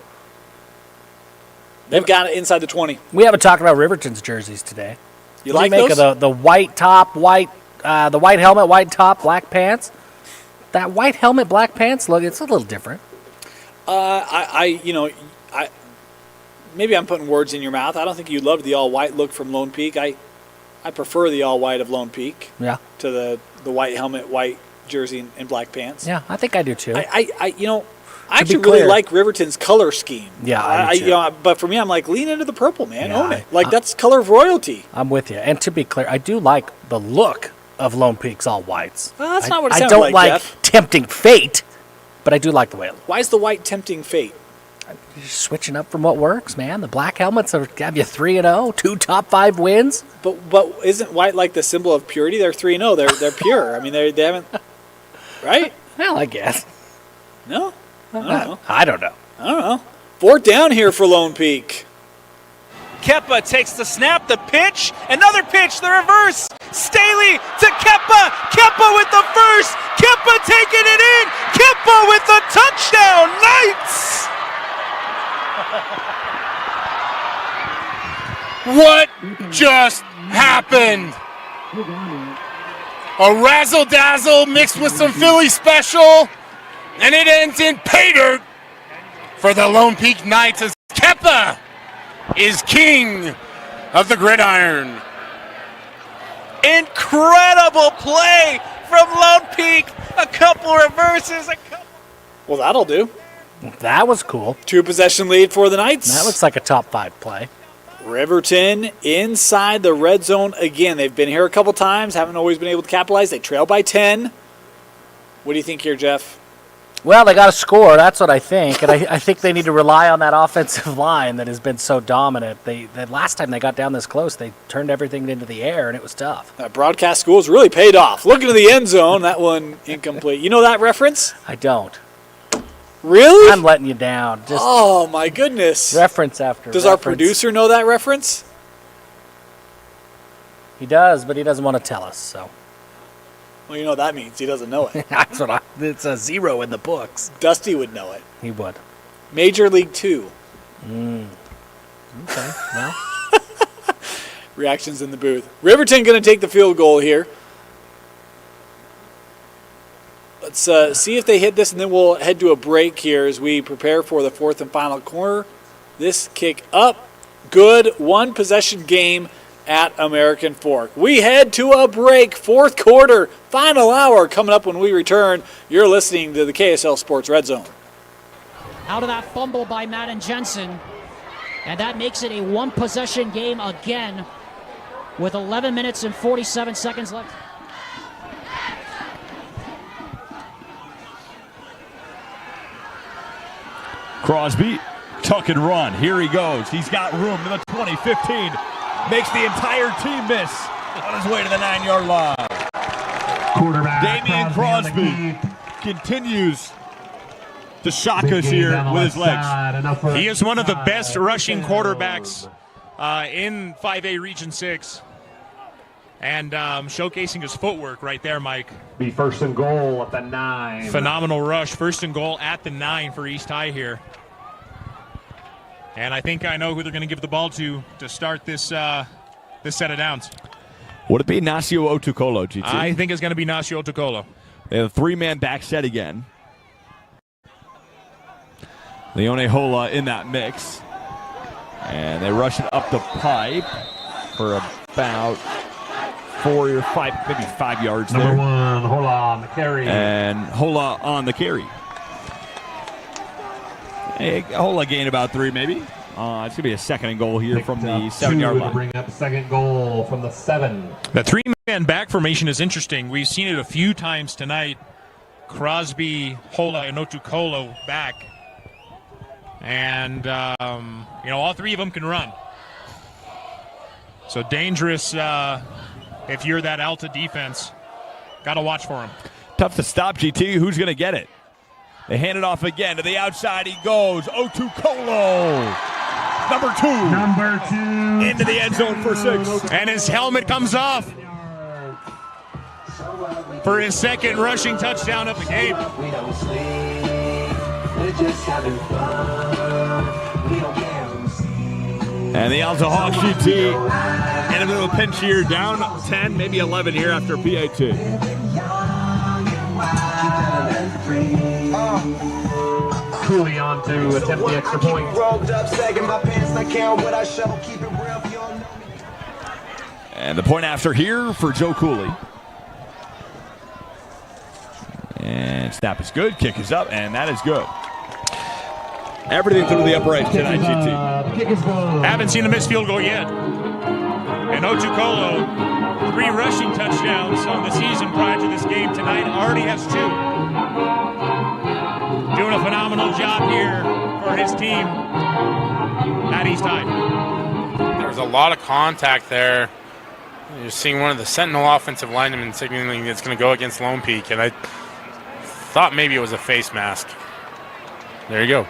They've got it inside the 20. We haven't talked about Riverton's jerseys today. You What like do you make those? of the white top, the white helmet, white top, black pants? That white helmet, black pants look, it's a little different. Maybe I'm putting words in your mouth. I don't think you loved the all-white look from Lone Peak. I prefer the all-white of Lone Peak. Yeah. To the white helmet, white jersey, and black pants. Yeah, I think I do too. I actually really like Riverton's color scheme. Yeah, I do too. But for me, I'm like, lean into the purple, man. Yeah, Own it. That's color of royalty. I'm with you. And to be clear, I do like the look of Lone Peak's all whites. Well, that's not what it I sounded don't like, like Jeff. tempting fate, but I do like the way it looks. Why is the white tempting fate? You're switching up from what works, man. The black helmets have you 3-0, 2 top 5 wins. But isn't white like the symbol of purity? They're 3-0. They're pure. I mean, they haven't. Right? Well, I guess. No. I don't know. 4th down here for Lone Peak. Kepa takes the snap, the pitch, another pitch, the reverse. Staley to Kepa. Kepa with the first. Kepa taking it in. Kepa with the touchdown. Knights. What just happened? A razzle-dazzle mixed with some Philly special, and it ends in pay dirt for the Lone Peak Knights as Kepa is king of the gridiron. Incredible play from Lone Peak. A couple reverses. Well, that'll do. That was cool. 2 possession lead for the Knights. That looks like a top 5 play. Riverton inside the red zone again. They've been here a couple times, haven't always been able to capitalize. They trail by 10. What do you think here, Jeff? Well, they got to score. That's what I think. And I think they need to rely on that offensive line that has been so dominant. The last time they got down this close, they turned everything into the air, and it was tough. That broadcast school's really paid off. Looking to the end zone, that one incomplete. You know that reference? I don't. Really? I'm letting you down. Just oh, my goodness. reference after Does our reference. producer know that reference? He does, but he doesn't want to tell us, so. Well, you know what that means. He doesn't know it. That's what it's a 0 in the books. Dusty would know it. He would. Major League 2. Okay, well. Reactions in the booth. Riverton going to take the field goal here. Let's see if they hit this, and then we'll head to a break here as we prepare for the 4th and final corner. This kick up. Good. 1 possession game at American Fork. We head to a break. 4th quarter, final hour coming up when we return. You're listening to the KSL Sports Red Zone. Out of that fumble by Madden Jensen. And that makes it a 1 possession game again with 11 minutes and 47 seconds left. Crosby, tuck and run. Here he goes. He's got room to the 20, 15. Makes the entire team miss on his way to the 9-yard line. Quarterback Damian Crosby continues to shock us here with his legs. He is one of the best rushing quarterbacks in 5A Region 6. And showcasing his footwork right there, Mike. Be first and goal at the 9. Phenomenal rush. First and goal at the 9 for East High here. And I think I know who they're going to give the ball to start this set of downs. Would it be Nasio Otukolo, GT? I think it's going to be Nasio Otukolo. They have a 3-man back set again. Leone Hola in that mix. And they rush it up the pipe for about 4 or 5, maybe 5 yards Number there. 1, Hola on the carry. And Hola on the carry. Hey, Hola gain about 3 maybe. It's going to be a second and goal here from the 7-yard line. To bring up second goal from the 7. The 3-man back formation is interesting. We've seen it a few times tonight. Crosby, Hola, and Otukolo back. And, all 3 of them can run. So dangerous if you're that Alta defense. Got to watch for him. Tough to stop, GT. Who's going to get it? They hand it off again. To the outside he goes. Otukolo. Number 2. Into the end zone for 6. And his helmet comes off for his second rushing touchdown of the game. And the Alta Hawks GT in a little pinch here, down 10, maybe 11 here after PAT. Cooley on to attempt the extra point. And the point after here for Joe Cooley. And snap is good, kick is up, and that is good. Everything through the upright tonight, GT. Haven't seen a missed field goal yet. And Otukolo, 3 rushing touchdowns on the season prior to this game tonight, already has 2. Doing a phenomenal job here for his team at East High. There's a lot of contact there. You're seeing one of the Sentinel offensive linemen signaling it's going to go against Lone Peak, and I thought maybe it was a face mask. There you go.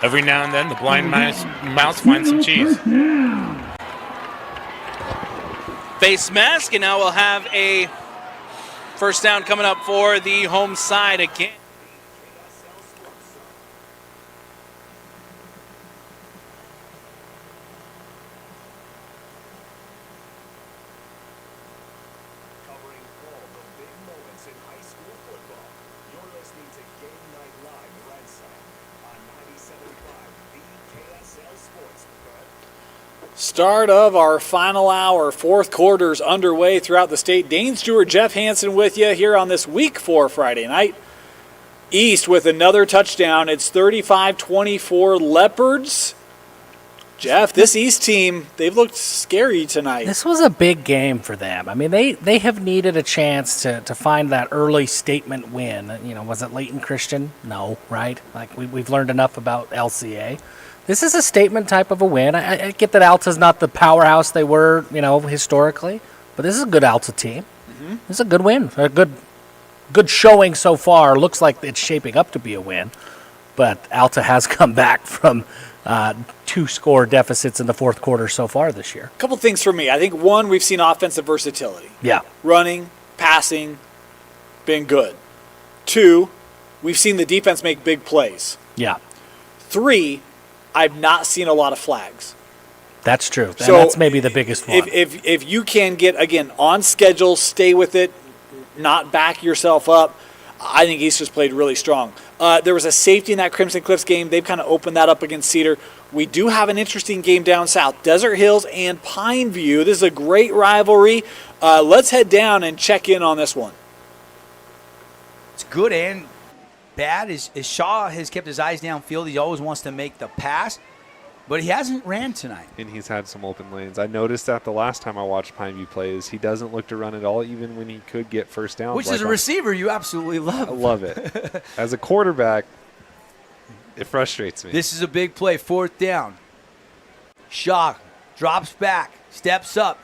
Every now and then, the blind mouse finds some cheese. Face mask, and now we'll have a first down coming up for the home side again. Start of our final hour, fourth quarter's underway throughout the state. Dane Stewart, Jeff Hansen with you here on this week 4 Friday night. East with another touchdown. It's 35-24 Leopards. Jeff, this East team, they've looked scary tonight. This was a big game for them. I mean, they have needed a chance to find that early statement win. Was it Leighton Christian? No, right? Like we've learned enough about LCA. This is a statement type of a win. I get that Alta's not the powerhouse they were, historically, but this is a good Alta team. Mm-hmm. This is a good win, a good showing so far. Looks like it's shaping up to be a win, but Alta has come back from 2-score deficits in the fourth quarter so far this year. A couple things for me. I think, one, we've seen offensive versatility. Yeah. Running, passing, been good. 2, we've seen the defense make big plays. Yeah. 3, I've not seen a lot of flags. That's true. So that's maybe the biggest one. If you can get, again, on schedule, stay with it, not back yourself up, I think East has played really strong. There was a safety in that Crimson Cliffs game. They've kind of opened that up against Cedar. We do have an interesting game down south, Desert Hills and Pineview. This is a great rivalry. Let's head down and check in on this one. It's good and bad is Shaw has kept his eyes downfield. He always wants to make the pass. but he hasn't ran tonight. And he's had some open lanes. I noticed that the last time I watched Pineview plays, he doesn't look to run at all, even when he could get first down. Which, as a receiver, you absolutely love. I love it. As a quarterback, it frustrates me. This is a big play, 4th down. Shaw drops back, steps up,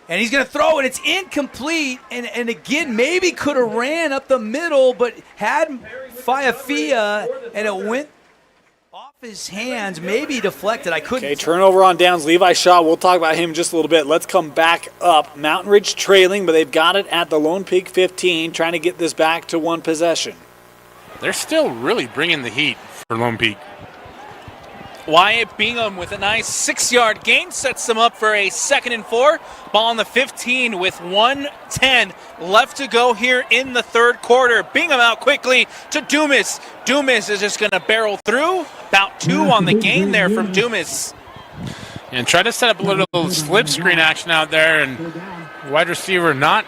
and he's going to throw, and it's incomplete. And again, maybe could have ran up the middle, but had Fiafia, and it went off his hands, maybe deflected. I couldn't. Okay, turnover on downs. Levi Shaw, we'll talk about him in just a little bit. Let's come back up. Mountain Ridge trailing, but they've got it at the Lone Peak 15, trying to get this back to one possession. They're still really bringing the heat for Lone Peak. Wyatt Bingham with a nice 6-yard gain sets them up for a 2nd and 4. Ball on the 15 with 1:10 left to go here in the third quarter. Bingham out quickly to Dumas. Dumas is just going to barrel through. About 2 on the gain there from Dumas. And try to set up a little slip screen action out there, and wide receiver not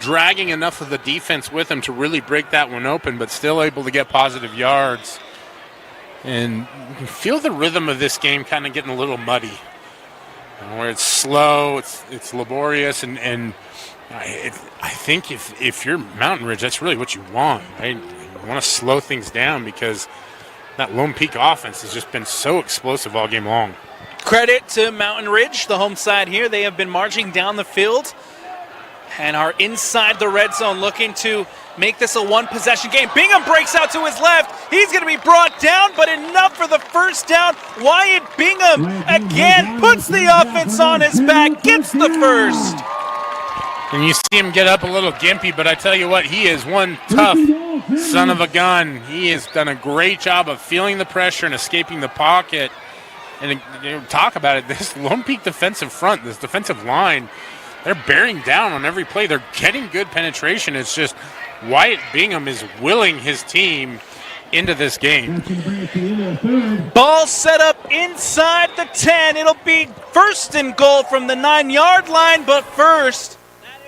dragging enough of the defense with him to really break that one open, but still able to get positive yards. And you can feel the rhythm of this game kind of getting a little muddy, where it's slow, it's laborious, and I think if you're Mountain Ridge, that's really what you want, right? You want to slow things down because that Lone Peak offense has just been so explosive all game long. Credit to Mountain Ridge, the home side here. They have been marching down the field and are inside the red zone looking to make this a one-possession game. Bingham breaks out to his left. He's going to be brought down, but enough for the first down. Wyatt Bingham again puts the offense on his back, gets the first. And you see him get up a little gimpy, but I tell you what, he is one tough son of a gun. He has done a great job of feeling the pressure and escaping the pocket. And talk about it, this Lone Peak defensive front, this defensive line, they're bearing down on every play. They're getting good penetration. It's just Wyatt Bingham is willing his team into this game. Ball set up inside the 10. It'll be 1st and goal from the 9-yard line, but first.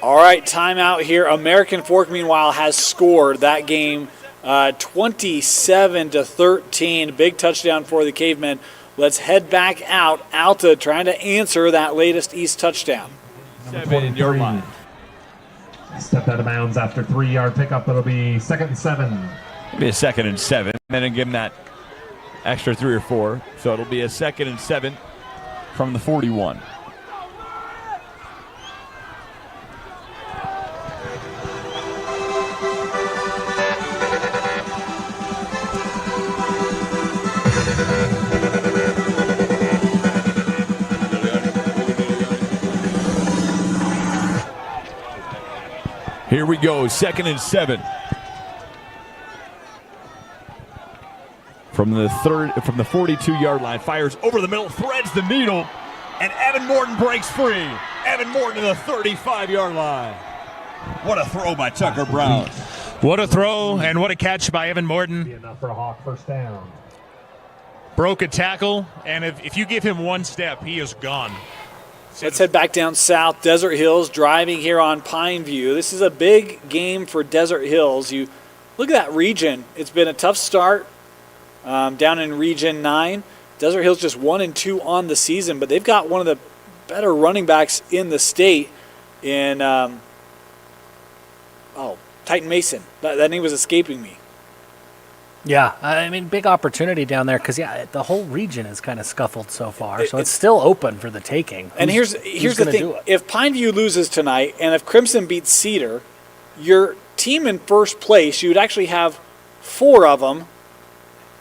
All right, timeout here. American Fork, meanwhile, has scored that game 27-13. Big touchdown for the Cavemen. Let's head back out. Alta trying to answer that latest East touchdown. 7 in your line. Stepped out of bounds after 3-yard pickup. It'll be 2nd and 7. It'll be a 2nd and 7. And then give him that extra 3 or 4. So it'll be a 2nd and 7 from the 41. Here we go, 2nd and 7. From the 42-yard line, fires over the middle, threads the needle, and Evan Morton breaks free. Evan Morton to the 35-yard line. What a throw by Tucker Brown. What a throw and what a catch by Evan Morton. Be enough for a Hawk first down. Broke a tackle, and if you give him one step, he is gone. Let's head back down south. Desert Hills driving here on Pineview. This is a big game for Desert Hills. You look at that region. It's been a tough start down in Region 9. Desert Hills just 1-2 on the season, but they've got one of the better running backs in the state in Titan Mason. That name was escaping me. Yeah, I mean, big opportunity down there because, the whole region is kind of scuffled so far. So it's still open for the taking. And here's the thing. If Pineview loses tonight and if Crimson beats Cedar, your team in first place, you would actually have 4 of them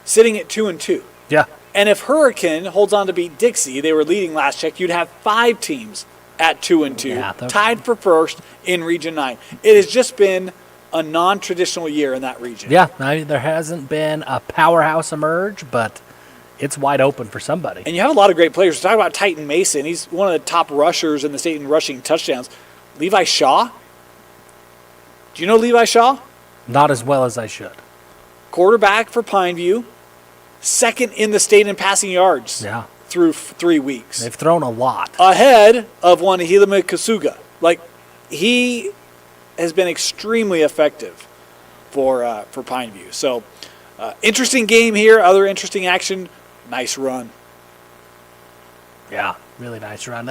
sitting at 2-2. Yeah. And if Hurricane holds on to beat Dixie, they were leading last check, you'd have 5 teams at 2-2, tied for first in Region 9. It has just been a non-traditional year in that region. Yeah, there hasn't been a powerhouse emerge, but it's wide open for somebody. And you have a lot of great players. Talk about Titan Mason. He's one of the top rushers in the state in rushing touchdowns. Levi Shaw. Do you know Levi Shaw? Not as well as I should. Quarterback for Pineview. 2nd in the state in passing yards. Yeah. Through 3 weeks. They've thrown a lot. Ahead of one Hilima Kasuga. He has been extremely effective for Pineview. So, interesting game here. Other interesting action. Nice run. Yeah, really nice run.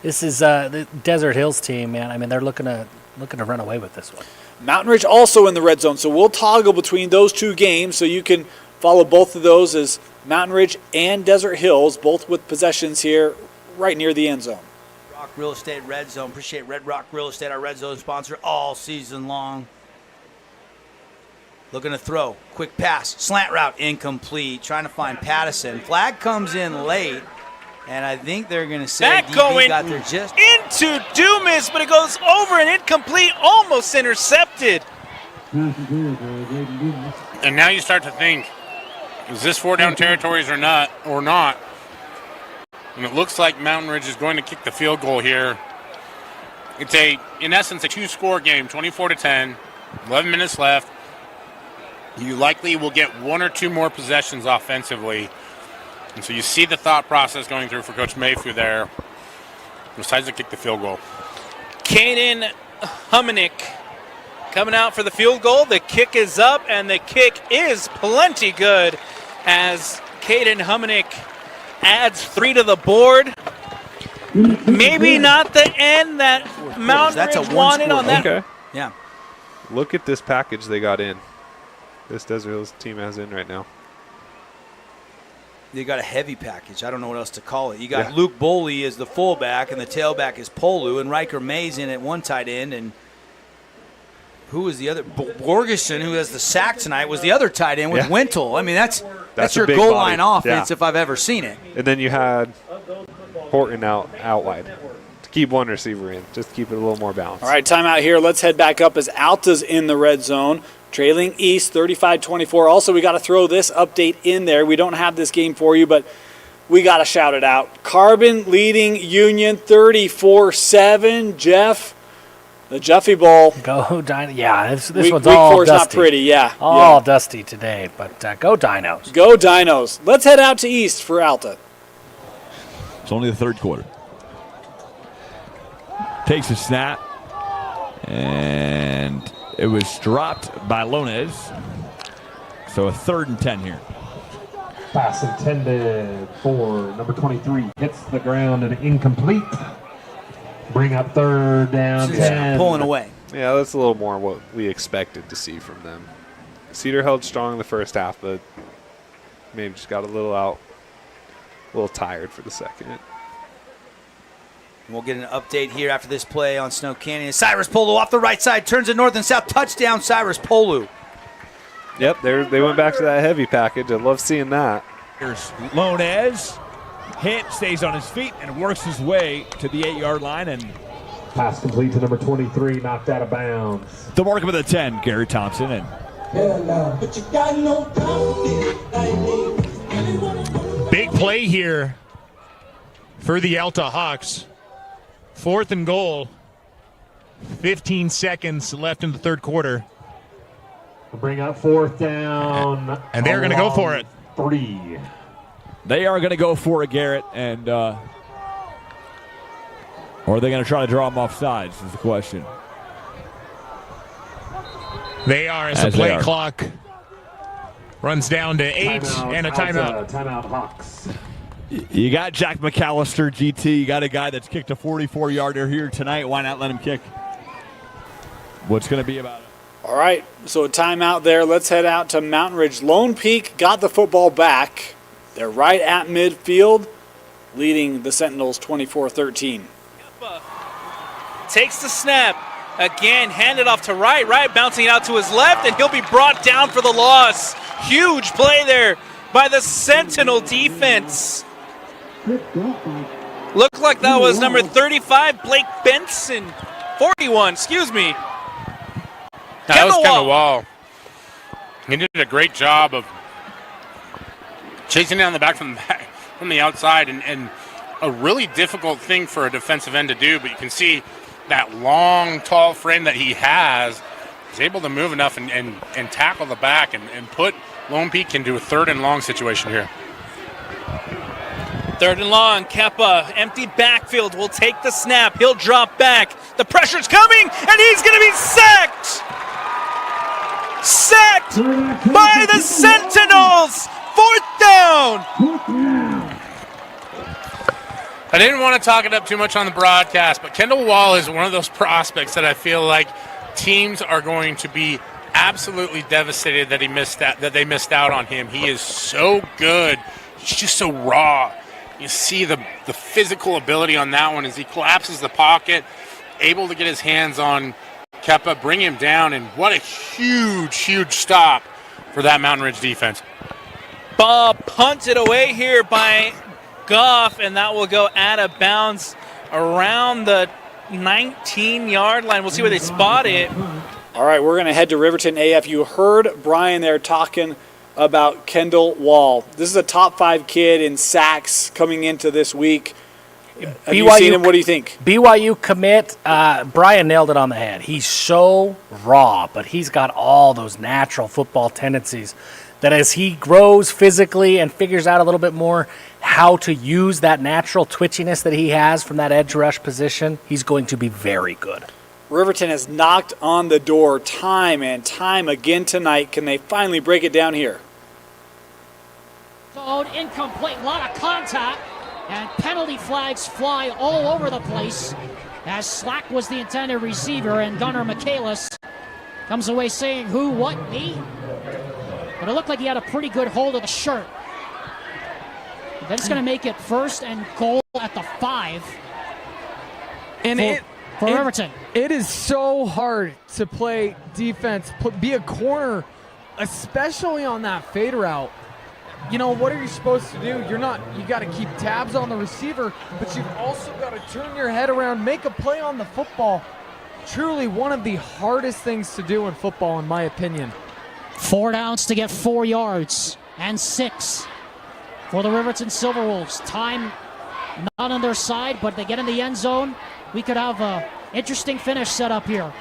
This is the Desert Hills team, man. I mean, they're looking to run away with this one. Mountain Ridge also in the red zone, so we'll toggle between those two games so you can follow both of those as Mountain Ridge and Desert Hills, both with possessions here right near the end zone. Rock Real Estate Red Zone. Appreciate Red Rock Real Estate, our Red Zone sponsor, all season long. Looking to throw. Quick pass. Slant route. Incomplete. Trying to find Pattison. Flag comes in late. And I think they're going to say That DB going got there just into Dumas, but it goes over and incomplete, almost intercepted. And now you start to think, is this 4-down territories or not? And it looks like Mountain Ridge is going to kick the field goal here. It's in essence, a 2-score game, 24-10, 11 minutes left. You likely will get 1 or 2 more possessions offensively. And so you see the thought process going through for Coach Mayfield there. Decides to kick the field goal. Caden Humanick coming out for the field goal. The kick is up, and the kick is plenty good as Caden Humanick adds 3 to the board. Maybe not the end that Mountain Ridge wanted on that. Okay. Yeah. Look at this package they got in. This Desert Hills team has in right now. They got a heavy package. I don't know what else to call it. You got Luke Boley as the fullback, and the tailback is Polu, and Riker Mays in at one tight end, and who was the other? Borgeson, who has the sack tonight, was the other tight end with Wintle. I mean, that's your a big goal body. line offense if I've ever seen it. And then you had Horton out wide to keep one receiver in, just to keep it a little more balanced. All right, timeout here. Let's head back up as Alta's in the red zone, trailing East 35-24. Also, we got to throw this update in there. We don't have this game for you, but we got to shout it out. Carbon leading Union 34-7. Jeff, the Jeffy Bowl. Go Dino. Yeah, this Week one's all 4's dusty. not pretty, yeah. All dusty today, but go Dinos. Go Dinos. Let's head out to East for Alta. It's only the third quarter. Takes a snap, and it was dropped by Lonez. So a 3rd and 10 here. Pass intended for number 23. Hits the ground and incomplete. Bring up 3rd down, 10. Pulling away. Yeah, that's a little more what we expected to see from them. Cedar held strong in the first half, but maybe just got a little tired for the second. And we'll get an update here after this play on Snow Canyon. Cyrus Polu off the right side, turns it north and south. Touchdown, Cyrus Polu. Yep, they went back to that heavy package. I love seeing that. Here's Lonez. Hit, stays on his feet, and works his way to the 8-yard line. And pass complete to number 23, knocked out of bounds. the mark of the 10, Gary Thompson. And Big play here for the Alta Hawks. 4th and goal. 15 seconds left in the third quarter. We'll bring up 4th down. And they're going to go for it. 3. they are going to go for it, Garrett. And or are they going to try to draw him off sides is the question. They are as the play clock runs down to 8 and a timeout. Timeout Hawks. You got Jack McAllister, GT. You got a guy that's kicked a 44-yarder here tonight. Why not let him kick? What's going to be about it? All right, so a timeout there. Let's head out to Mountain Ridge. Lone Peak got the football back. They're right at midfield, leading the Sentinels 24-13. Takes the snap. Again, handed off to Wright. Wright bouncing it out to his left, and he'll be brought down for the loss. Huge play there by the Sentinel defense. Looked like that was number 35, Blake Benson. 41, excuse me. That was Kendall Wall. He did a great job of chasing down the back from the outside, and a really difficult thing for a defensive end to do, but you can see that long, tall frame that he has. He's able to move enough and tackle the back and put Lone Peak into a 3rd and long situation here. 3rd and long, Keppa, empty backfield, will take the snap. He'll drop back. The pressure's coming, and he's going to be sacked! Sacked by the Sentinels! 4th down! down. I didn't want to talk it up too much on the broadcast, but Kendall Wall is one of those prospects that I feel like teams are going to be absolutely devastated that they missed out on him. He is so good. He's just so raw. You see the physical ability on that one as he collapses the pocket, able to get his hands on Kepa, bring him down, and what a huge stop for that Mountain Ridge defense. Bob punted away here by Goff, and that will go out of bounds around the 19-yard line. We'll see where they spot it. All right, we're going to head to Riverton AF. You heard Brian there talking about Kendall Wall. This is a top 5 kid in sacks coming into this week. Have you seen him? What do you think? BYU commit. Brian nailed it on the head. He's so raw, but he's got all those natural football tendencies that as he grows physically and figures out a little bit more how to use that natural twitchiness that he has from that edge rush position, he's going to be very good. Riverton has knocked on the door time and time again tonight. Can they finally break it down here? Zone incomplete, a lot of contact, and penalty flags fly all over the place as Slack was the intended receiver and Gunnar Michaelis comes away saying, who, what, me? But it looked like he had a pretty good hold of the shirt. That's going to make it first and goal at the 5. And for Riverton. It is so hard to play defense, be a corner, especially on that fade route. You know, what are you supposed to do? You got to keep tabs on the receiver, but you've also got to turn your head around, make a play on the football. Truly one of the hardest things to do in football, in my opinion. 4 downs to get 4 yards and 6 for the Riverton Silverwolves. Time not on their side, but they get in the end zone. We could have an interesting finish set up here.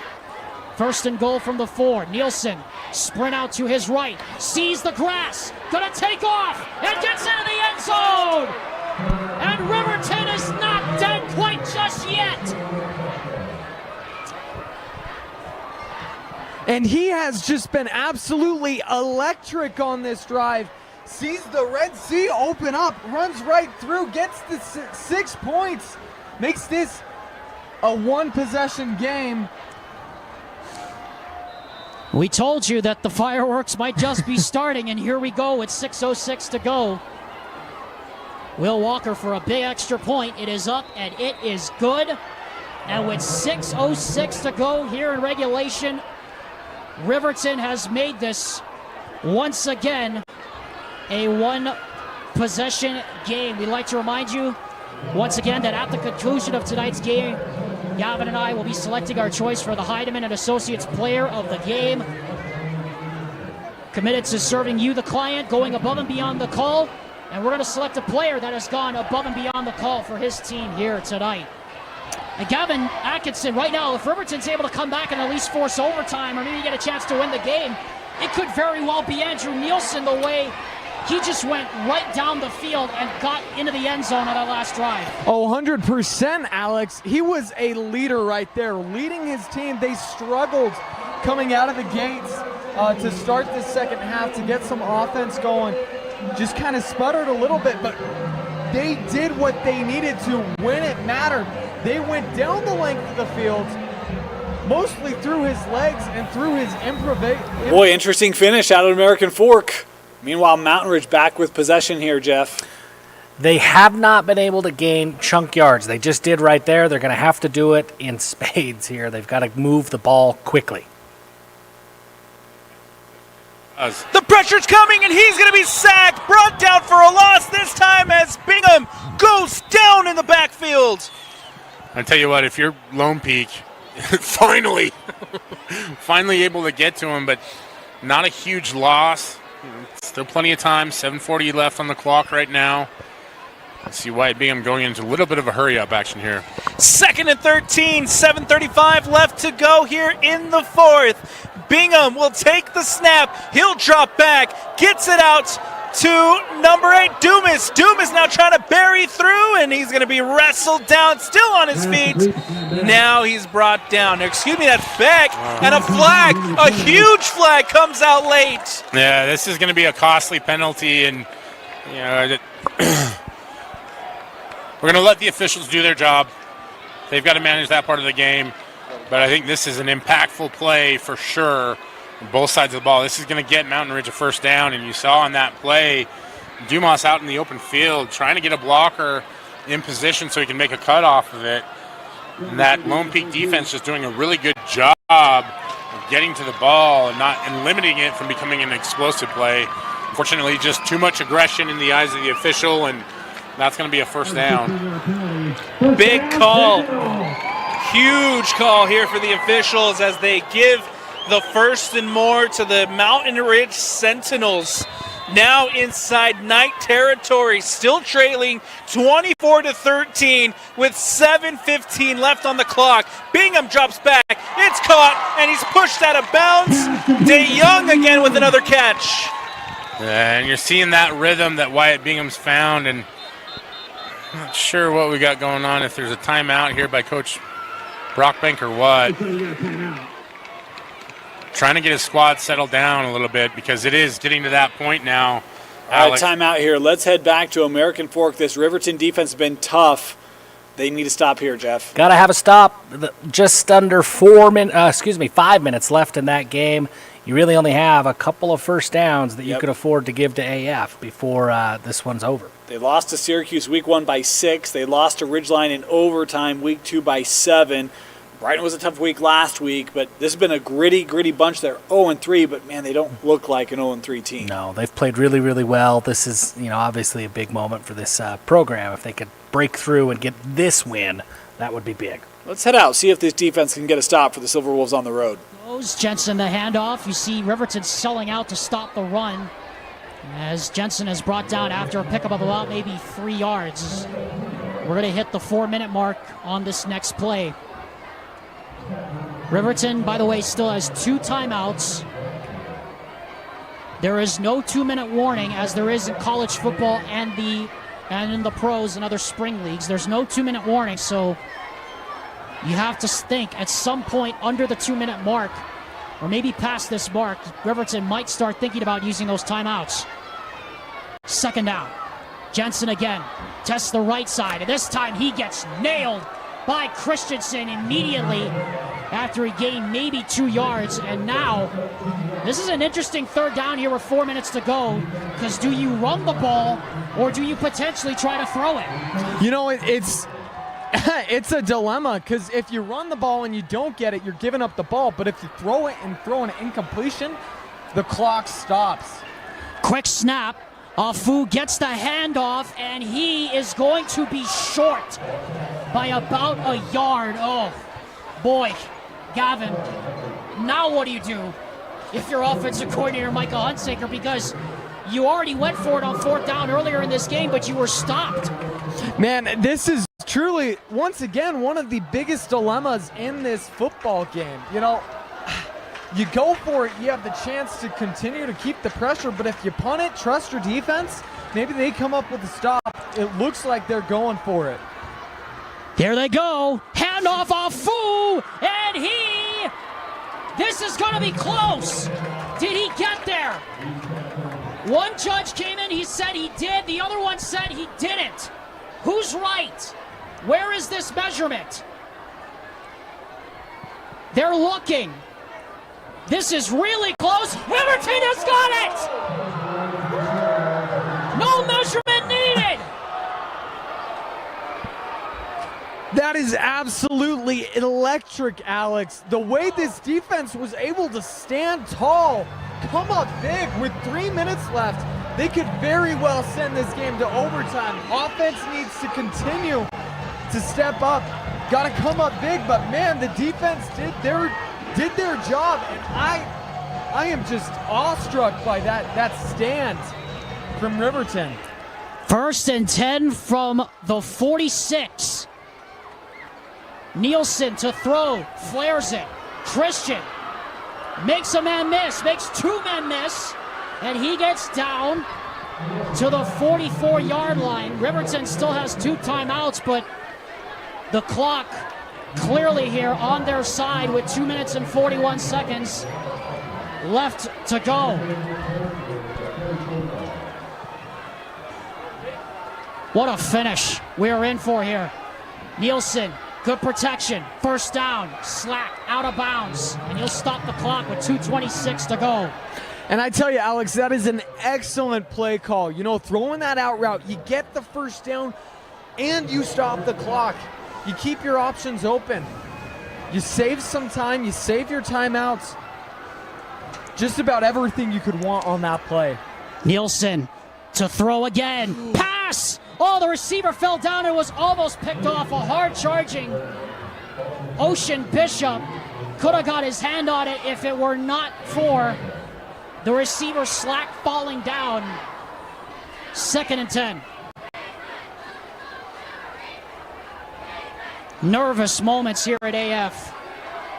First and goal from the 4. Nielsen, sprint out to his right, sees the grass, gonna take off, and gets into the end zone! And Riverton is not dead quite just yet! And he has just been absolutely electric on this drive. Sees the Red Sea open up, runs right through, gets the 6 points, makes this a 1-possession game. We told you that the fireworks might just be starting, and here we go with 6:06 to go. Will Walker for a big extra point. It is up, and it is good. And with 6:06 to go here in regulation, Riverton has made this once again a 1-possession game. We'd like to remind you once again that at the conclusion of tonight's game, Gavin and I will be selecting our choice for the Heidemann and Associates Player of the Game. Committed to serving you, the client, going above and beyond the call. And we're going to select a player that has gone above and beyond the call for his team here tonight. And Gavin Atkinson, right now, if Riverton's able to come back and at least force overtime or maybe get a chance to win the game, it could very well be Andrew Nielsen the way he just went right down the field and got into the end zone on that last drive. Oh, 100%, Alex. He was a leader right there, leading his team. They struggled coming out of the gates to start this second half to get some offense going. Just kind of sputtered a little bit, but they did what they needed to when it mattered. They went down the length of the field, mostly through his legs and through his improvisation. Boy, interesting finish out of American Fork. Meanwhile, Mountain Ridge back with possession here, Jeff. They have not been able to gain chunk yards. They just did right there. They're going to have to do it in spades here. They've got to move the ball quickly. The pressure's coming, and he's going to be sacked, brought down for a loss this time as Bingham goes down in the backfield. I tell you what, if you're Lone Peak, finally able to get to him, but not a huge loss. Still plenty of time, 7:40 left on the clock right now. Let's see Wyatt Bingham going into a little bit of a hurry-up action here. 2nd and 13, 7:35 left to go here in the 4th. Bingham will take the snap. He'll drop back, gets it out to number 8, Dumas. Dumas now trying to bury through, and he's going to be wrestled down, still on his feet. Now he's brought down. Excuse me, that's Beck, and a flag, a huge flag comes out late. Yeah, this is going to be a costly penalty, and we're going to let the officials do their job. They've got to manage that part of the game. But I think this is an impactful play for sure on both sides of the ball. This is going to get Mountain Ridge a first down, and you saw on that play Dumas out in the open field trying to get a blocker in position so he can make a cut off of it. And that Lone Peak defense just doing a really good job of getting to the ball and limiting it from becoming an explosive play. Unfortunately, just too much aggression in the eyes of the official, and that's going to be a first down. Big call. Huge call here for the officials as they give the 1st and more to the Mountain Ridge Sentinels. Now inside Knight territory, still trailing 24-13 with 7:15 left on the clock. Bingham drops back. It's caught, and he's pushed out of bounds. DeYoung again with another catch. And you're seeing that rhythm that Wyatt Bingham's found, and I'm not sure what we got going on, if there's a timeout here by Coach Brockbank or what. Trying to get his squad settled down a little bit because it is getting to that point now. All right, timeout here. Let's head back to American Fork. This Riverton defense has been tough. They need to stop here, Jeff. Got to have a stop. Just under 5 minutes left in that game. You really only have a couple of first downs that you could afford to give to AF before this one's over. They lost to Syracuse week 1 by 6. They lost to Ridgeline in overtime week 2 by 7. Brighton was a tough week last week, but this has been a gritty bunch. They're 0-3, but, man, they don't look like an 0-3 team. No, they've played really, really well. This is, obviously a big moment for this program. If they could break through and get this win, that would be big. Let's head out, see if this defense can get a stop for the Silver Wolves on the road. Goes Jensen the handoff. You see Riverton selling out to stop the run as Jensen is brought down after a pickup of about maybe 3 yards. We're going to hit the 4-minute mark on this next play. Riverton, by the way, still has 2 timeouts. There is no 2-minute warning as there is in college football and in the pros and other spring leagues. There's no 2-minute warning, so you have to think at some point under the 2-minute mark or maybe past this mark, Riverton might start thinking about using those timeouts. 2nd down. Jensen again tests the right side, and this time he gets nailed by Christensen immediately after he gained maybe 2 yards. And now, this is an interesting 3rd down here with 4 minutes to go, because do you run the ball or do you potentially try to throw it? It's a dilemma, because if you run the ball and you don't get it, you're giving up the ball. But if you throw it and throw an incompletion, the clock stops. Quick snap. Afu gets the handoff, and he is going to be short by about a yard. Oh, boy, Gavin, now what do you do if you're offensive coordinator Michael Hunsaker? Because you already went for it on 4th down earlier in this game, but you were stopped. Man, this is truly, once again, one of the biggest dilemmas in this football game. You go for it, you have the chance to continue to keep the pressure, but if you punt it, trust your defense, maybe they come up with a stop. It looks like they're going for it. There they go. Handoff Afu, and this is going to be close. Did he get there? One judge came in, he said he did. The other one said he didn't. Who's right? Where is this measurement? They're looking. This is really close. Riverton has got it! No measurement needed! That is absolutely electric, Alex. The way this defense was able to stand tall, come up big with 3 minutes left, they could very well send this game to overtime. Offense needs to continue to step up. Got to come up big, but man, the defense did their job, and I am just awestruck by that stand from Riverton. 1st and 10 from the 46. Nielsen to throw, flares it. Christian makes a man miss, makes 2 men miss, and he gets down to the 44-yard line. Riverton still has 2 timeouts, but the clock clearly here on their side with 2 minutes and 41 seconds left to go. What a finish we are in for here. Nielsen, good protection. First down, slack, out of bounds. And he'll stop the clock with 2:26 to go. And I tell you, Alex, that is an excellent play call. You know, throwing that out route, you get the first down and you stop the clock. You keep your options open. You save some time, you save your timeouts. Just about everything you could want on that play. Nielsen to throw again. Pass! Oh, the receiver fell down and was almost picked off. A hard charging Ocean Bishop could have got his hand on it if it were not for the receiver slack falling down. 2nd and 10. Nervous moments here at AF.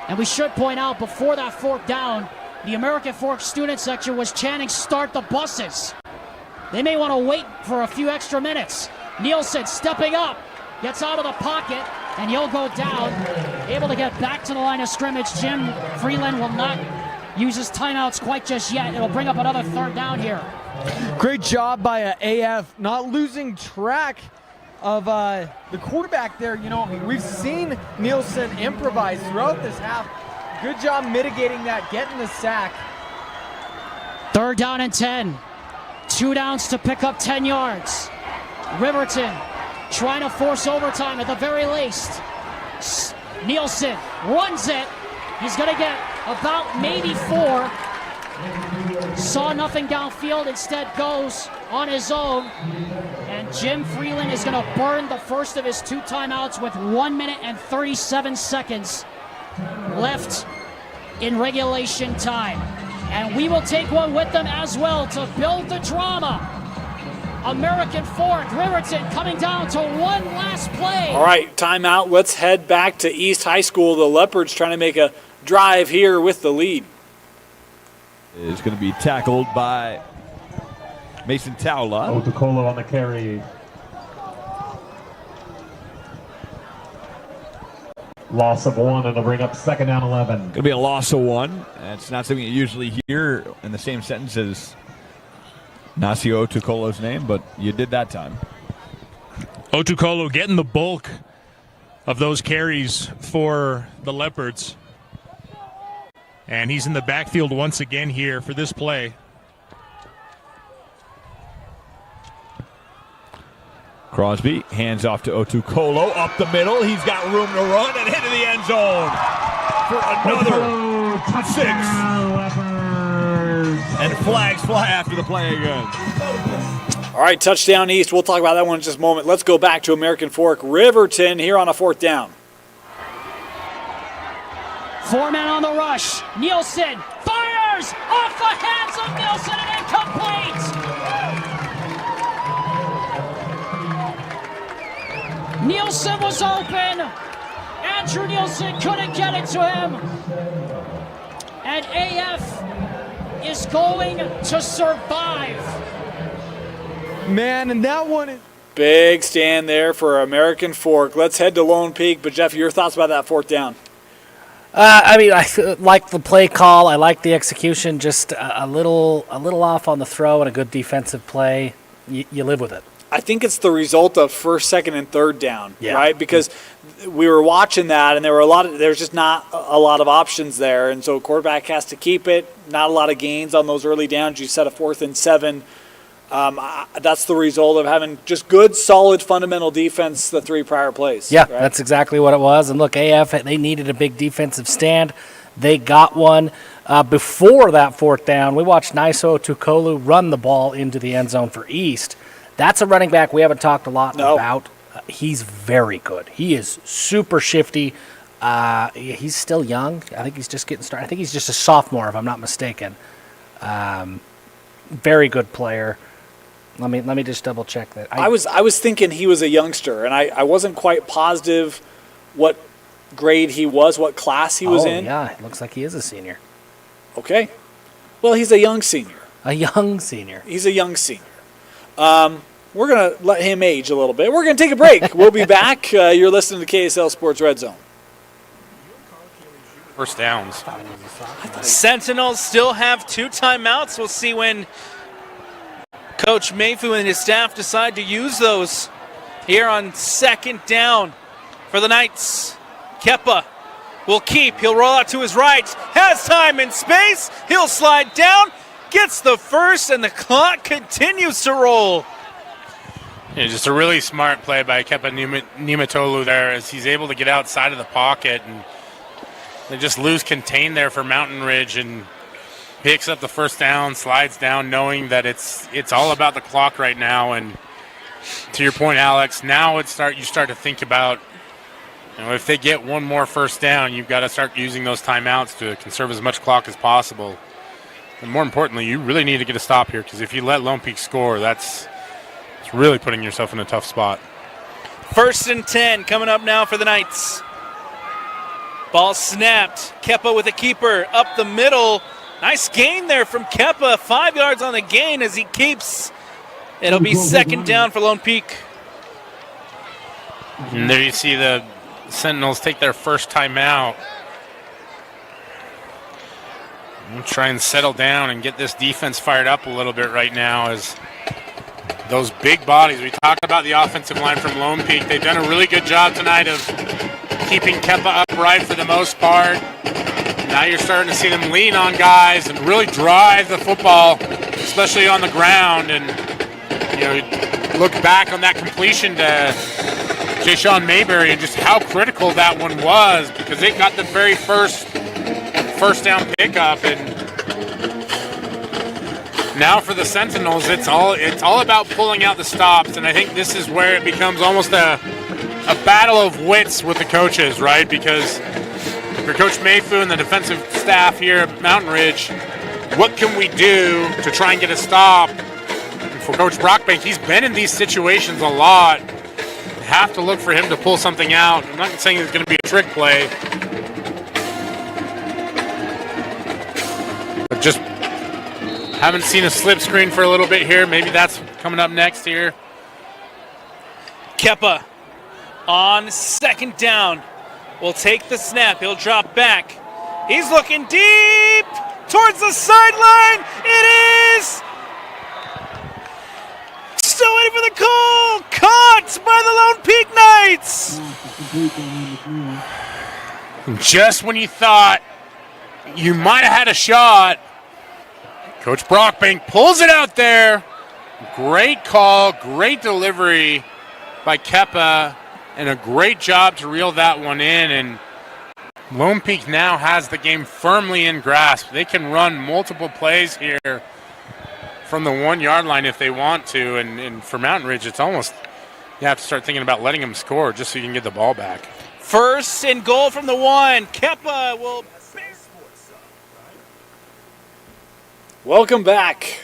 And we should point out, before that 4th down, the American Fork student section was chanting, "Start the buses." They may want to wait for a few extra minutes. Nielsen stepping up, gets out of the pocket, and he'll go down. Able to get back to the line of scrimmage. Jim Freeland will not use his timeouts quite just yet. It'll bring up another 3rd down here. Great job by AF, not losing track of the quarterback there. You know, we've seen Nielsen improvise throughout this half. Good job mitigating that, getting the sack. 3rd down and 10. 2 downs to pick up 10 yards. Riverton trying to force overtime at the very least. Nielsen runs it. He's going to get about maybe 4. Saw nothing downfield, instead goes on his own. And Jim Freeland is going to burn the first of his 2 timeouts with 1 minute and 37 seconds left in regulation time. And we will take one with them as well to build the drama. American Fork, Riverton coming down to one last play. All right, timeout. Let's head back to East High School. The Leopards trying to make a drive here with the lead. Is going to be tackled by Mason Taula. Otokolo on the carry. Loss of 1, and they'll bring up 2nd down 11. Going to be a loss of 1. That's not something you usually hear in the same sentence as Nasio Otokolo's name, but you did that time. Otokolo getting the bulk of those carries for the Leopards. And he's in the backfield once again here for this play. Crosby hands off to Otokolo up the middle. He's got room to run and into the end zone for another 6. And flags fly after the play again. All right, touchdown East. We'll talk about that one in just a moment. Let's go back to American Fork. Riverton here on a 4th down. 4 men on the rush. Nielsen fires off the hands of Nielsen and incomplete. Nielsen was open. Andrew Nielsen couldn't get it to him. And AF is going to survive. Man, and that one is... Big stand there for American Fork. Let's head to Lone Peak. But, Jeff, your thoughts about that 4th down? I mean, I like the play call. I like the execution. Just a little off on the throw and a good defensive play. You live with it. I think it's the result of 1st, 2nd, and 3rd down, Yeah. right? Because we were watching that, and there's just not a lot of options there, and so quarterback has to keep it. Not a lot of gains on those early downs. You set a 4th and 7. That's the result of having just good, solid, fundamental defense the 3 prior plays. Yeah, right? That's exactly what it was. And look, AF, they needed a big defensive stand. They got one. Before that 4th down, we watched Niso Tukolu run the ball into the end zone for East. That's a running back we haven't talked a lot about. He's very good. He is super shifty. He's still young. I think he's just getting started. I think he's just a sophomore, if I'm not mistaken. Very good player. Let me just double check that. I was thinking he was a youngster, and I wasn't quite positive what grade he was, what class he was in. Yeah, it looks like he is a senior. Okay. Well, he's a young senior. A young senior. He's a young senior. We're going to let him age a little bit. We're going to take a break. We'll be back. You're listening to KSL Sports Red Zone. First downs. Sentinels still have 2 timeouts. We'll see when Coach Mayfu and his staff decide to use those here on second down for the Knights. Kepa will keep. He'll roll out to his right. Has time and space. He'll slide down. Gets the first, and the clock continues to roll. Yeah, just a really smart play by Kepa Niumatolu there as he's able to get outside of the pocket and they just lose contain there for Mountain Ridge and picks up the first down, slides down knowing that it's all about the clock right now. And to your point, Alex, now you start to think about, if they get one more first down, you've got to start using those timeouts to conserve as much clock as possible. And more importantly, you really need to get a stop here because if you let Lone Peak score, it's really putting yourself in a tough spot. 1st and 10 coming up now for the Knights. Ball snapped. Kepa with a keeper up the middle. Nice gain there from Kepa. 5 yards on the gain as he keeps. It'll be 2nd down for Lone Peak. And there you see the Sentinels take their first timeout. We'll try and settle down and get this defense fired up a little bit right now as those big bodies. We talked about the offensive line from Lone Peak. They've done a really good job tonight of keeping Kepa upright for the most part. Now you're starting to see them lean on guys and really drive the football, especially on the ground. And, look back on that completion to Jay-Sean Mayberry and just how critical that one was because it got the very first down pickup. And now for the Sentinels, it's all about pulling out the stops. And I think this is where it becomes almost a battle of wits with the coaches, right? Because for Coach Mayfu and the defensive staff here at Mountain Ridge, what can we do to try and get a stop? And for Coach Brockbank, he's been in these situations a lot. Have to look for him to pull something out. I'm not saying it's going to be a trick play, but just haven't seen a slip screen for a little bit here. Maybe that's coming up next here. Kepa on 2nd down will take the snap. He'll drop back. He's looking deep towards the sideline. It is still waiting for the call. Caught by the Lone Peak Knights. Just when you thought you might have had a shot, Coach Brockbank pulls it out there. Great call, great delivery by Kepa, and a great job to reel that one in. And Lone Peak now has the game firmly in grasp. They can run multiple plays here from the 1 yard line if they want to. And for Mountain Ridge, it's almost, you have to start thinking about letting them score just so you can get the ball back. 1st and goal from the 1. Kepa will. Welcome back.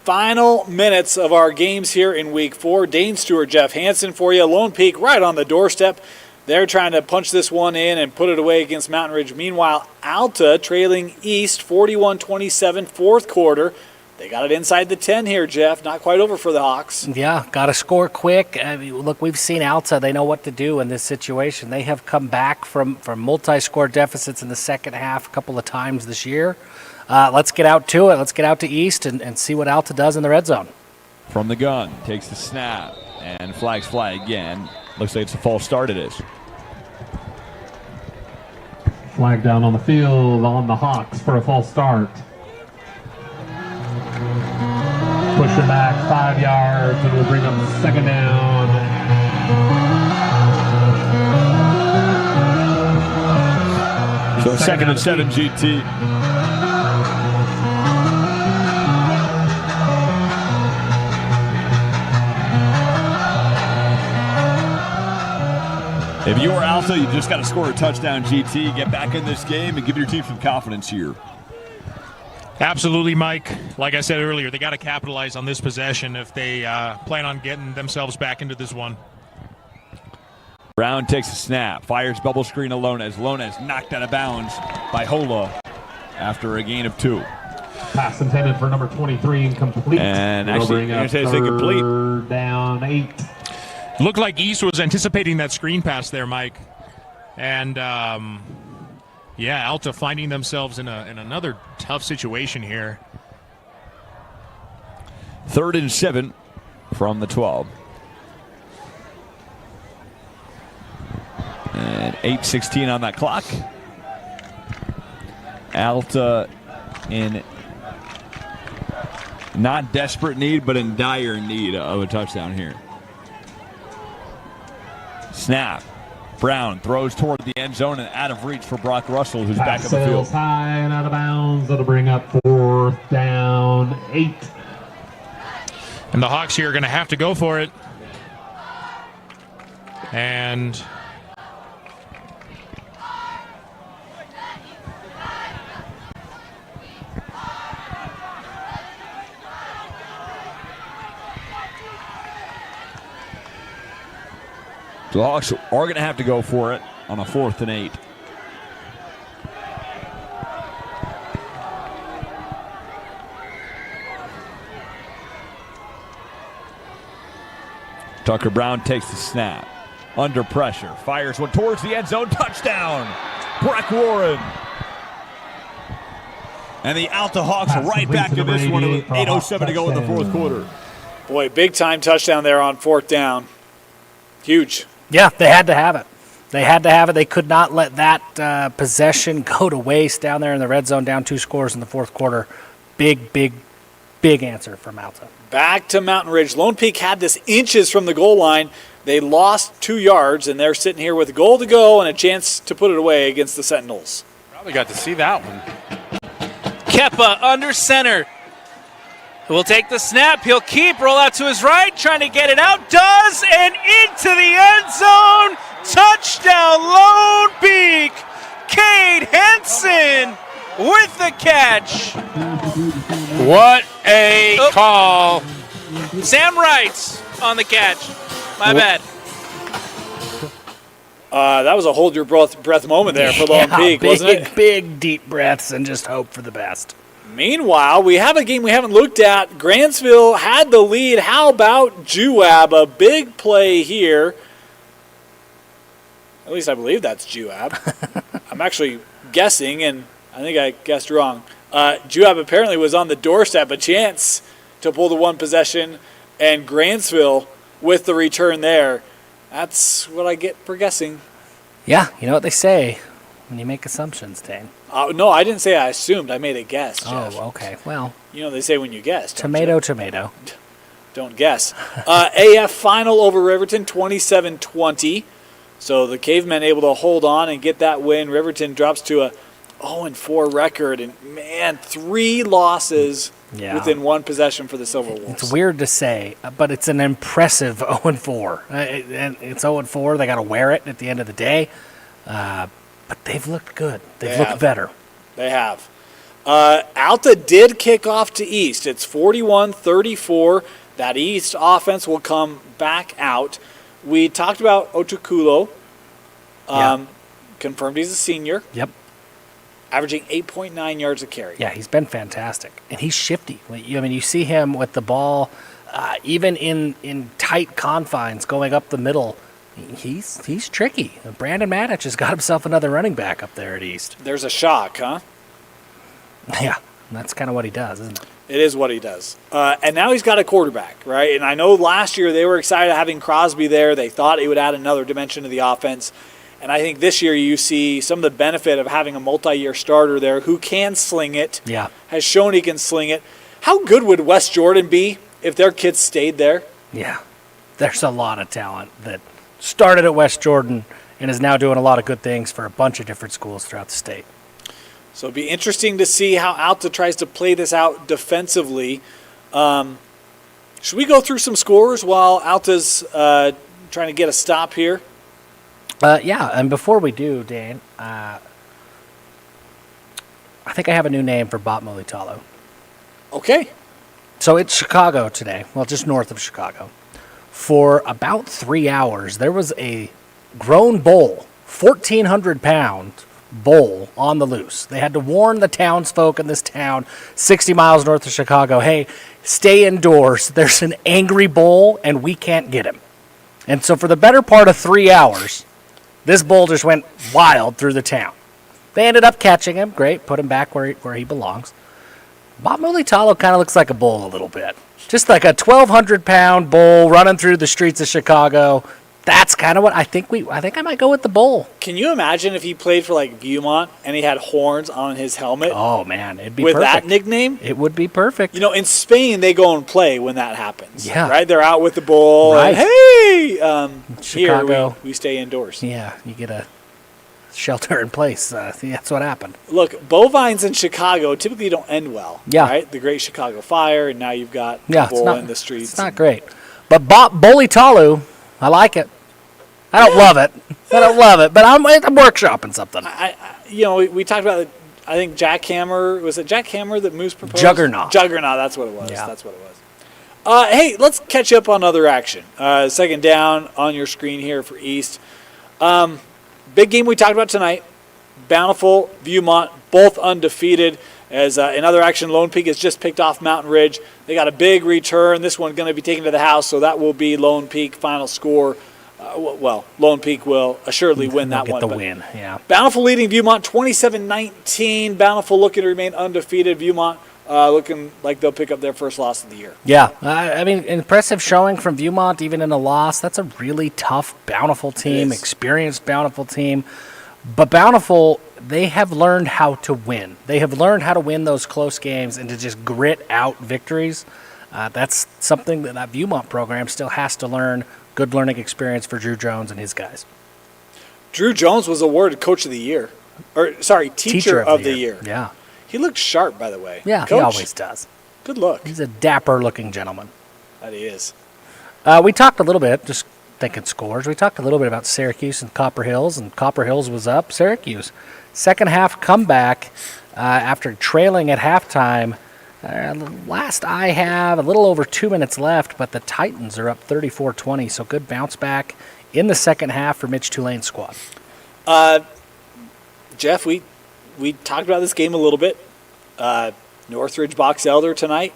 Final minutes of our games here in Week 4. Dane Stewart, Jeff Hansen for you. Lone Peak right on the doorstep. They're trying to punch this one in and put it away against Mountain Ridge. Meanwhile, Alta trailing East 41-27, 4th quarter. They got it inside the 10 here, Jeff. Not quite over for the Hawks. Yeah, got to score quick. I mean, look, we've seen Alta. They know what to do in this situation. They have come back from multi-score deficits in the second half a couple of times this year. Let's get out to it. Let's get out to East and see what Alta does in the red zone. From the gun, takes the snap, and flags fly again. Looks like it's a false start, it is. Flag down on the field on the Hawks for a false start. Push it back 5 yards, and we'll bring up 2nd down. So 2nd and 7 GT. If you are Alta, you just got to score a touchdown, GT. Get back in this game and give your team some confidence here. Absolutely, Mike. Like I said earlier, they got to capitalize on this possession if they plan on getting themselves back into this one. Brown takes a snap, fires bubble screen to Lones. Lones knocked out of bounds by Hola after a gain of 2. Pass intended for number 23, incomplete. And actually, you're going to say complete. 3rd down, 8. Looked like East was anticipating that screen pass there, Mike. And, Alta finding themselves in another tough situation here. 3rd and 7 from the 12. And 8:16 on that clock. Alta in not desperate need, but in dire need of a touchdown here. Snap. Brown throws toward the end zone and out of reach for Brock Russell, who's back on the field. High and out of bounds. That'll bring up 4th down, 8. And the Hawks here are going to have to go for it. And the Hawks are going to have to go for it on a 4th and 8. Tucker Brown takes the snap. Under pressure. Fires one towards the end zone. Touchdown! Breck Warren. And the Alta Hawks are right back in this one with 8:07 to go in the 4th quarter. Boy, big time touchdown there on 4th down. Huge. Yeah, they had to have it. They had to have it. They could not let that possession go to waste down there in the red zone, down 2 scores in the 4th quarter. Big, big, big answer from Alta. Back to Mountain Ridge. Lone Peak had this inches from the goal line. They lost 2 yards, and they're sitting here with a goal to go and a chance to put it away against the Sentinels. Probably got to see that one. Keppa under center. Will take the snap. He'll keep. Roll out to his right. Trying to get it out. Does. And into the end zone. Touchdown Lone Peak. Cade Henson with the catch. What a call. Sam Wrights on the catch. My bad. That was a hold your breath moment there for Lone Peak, wasn't it? Big, deep breaths and just hope for the best. Meanwhile, we have a game we haven't looked at. Grantsville had the lead. How about Juab? A big play here. At least I believe that's Juab. I'm actually guessing, and I think I guessed wrong. Juab apparently was on the doorstep, a chance to pull the one possession, and Grantsville with the return there. That's what I get for guessing. Yeah, you know what they say when you make assumptions, Dane. No, I didn't say I assumed. I made a guess, Jeff. Oh, okay. Well, you know they say when you guess. Tomato, tomato. Don't guess. AF final over Riverton, 27-20. So the Cavemen able to hold on and get that win. Riverton drops to a 0-4 record. And, man, 3 losses within one possession for the Silver Wolves. It's weird to say, but it's an impressive 0-4. And it's 0-4. They got to wear it at the end of the day. But they've looked good. They've looked better. They have. Alta did kick off to East. It's 41-34. That East offense will come back out. We talked about Otukulo. Confirmed he's a senior. Yep. Averaging 8.9 yards a carry. Yeah, he's been fantastic. And he's shifty. I mean, you see him with the ball, even in tight confines, going up the middle. He's tricky. Brandon Madich has got himself another running back up there at East. There's a shock, huh? Yeah, that's kind of what he does, isn't it? It is what he does. And now he's got a quarterback, right? And I know last year they were excited having Crosby there. They thought it would add another dimension to the offense. And I think this year you see some of the benefit of having a multi-year starter there who can sling it. Yeah. Has shown he can sling it. How good would West Jordan be if their kids stayed there? Yeah. There's a lot of talent that started at West Jordan and is now doing a lot of good things for a bunch of different schools throughout the state. So it'll be interesting to see how Alta tries to play this out defensively. Should we go through some scores while Alta's trying to get a stop here? Yeah, and before we do, Dan, I think I have a new name for Bot Mulitalo. Okay. So it's Chicago today, well, just north of Chicago. For about 3 hours, there was a grown bull, 1,400-pound bull on the loose. They had to warn the townsfolk in this town, 60 miles north of Chicago, hey, stay indoors. There's an angry bull, and we can't get him. And so for the better part of 3 hours, this bull just went wild through the town. They ended up catching him. Great, put him back where he belongs. Bob Mulitalo kind of looks like a bull a little bit. Just like a 1,200-pound bull running through the streets of Chicago. That's kind of what I think. I think I might go with the Bull. Can you imagine if he played for like Viewmont and he had horns on his helmet? Oh man, it'd be with perfect. that nickname. It would be perfect. You know, in Spain they go and play when that happens. Yeah. Right. They're out with the bull. Right. And, hey. Chicago. Here we stay indoors. Yeah, you get a shelter in place. That's what happened. Look, bovines in Chicago typically don't end well. Yeah. Right. The Great Chicago Fire, and now you've got Yeah, the bull in the streets. It's not great, but Bolitalu, I like it. I don't love it. I don't love it, but I'm workshopping something. We talked about. I think Jackhammer, was it Jackhammer that Moose proposed? Juggernaut. That's what it was. Yeah. That's what it was. Hey, let's catch up on other action. Second down on your screen here for East. Big game we talked about tonight. Bountiful, Viewmont, both undefeated. As in other action, Lone Peak has just picked off Mountain Ridge. They got a big return. This one going to be taken to the house, so that will be Lone Peak final score. Lone Peak will assuredly win that Get one. the but win, yeah. Bountiful leading Viewmont 27-19. Bountiful looking to remain undefeated. Viewmont looking like they'll pick up their first loss of the year. Yeah, I mean, impressive showing from Viewmont, even in a loss. That's a really tough Bountiful team, experienced Bountiful team. But Bountiful, they have learned how to win. They have learned how to win those close games and to just grit out victories. That's something that Viewmont program still has to learn. Good learning experience for Drew Jones and his guys. Drew Jones was awarded Coach of the Year. Teacher of the year. Yeah. He looked sharp, by the way. Yeah, Coach, he always does. Good look. He's a dapper-looking gentleman. That he is. We talked a little bit, just thinking scores, we talked a little bit about Syracuse and Copper Hills, and Copper Hills was up. Syracuse, second half comeback after trailing at halftime. Last I have, a little over 2 minutes left, but the Titans are up 34-20, so good bounce back in the second half for Mitch Tulane's squad. Jeff, we talked about this game a little bit. Northridge Box Elder tonight.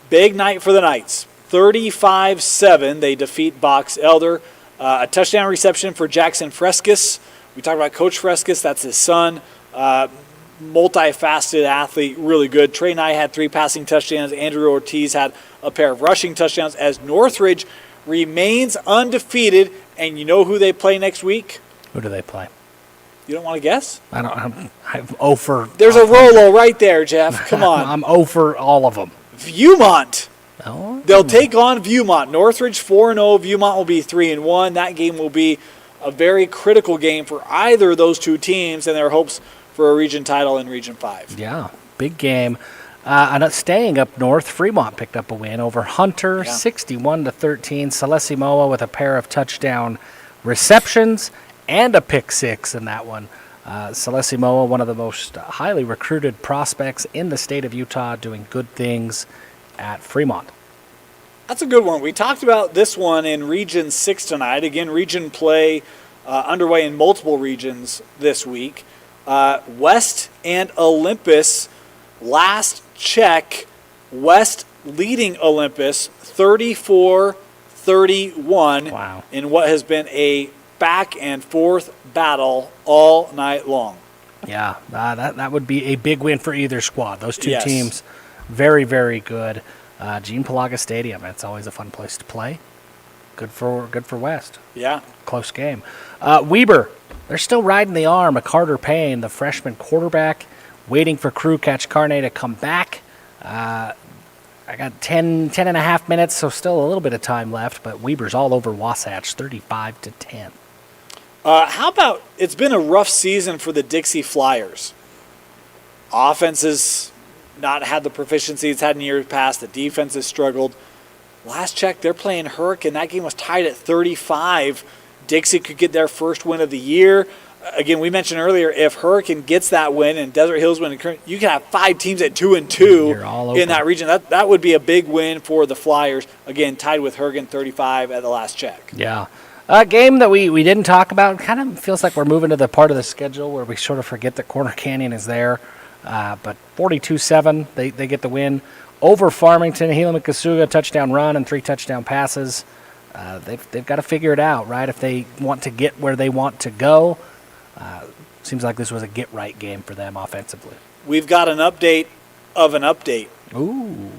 Big night for the Knights. 35-7, they defeat Box Elder. A touchdown reception for Jackson Frescus. We talked about Coach Frescus, that's his son. Multifaceted athlete, really good. Trey Nye had 3 passing touchdowns. Andrew Ortiz had a pair of rushing touchdowns as Northridge remains undefeated. And you know who they play next week? Who do they play? You don't want to guess? I'm 0 for... There's a Rolo right there, Jeff. Come on. I'm 0 for all of them. Viewmont. Oh. They'll take on Viewmont. Northridge 4-0. Viewmont will be 3-1. That game will be a very critical game for either of those two teams and their hopes for a region title in Region 5. Yeah, big game. And staying up north, Fremont picked up a win over Hunter, 61-13. Celestimoa with a pair of touchdown receptions and a pick six in that one. Celestimoa, one of the most highly recruited prospects in the state of Utah, doing good things at Fremont. That's a good one. We talked about this one in Region 6 tonight. Again, region play underway in multiple regions this week. West and Olympus, last check, West leading Olympus 34-31 in what has been a back and forth battle all night long. Yeah, that would be a big win for either squad. Those two teams, very, very good. Gene Palaga Stadium, it's always a fun place to play. Good for West. Yeah. Close game. Weber, they're still riding the arm of Carter Payne, the freshman quarterback, waiting for Crew Catch Carne to come back. I got 10 and a half minutes, so still a little bit of time left, but Weber's all over Wasatch, 35-10. How about, it's been a rough season for the Dixie Flyers. Offense has not had the proficiency it's had in years past. The defense has struggled. Last check, they're playing Hurricane. That game was tied at 35. Dixie could get their first win of the year. Again, we mentioned earlier, if Hurricane gets that win and Desert Hills win, you can have 5 teams at 2-2 in that region. That would be a big win for the Flyers. Again, tied with Hurricane 35 at the last check. Yeah. A game that we didn't talk about. Kind of feels like we're moving to the part of the schedule where we sort of forget that Corner Canyon is there. But 42-7, they get the win over Farmington. Gila Mikasuga, touchdown run and 3 touchdown passes. They've got to figure it out, right? If they want to get where they want to go. Seems like this was a get-right game for them offensively. We've got an update of an update. Ooh.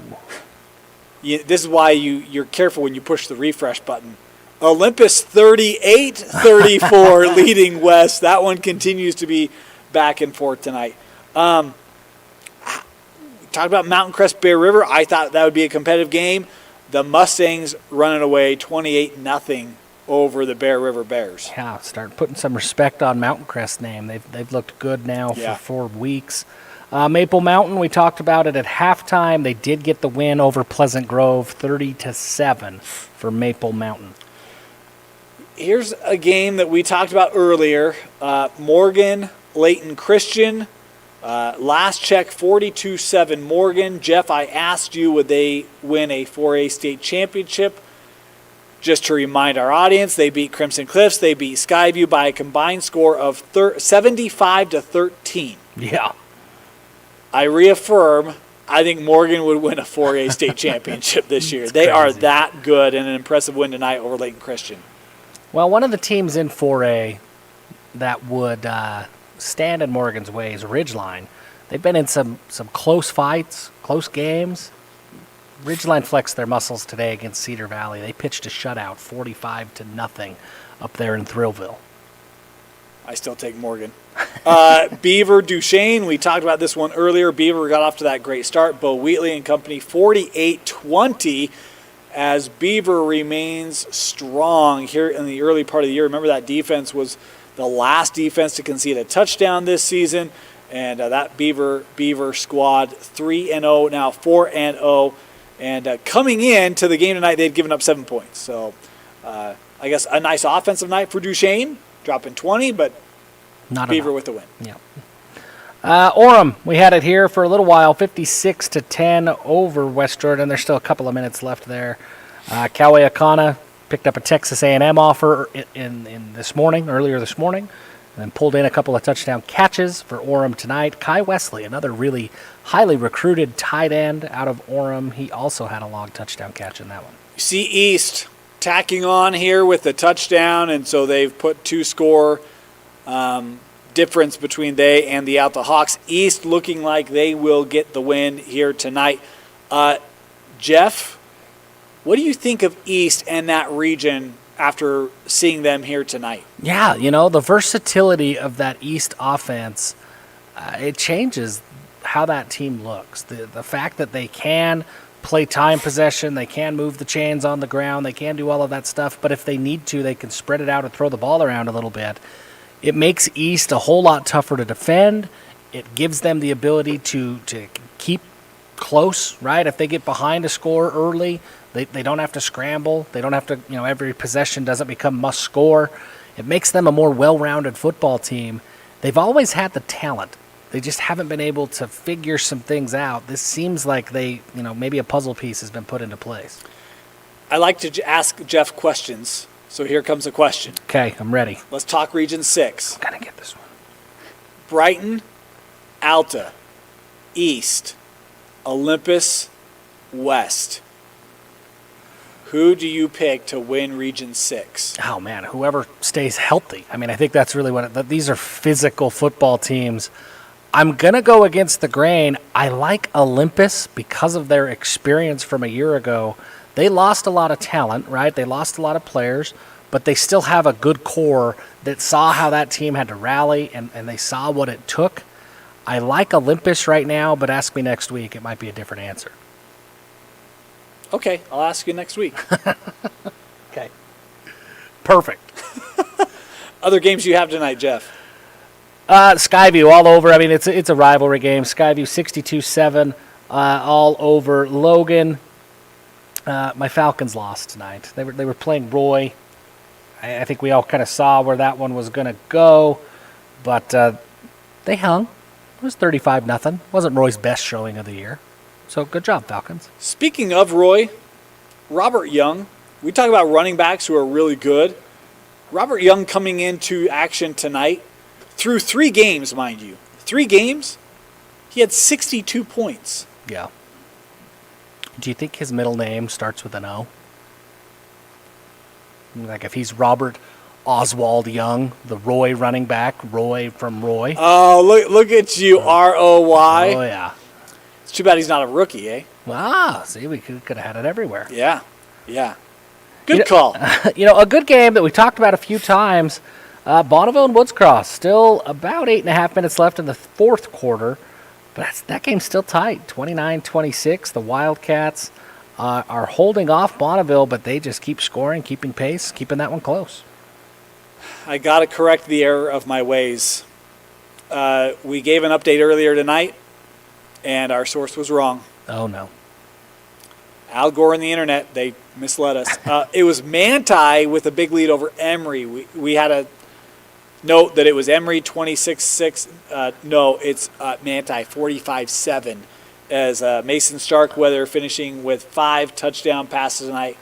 This is why you're careful when you push the refresh button. Olympus 38-34 leading West. That one continues to be back and forth tonight. Talked about Mountain Crest Bear River. I thought that would be a competitive game. The Mustangs running away 28-0 over the Bear River Bears. Yeah, start putting some respect on Mountain Crest's name. They've looked good now for 4 weeks. Maple Mountain, we talked about it at halftime. They did get the win over Pleasant Grove, 30-7 for Maple Mountain. Here's a game that we talked about earlier. Morgan, Layton Christian. Last check, 42-7 Morgan. Jeff, I asked you, would they win a 4A state championship? Just to remind our audience, they beat Crimson Cliffs. They beat Skyview by a combined score of 75-13. Yeah. I reaffirm, I think Morgan would win a 4A state championship this year. They are that good, and an impressive win tonight over Layton Christian. Well, one of the teams in 4A that would stand in Morgan's way is Ridgeline. They've been in some close fights, close games. Ridgeline flexed their muscles today against Cedar Valley. They pitched a shutout, 45-0 up there in Thrillville. I still take Morgan. Beaver Duchesne, we talked about this one earlier. Beaver got off to that great start. Bo Wheatley and company 48-20 as Beaver remains strong here in the early part of the year. Remember, that defense was the last defense to concede a touchdown this season. And that Beaver squad 3-0, now 4-0. And coming into the game tonight, they've given up 7 points. So I guess a nice offensive night for Duchesne, dropping 20, but not Beaver enough. with the win. Yeah. Orem, we had it here for a little while, 56-10 over West Jordan. There's still a couple of minutes left there. Kauai Akana picked up a Texas A&M offer earlier this morning, and then pulled in a couple of touchdown catches for Orem tonight. Kai Wesley, another really highly recruited tight end out of Orem. He also had a long touchdown catch in that one. You see East tacking on here with the touchdown, and so they've put 2-score difference between they and the Alta Hawks. East looking like they will get the win here tonight. Jeff, what do you think of East and that region after seeing them here tonight? Yeah, the versatility of that East offense, it changes how that team looks. The fact that they can play time possession, they can move the chains on the ground, they can do all of that stuff, but if they need to, they can spread it out and throw the ball around a little bit. It makes East a whole lot tougher to defend. It gives them the ability to keep close, right? If they get behind a score early, they don't have to scramble. They don't have to, every possession doesn't become must score. It makes them a more well-rounded football team. They've always had the talent. They just haven't been able to figure some things out. This seems like maybe a puzzle piece has been put into place. I like to ask Jeff questions, so here comes a question. Okay, I'm ready. Let's talk Region 6. I'm going to get this one. Brighton, Alta, East, Olympus, West. Who do you pick to win Region 6? Oh, man, whoever stays healthy. I mean, I think that's really these are physical football teams. I'm going to go against the grain. I like Olympus because of their experience from a year ago. They lost a lot of talent, right? They lost a lot of players, but they still have a good core that saw how that team had to rally, and they saw what it took. I like Olympus right now, but ask me next week. It might be a different answer. Okay, I'll ask you next week. Okay. Perfect. Other games you have tonight, Jeff? Skyview all over. I mean, it's a rivalry game. Skyview 62-7 all over Logan. My Falcons lost tonight. They were playing Roy. I think we all kind of saw where that one was going to go, but they hung. It was 35-0. Wasn't Roy's best showing of the year. So good job, Falcons. Speaking of Roy, Robert Young. We talk about running backs who are really good. Robert Young coming into action tonight through 3 games, mind you. 3 games, he had 62 points. Yeah. Do you think his middle name starts with an O? Like if he's Robert Oswald Young, the Roy running back, Roy from Roy. Oh, look at you, R-O-Y. Oh, yeah. It's too bad he's not a rookie, eh? See, we could have had it everywhere. Yeah. Good call. A good game that we talked about a few times. Bonneville and Woods Cross, still about 8.5 minutes left in the fourth quarter. But that game's still tight, 29-26. The Wildcats are holding off Bonneville, but they just keep scoring, keeping pace, keeping that one close. I got to correct the error of my ways. We gave an update earlier tonight, and our source was wrong. Oh, no. Al Gore and the internet, they misled us. It was Manti with a big lead over Emory. We had a note that it was Emory 26-6. No, it's Manti 45-7. As Mason Starkweather finishing with 5 touchdown passes tonight,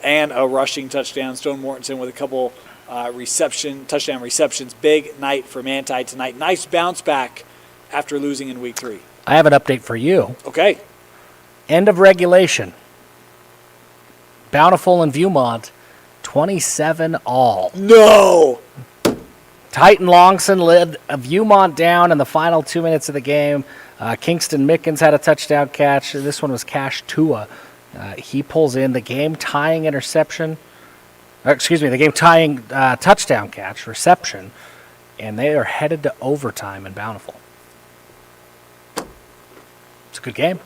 and a rushing touchdown. Stone Mortensen with a couple touchdown receptions. Big night for Manti tonight. Nice bounce back after losing in week 3. I have an update for you. Okay. End of regulation. Bountiful and Viewmont, 27-all. No! Titan Longson led Viewmont down in the final 2 minutes of the game. Kingston Mickens had a touchdown catch. This one was Cash Tua. He pulls in the game-tying touchdown catch, reception, and they are headed to overtime in Bountiful. It's a good game.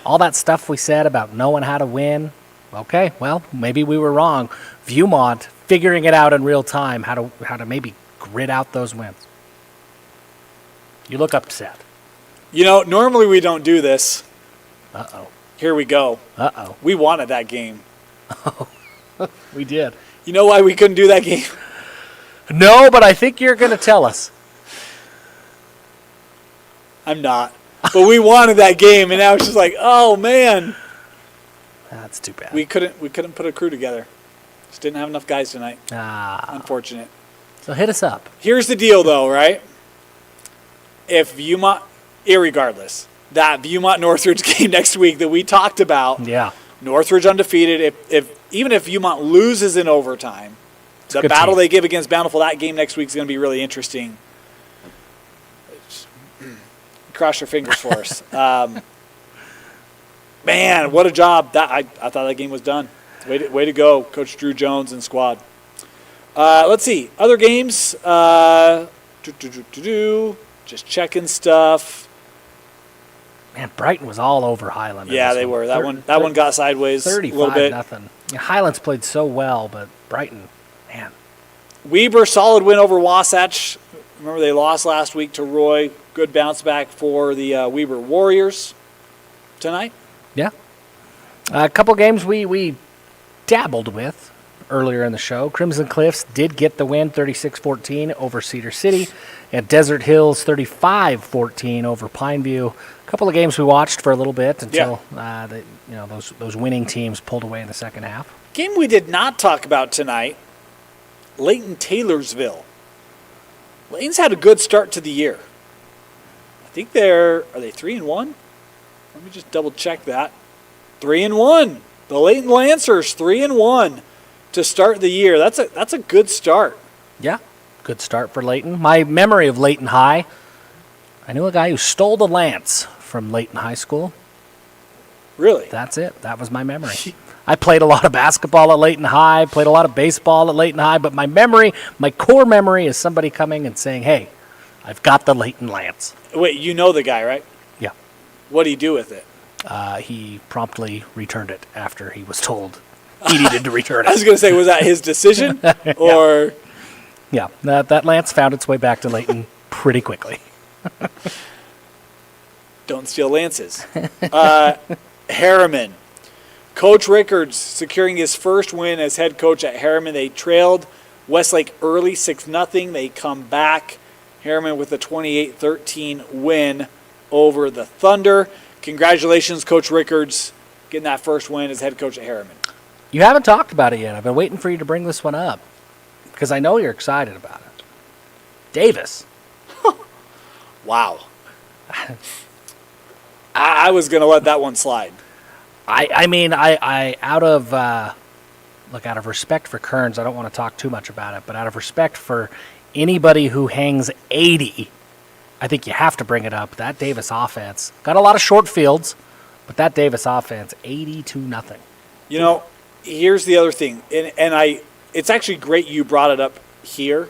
All that stuff we said about knowing how to win, okay, well, maybe we were wrong. Viewmont figuring it out in real time, how to maybe grit out those wins. You look upset. Normally we don't do this. Uh-oh. Here we go. Uh-oh. We wanted that game. We did. You know why we couldn't do that game? No, but I think you're going to tell us. I'm not. But we wanted that game, and now it's just like, oh, man. That's too bad. We couldn't put a crew together. Just didn't have enough guys tonight. Unfortunate. So hit us up. Here's the deal, though, right? If Viewmont, irregardless, that Viewmont-Northridge game next week that we talked about, yeah, Northridge undefeated. Even if Viewmont loses in overtime, the battle they give against Bountiful, that game next week is going to be really interesting. Cross your fingers for us. Man, what a job. I thought that game was done. Way to go, Coach Drew Jones and squad. Let's see. Other games. Just checking stuff. Man, Brighton was all over Highland. Yeah, they were. That one got sideways a little bit. 35-0. Highlands played so well, but Brighton, man. Weber, solid win over Wasatch. Remember they lost last week to Roy. Good bounce back for the Weber Warriors tonight. Yeah. A couple games we dabbled with earlier in the show. Crimson Cliffs did get the win, 36-14 over Cedar City, and Desert Hills 35-14 over Pineview. A couple of games we watched for a little bit until those winning teams pulled away in the second half. Game we did not talk about tonight, Layton Taylorsville. Layton's had a good start to the year. I think are they 3-1? Let me just double check that. 3-1. The Layton Lancers 3-1 to start the year. That's a good start. Yeah, good start for Layton. My memory of Layton High, I knew a guy who stole the lance from Layton High School. Really? That's it. That was my memory. I played a lot of basketball at Layton High, played a lot of baseball at Layton High, but my core memory is somebody coming and saying, hey, I've got the Layton lance. Wait, you know the guy, right? Yeah. What did he do with it? He promptly returned it after he was told he needed to return it. I was going to say, was that his decision? Or Yeah, that lance found its way back to Layton pretty quickly. Don't steal lances. Harriman. Coach Rickards securing his first win as head coach at Harriman. They trailed Westlake early 6-0. They come back. Harriman with a 28-13 win over the Thunder. Congratulations, Coach Rickards, getting that first win as head coach at Harriman. You haven't talked about it yet. I've been waiting for you to bring this one up because I know you're excited about it. Davis. Wow. I was going to let that one slide. I mean, out of respect for Kearns, I don't want to talk too much about it, but out of respect for anybody who hangs 80, I think you have to bring it up. That Davis offense got a lot of short fields, But that Davis offense, 80-0. You know, here's the other thing, and it's actually great you brought it up here.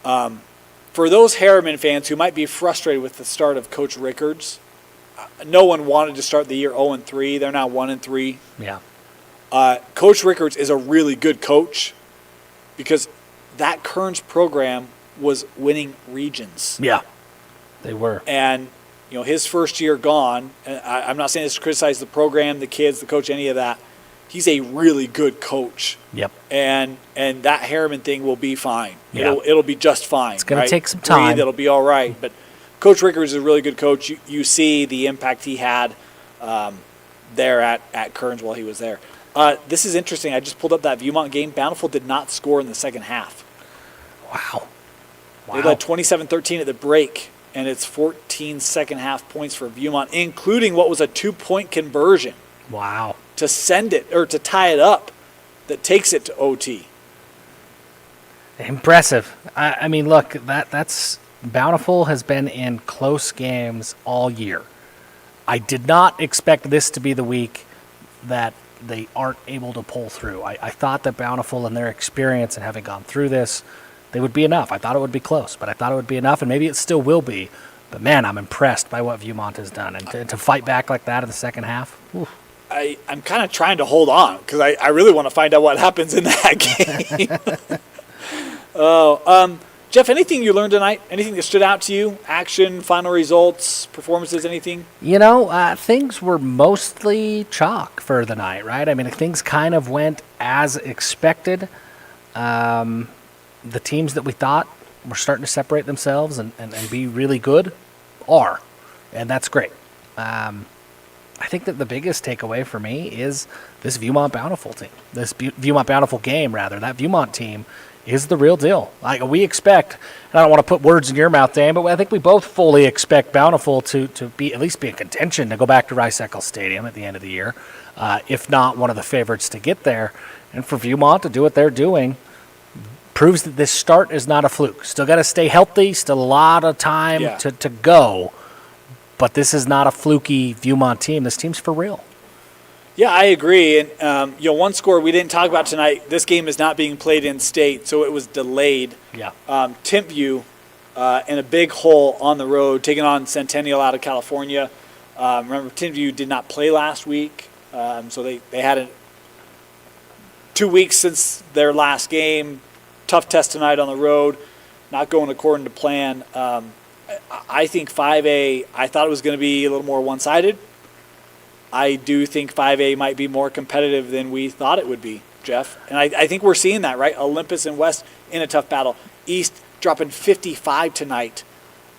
For those Harriman fans who might be frustrated with the start of Coach Rickards, no one wanted to start the year 0-3. They're now 1-3. Yeah. Coach Rickards is a really good coach because that Kearns program was winning regions. Yeah, they were. And, you know, his first year gone, and I'm not saying this to criticize the program, the kids, the coach, any of that. He's a really good coach. Yep. And that Harriman thing will be fine. Yeah. It'll be just fine. It's going right? to take some time. It'll be all right. But Coach Rickards is a really good coach. You see the impact he had there at Kearns while he was there. This is interesting. I just pulled up that Viewmont game. Bountiful did not score in the second half. Wow. They led 27-13 at the break, and it's 14 second half points for Viewmont, including what was a 2-point conversion. Wow. To send it, or to tie it up, that takes it to OT. Impressive. I mean, look, that's Bountiful has been in close games all year. I did not expect this to be the week that they aren't able to pull through. I thought that Bountiful and their experience and having gone through this, they would be enough. I thought it would be close, but I thought it would be enough, and maybe it still will be. But, man, I'm impressed by what Viewmont has done. And to fight back like that in the second half, oof. I'm kind of trying to hold on because I really want to find out what happens in that game. Jeff, anything you learned tonight? Anything that stood out to you? Action, final results, performances, anything? You know, things were mostly chalk for the night, right? I mean, things kind of went as expected. The teams that we thought were starting to separate themselves and be really good are, and that's great. I think that the biggest takeaway for me is this Viewmont Bountiful team, this Viewmont Bountiful game, rather. That Viewmont team is the real deal. Like we expect, and I don't want to put words in your mouth, Dan, but I think we both fully expect Bountiful to be at least be in contention to go back to Rice-Eccles Stadium at the end of the year, if not one of the favorites to get there. And for Viewmont to do what they're doing proves that this start is not a fluke. Still got to stay healthy, still a lot of time to go. But this is not a fluky Viewmont team. This team's for real. Yeah, I agree. And, one score we didn't talk about tonight, this game is not being played in state, so it was delayed. Yeah. Timpview in a big hole on the road, taking on Centennial out of California. Remember, Timpview did not play last week, so they had 2 weeks since their last game. Tough test tonight on the road, not going according to plan. I think 5A, I thought it was going to be a little more one-sided. I do think 5A might be more competitive than we thought it would be, Jeff. And I think we're seeing that, right? Olympus and West in a tough battle. East dropping 55 tonight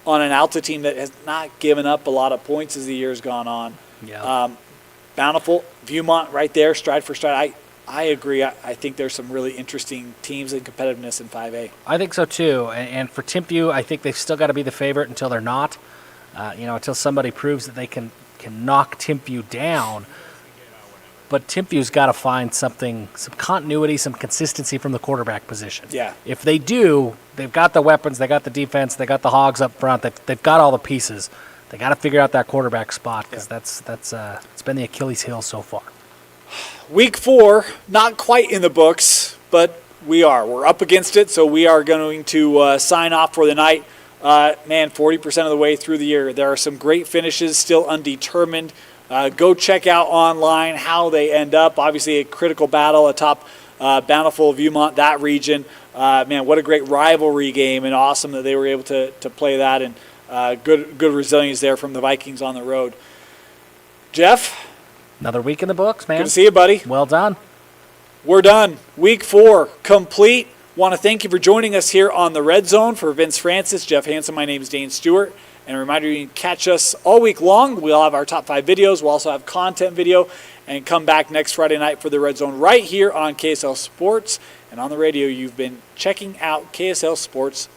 on an Alta team that has not given up a lot of points as the year's gone on. Yeah. Bountiful, Viewmont right there, stride for stride. I agree. I think there's some really interesting teams and competitiveness in 5A. I think so too. And for Timpview, I think they've still got to be the favorite until they're not. Until somebody proves that they can knock Timpview down. But Timpview's got to find something, some continuity, some consistency from the quarterback position. Yeah. If they do, they've got the weapons, they got the defense, they got the hogs up front, they've got all the pieces. They got to figure out that quarterback spot because that's it's been the Achilles heel so far. Week 4, not quite in the books, but we're up against it, so we are going to sign off for the night. 40% of the way through the year. There are some great finishes still undetermined. Go check out online how they end up. Obviously a critical battle atop Bountiful, Viewmont, that region. What a great rivalry game, and awesome that they were able to play that, and good resilience there from the Vikings on the road. Jeff? Another week in the books, man. Good to see you, buddy. Well done. We're done. Week 4 complete. Want to thank you for joining us here on the Red Zone. For Vince Francis, Jeff Hansen, my name is Dane Stewart. And a reminder, you can catch us all week long. We'll have our top 5 videos. We'll also have content video. And come back next Friday night for the Red Zone right here on KSL Sports. And on the radio, you've been checking out KSL Sports